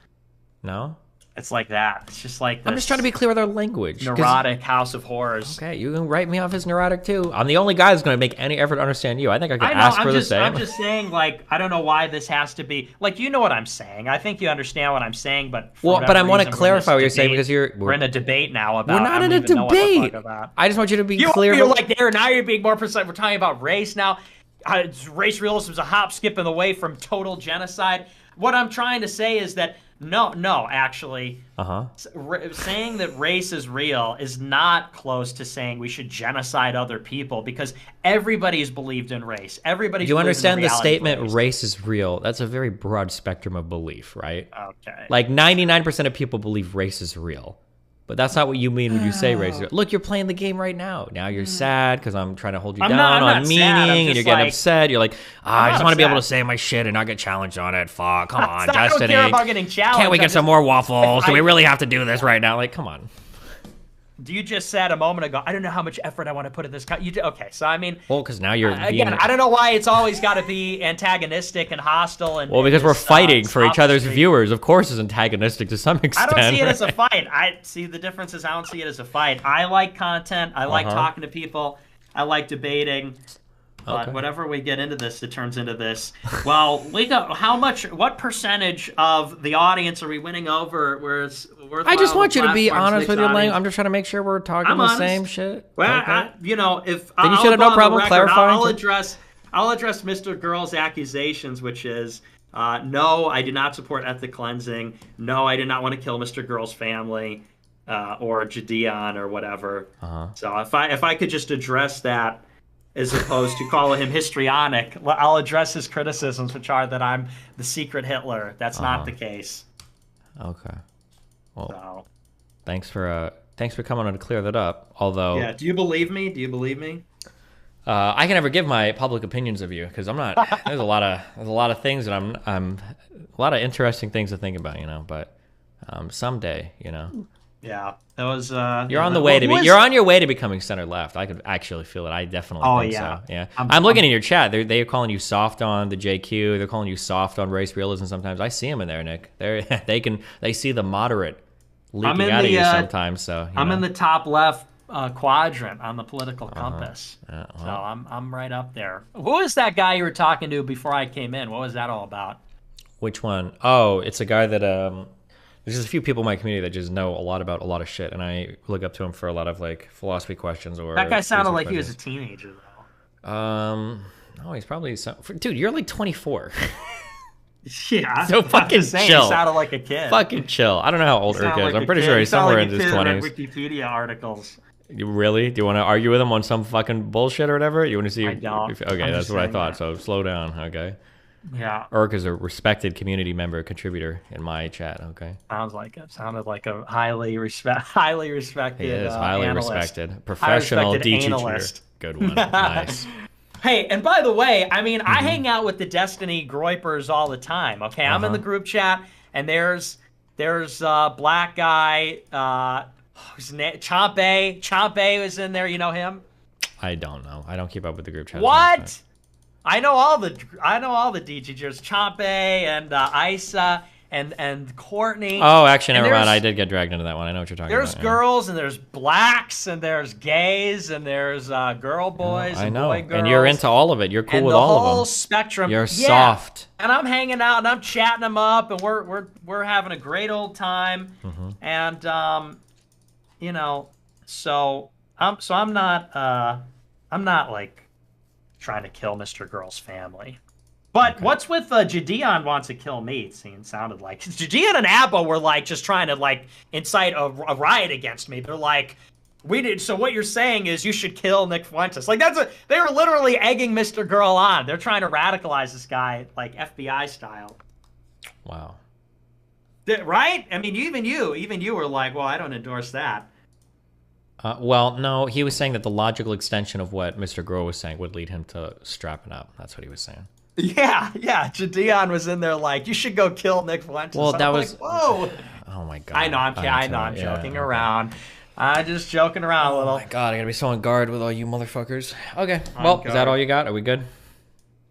No. It's like that. It's just like this. I'm just trying to be clear with our language. Neurotic house of horrors. Okay, you can write me off as neurotic too. I'm the only guy that's going to make any effort to understand you. I think I could ask for the same. I'm just saying, like, I don't know why this has to be like, you know what I'm saying. I think you understand what I'm saying, but I want to clarify what you're saying because we're in a debate now about. We're not in a debate. I just want you to be clear. You're like there now. You're being more precise. We're talking about race now. Race realism is a hop, skip, and away from total genocide. What I'm trying to say is that actually, saying that race is real is not close to saying we should genocide other people because everybody's believed in race. Everybody's. Do you understand the statement "race is real"? That's a very broad spectrum of belief, right? Okay. Like 99% of people believe race is real. But that's not what you mean when you say race. Look, you're playing the game right now. Now you're sad because I'm trying to hold you down on meaning, and you're getting upset. You're like, I just want to be able to say my shit and not get challenged on it. Fuck, come on, Destiny. I don't care about getting challenged. Can't we get some more waffles? Do we really have to do this right now? Like, come on. You just said a moment ago, I don't know how much effort I want to put in this. Okay, so I mean... Well, because now you're again, I don't know why it's always got to be antagonistic and hostile. Well, because we're fighting for each other's viewers. Of course it's antagonistic to some extent. I don't see it as a fight. I see the difference is I don't see it as a fight. I like content. I like talking to people. I like debating. But whenever we get into this, it turns into this. Well, we got what percentage of the audience are we winning over? Where it's I just want you to be honest with your language. I'm just trying to make sure we're talking the same shit. Well, if then you should have no problem clarifying. I'll address Mr. Girl's accusations, which is no, I do not support ethnic cleansing. No, I do not want to kill Mr. Girl's family or Jidion or whatever. So if I could just address that. As opposed to calling him histrionic, I'll address his criticisms, which are that I'm the secret Hitler. That's not the case. Okay. Well, thanks for coming on to clear that up. Although, yeah, do you believe me? I can never give my public opinions of you because I'm not. There's a lot of things that I'm a lot of interesting things to think about, But someday, Yeah, that was. You're on the way you're on your way to becoming center left. I could actually feel it. I definitely think so. Yeah, I'm looking in your chat. They're calling you soft on the JQ. They're calling you soft on race realism. Sometimes I see them in there, Nick. They see the moderate leaking out of you sometimes. So I'm in the top left quadrant on the political compass. So I'm right up there. Who is that guy you were talking to before I came in? What was that all about? Which one? Oh, it's a guy that there's just a few people in my community that just know a lot about a lot of shit, and I look up to him for a lot of like philosophy questions. Or that guy sounded like he was a teenager, though. No, he's probably dude. You're like 24. Yeah, so fucking chill. He sounded like a kid. Fucking chill. I don't know how old Urk is. I'm pretty sure he's somewhere in his 20s. Wikipedia articles. You really? Do you want to argue with him on some fucking bullshit or whatever? You want to see? I don't. Okay, that's what I thought. So slow down. Okay. Yeah. Urk is a respected community member, contributor in my chat. Okay. Sounded like a highly respected. He is highly analyst. respected, professional DG analyst. Good one. Nice. Hey, and by the way, I mean I hang out with the Destiny Groypers all the time. Okay, I'm in the group chat, and there's black guy. Whose name? Chompe was in there. You know him? I don't know. I don't keep up with the group chat. What? I know all the DGers, Chompe and Isa and Courtney. Oh, actually, and never mind. I did get dragged into that one. I know what you're talking There's about. girls and there's blacks and there's gays and there's girl boys I and know. boy girls. And you're into all of it. You're cool and with the all of them. whole spectrum. You're Yeah. soft. And I'm hanging out and I'm chatting them up and we're having a great old time. And you know, so I'm not like trying to kill Mr. Girl's family. But what's with Jidion wants to kill me? It sounded like Jidion and Abba were like just trying to like incite a riot against me. They're like, we did. So what you're saying is you should kill Nick Fuentes. Like they were literally egging Mr. Girl on. They're trying to radicalize this guy like FBI style. Wow. Right? I mean, even you were like, well, I don't endorse that. Well, no, he was saying that the logical extension of what Mr. Girl was saying would lead him to strapping up. That's what he was saying. Yeah. Jidion was in there like, you should go kill Nick Fuentes. Well, that was. Like, whoa. Oh my god. I know. I'm joking around. I'm just joking around a little. Oh my god, I gotta be so on guard with all you motherfuckers. Okay. Well, is that all you got? Are we good?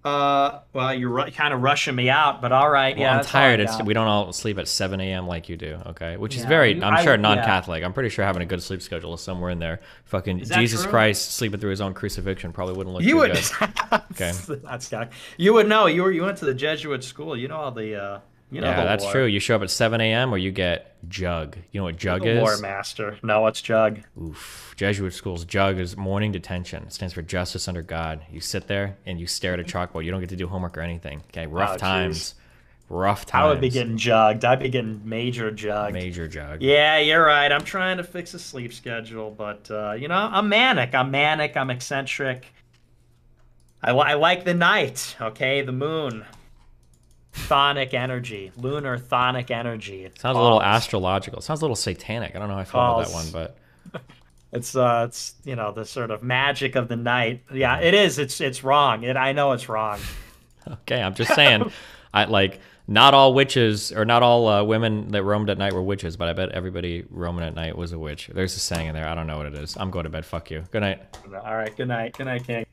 Well, you're kind of rushing me out, but all right. Well, Yeah, I'm tired. We don't all sleep at 7 a.m. like you do, okay? Which is I'm sure, non-Catholic. I'm pretty sure having a good sleep schedule is somewhere in there. Fucking Jesus Christ sleeping through his own crucifixion probably wouldn't look too good. Okay. That's you would know. You went to the Jesuit school. You know all the. Yeah, that's true. You show up at 7 a.m. or you get jug. You know what jug is? War master. No, what's jug? Oof. Jesuit school's jug is morning detention. It stands for justice under God. You sit there and you stare at a chalkboard. You don't get to do homework or anything. Okay, rough times. Rough times. I would be getting jugged. I'd be getting major jugged. Major jug. Yeah, you're right. I'm trying to fix a sleep schedule, but I'm manic. I'm eccentric. I like the night. Okay, the moon. Chthonic energy, lunar chthonic energy. It sounds a little astrological. It sounds a little satanic. I don't know how I feel about that one, but it's the sort of magic of the night. Yeah, it is. It's wrong. I know it's wrong. Okay, I'm just saying. Not all witches or not all women that roamed at night were witches, but I bet everybody roaming at night was a witch. There's a saying in there. I don't know what it is. I'm going to bed. Fuck you. Good night. All right. Good night. Good night, King.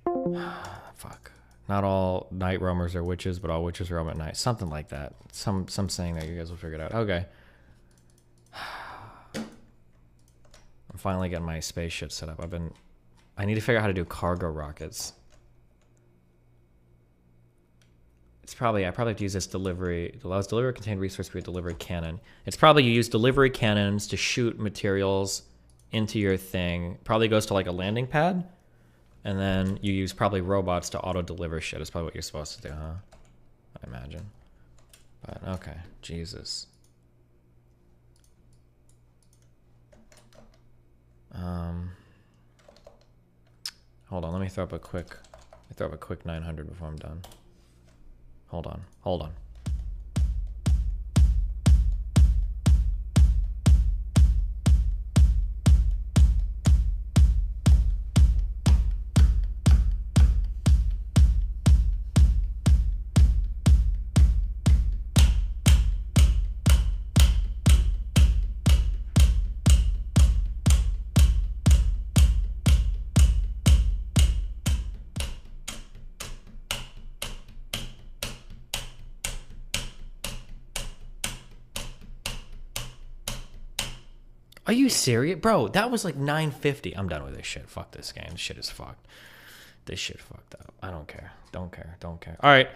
Fuck. Not all night roamers are witches, but all witches roam at night. Something like that. Some saying that. You guys will figure it out. Okay. I'm finally getting my space shit set up. I need to figure out how to do cargo rockets. I probably have to use this delivery. It allows delivery contained resource to be a delivery cannon. It's probably you use delivery cannons to shoot materials into your thing. Probably goes to like a landing pad. And then you use probably robots to auto-deliver shit. Is probably what you're supposed to do, huh? I imagine. But, okay. Jesus. Hold on. Let me throw up a quick 900 before I'm done. Hold on. Are you serious? Bro, that was like 950. I'm done with this shit. Fuck this game. This shit is fucked. This shit fucked up. I don't care. Don't care. All right.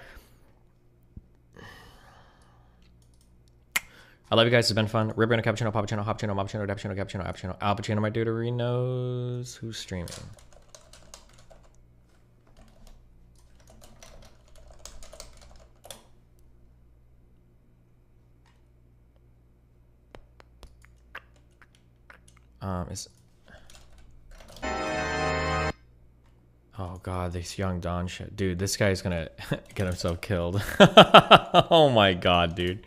I love you guys. It's been fun. Ribberino, cappuccino, pappuccino, hoppuccino, moppuccino, cappuccino, cappuccino, appuccino, alpuccino, my deuterinos. Who's streaming? Oh god, this young Don shit. Dude, this guy's gonna get himself killed. Oh my god, dude.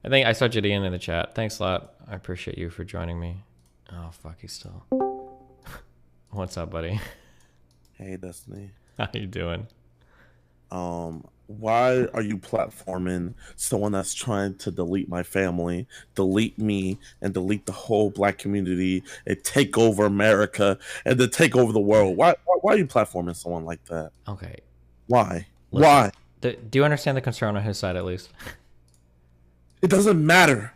I think I saw Jidion in the chat. Thanks a lot. I appreciate you for joining me. Oh fuck, he's still. What's up, buddy? Hey, Destiny. How you doing? Why are you platforming someone that's trying to delete my family, delete me, and delete the whole black community, and take over America, and then take over the world? Why are you platforming someone like that? Okay. Why? Listen, Why? Do you understand the concern on his side, at least? It doesn't matter.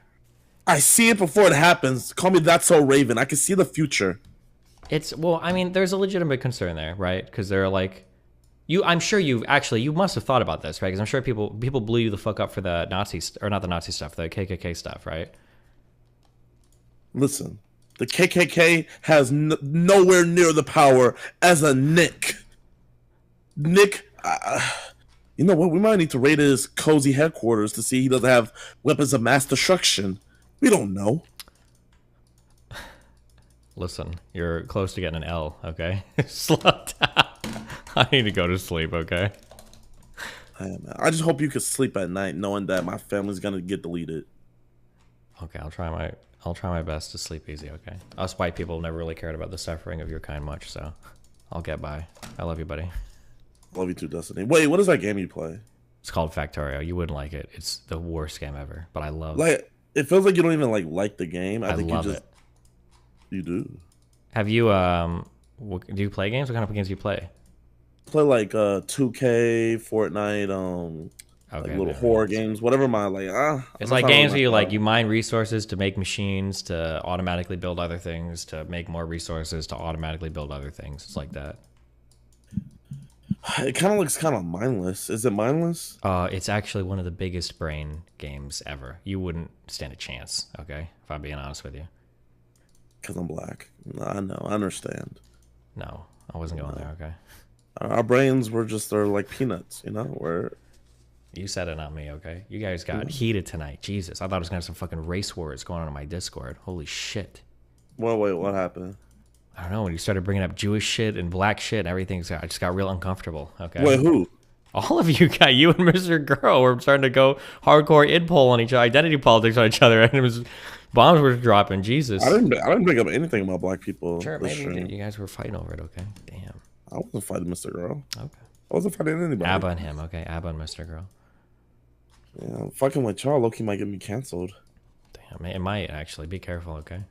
I see it before it happens. Call me That's So Raven. I can see the future. It's, well, I mean, there's a legitimate concern there, right? Because they're like, I'm sure you must have thought about this, right? Because I'm sure people blew you the fuck up for the Nazi, or not the Nazi stuff, the KKK stuff, right? Listen, the KKK has nowhere near the power as a Nick. Nick, you know what? We might need to raid his cozy headquarters to see he doesn't have weapons of mass destruction. We don't know. Listen, you're close to getting an L, okay? Slow down. I need to go to sleep, okay? Hey, man, I just hope you could sleep at night knowing that my family's gonna get deleted. Okay, I'll try my best to sleep easy, okay? Us white people have never really cared about the suffering of your kind much, so I'll get by. I love you, buddy. Love you too, Destiny. Wait, what is that game you play? It's called Factorio. You wouldn't like it. It's the worst game ever, but I love it. Like, it feels like you don't even like the game. I think love you just it. You do. Have you do you play games? What kind of games do you play? Play like 2K, Fortnite, like little horror games, whatever my It's like games where you you mine resources to make machines to automatically build other things, to make more resources to automatically build other things. It's like that. It kind of looks kind of mindless. Is it mindless? It's actually one of the biggest brain games ever. You wouldn't stand a chance, okay? If I'm being honest with you. Because I'm black. I know. I understand. No, I wasn't going there, okay? Our brains were just, they're like peanuts, you know? Where you said it, not me, okay? You guys got heated tonight. Jesus, I thought I was going to have some fucking race wars going on in my Discord. Holy shit. Well, wait, what happened? I don't know, when you started bringing up Jewish shit and black shit and everything, I just got real uncomfortable, okay? Wait, who? All of you got, you and Mr. Girl were starting to go hardcore idpol on each other, identity politics on each other, and it was, bombs were dropping, Jesus. I didn't bring up anything about black people. Sure, maybe you guys were fighting over it, okay? Damn. I wasn't fighting Mr. Girl. Okay. I wasn't fighting anybody. Abba and him, okay? Abba and Mr. Girl. Yeah, fucking with y'all, Loki might get me canceled. Damn, it might actually. Be careful, okay?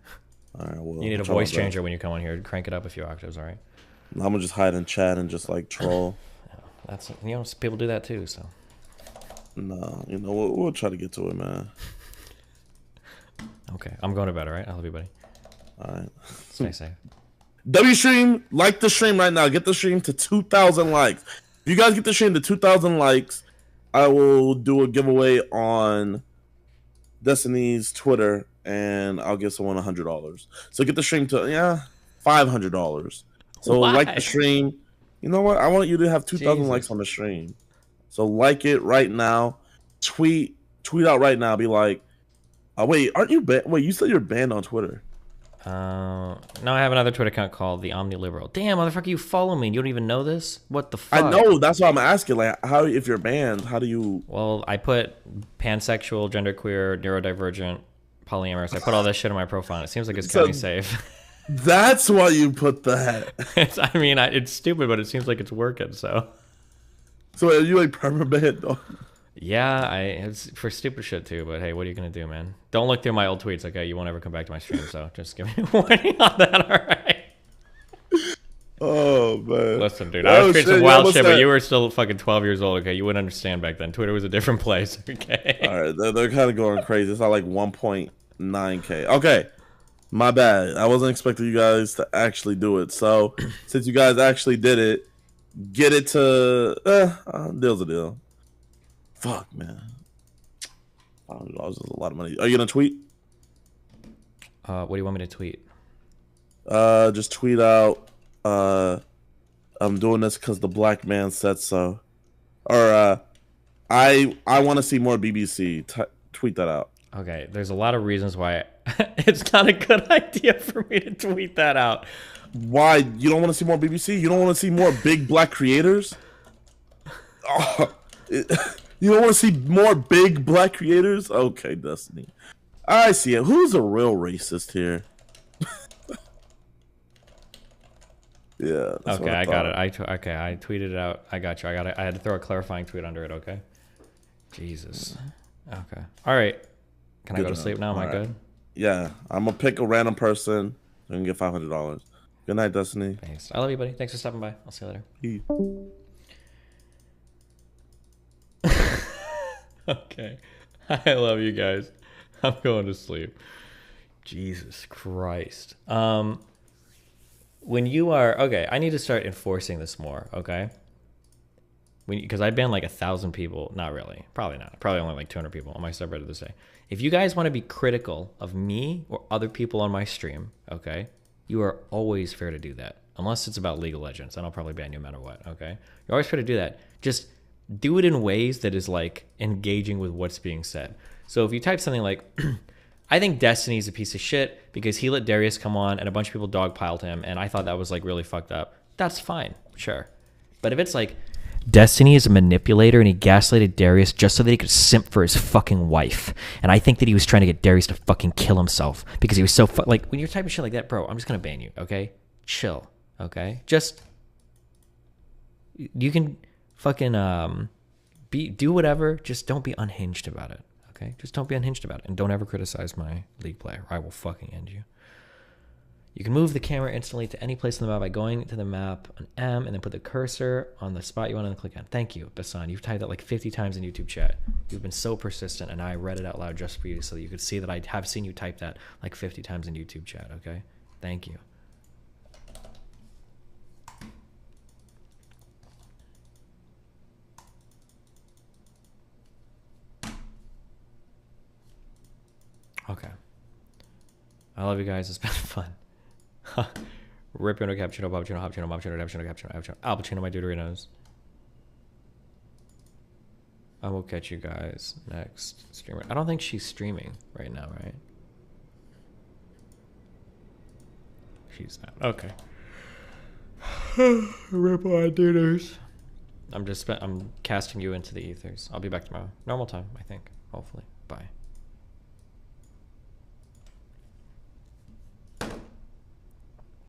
Alright, well, you need a voice changer when you come on here. Crank it up a few octaves, alright? I'm gonna just hide in chat and just like troll. That's, you know, people do that too, so. No, you know, we'll try to get to it, man. Okay, I'm going to bed, alright? I love you, buddy. Alright. Stay safe. W-Stream, like the stream right now. Get the stream to 2,000 likes. If you guys get the stream to 2,000 likes, I will do a giveaway on Destiny's Twitter, and I'll give someone $100. So get the stream to $500. So like the stream. You know what? I want you to have 2,000 likes on the stream. So like it right now. Tweet out right now. Be like, wait, aren't you banned? Wait, you said you're banned on Twitter. No, I have another Twitter account called the OmniLiberal. Damn, motherfucker, you follow me and you don't even know this? What the fuck? I know, that's why I'm asking. Like, how, if you're banned, how do you? Well, I put pansexual, genderqueer, neurodivergent, polyamorous. I put all this shit in my profile. And it seems like it's kept me safe. That's why you put that. I mean, it's stupid, but it seems like it's working. So are you like perma-banned? Yeah, it's for stupid shit too, but hey, what are you gonna do, man? Don't look through my old tweets, okay? You won't ever come back to my stream, so just give me a warning on that, alright? Oh, man. Listen, dude, I was creating some wild shit, but you were still fucking 12 years old, okay? You wouldn't understand back then. Twitter was a different place, okay? Alright, they're kind of going crazy. It's not like 1.9K. Okay, my bad. I wasn't expecting you guys to actually do it. So, since you guys actually did it, get it to... deal's a deal. Fuck, man. $500 is a lot of money. Are you gonna tweet? What do you want me to tweet? Just tweet out, I'm doing this because the black man said so. Or, I want to see more BBC. Tweet that out. Okay, there's a lot of reasons why it's not a good idea for me to tweet that out. Why? You don't want to see more BBC? You don't want to see more big black creators? Oh, you don't want to see more big black creators? Okay, Destiny. I see it. Who's a real racist here? Yeah. Okay, I got it. I tweeted it out. I got you. I had to throw a clarifying tweet under it. Okay. Jesus. Okay. All right. Can I go to sleep now? Am I good? Yeah. I'm gonna pick a random person and get $500. Good night, Destiny. Thanks. I love you, buddy. Thanks for stopping by. I'll see you later. Okay. I love you guys. I'm going to sleep. Jesus Christ. When you are okay, I need to start enforcing this more. Okay. Because I banned like 1,000 people. Not really. Probably not. Probably only like 200 people on my subreddit this day. If you guys want to be critical of me or other people on my stream, okay, you are always fair to do that. Unless it's about League of Legends, then I'll probably ban you no matter what. Okay. You're always fair to do that. Just do it in ways that is like engaging with what's being said. So if you type something like, I think Destiny is a piece of shit because he let Darius come on and a bunch of people dogpiled him, and I thought that was like really fucked up. That's fine, sure. But if it's like, Destiny is a manipulator and he gaslighted Darius just so that he could simp for his fucking wife, and I think that he was trying to get Darius to fucking kill himself because he was so like, when you're typing shit like that, bro, I'm just gonna ban you, okay? Chill, okay? Just, you can fucking do whatever, just don't be unhinged about it. Okay, just don't be unhinged about it, and don't ever criticize my League play, or I will fucking end you. You can move the camera instantly to any place on the map by going to the map on M and then put the cursor on the spot you want to click on. Thank you, Basan. You've typed that like 50 times in YouTube chat. You've been so persistent, and I read it out loud just for you so that you could see that I have seen you type that like 50 times in YouTube chat. Okay, thank you. Okay. I love you guys. It's been fun. Rip into cappuccino, cappuccino, cappuccino, cappuccino, cappuccino, cappuccino, Alpuccino, my Deuterinos. I will catch you guys next streamer. I don't think she's streaming right now, right? She's not. Okay. Rip on dinners. I'm casting you into the ethers. I'll be back tomorrow. Normal time, I think. Hopefully. Bye.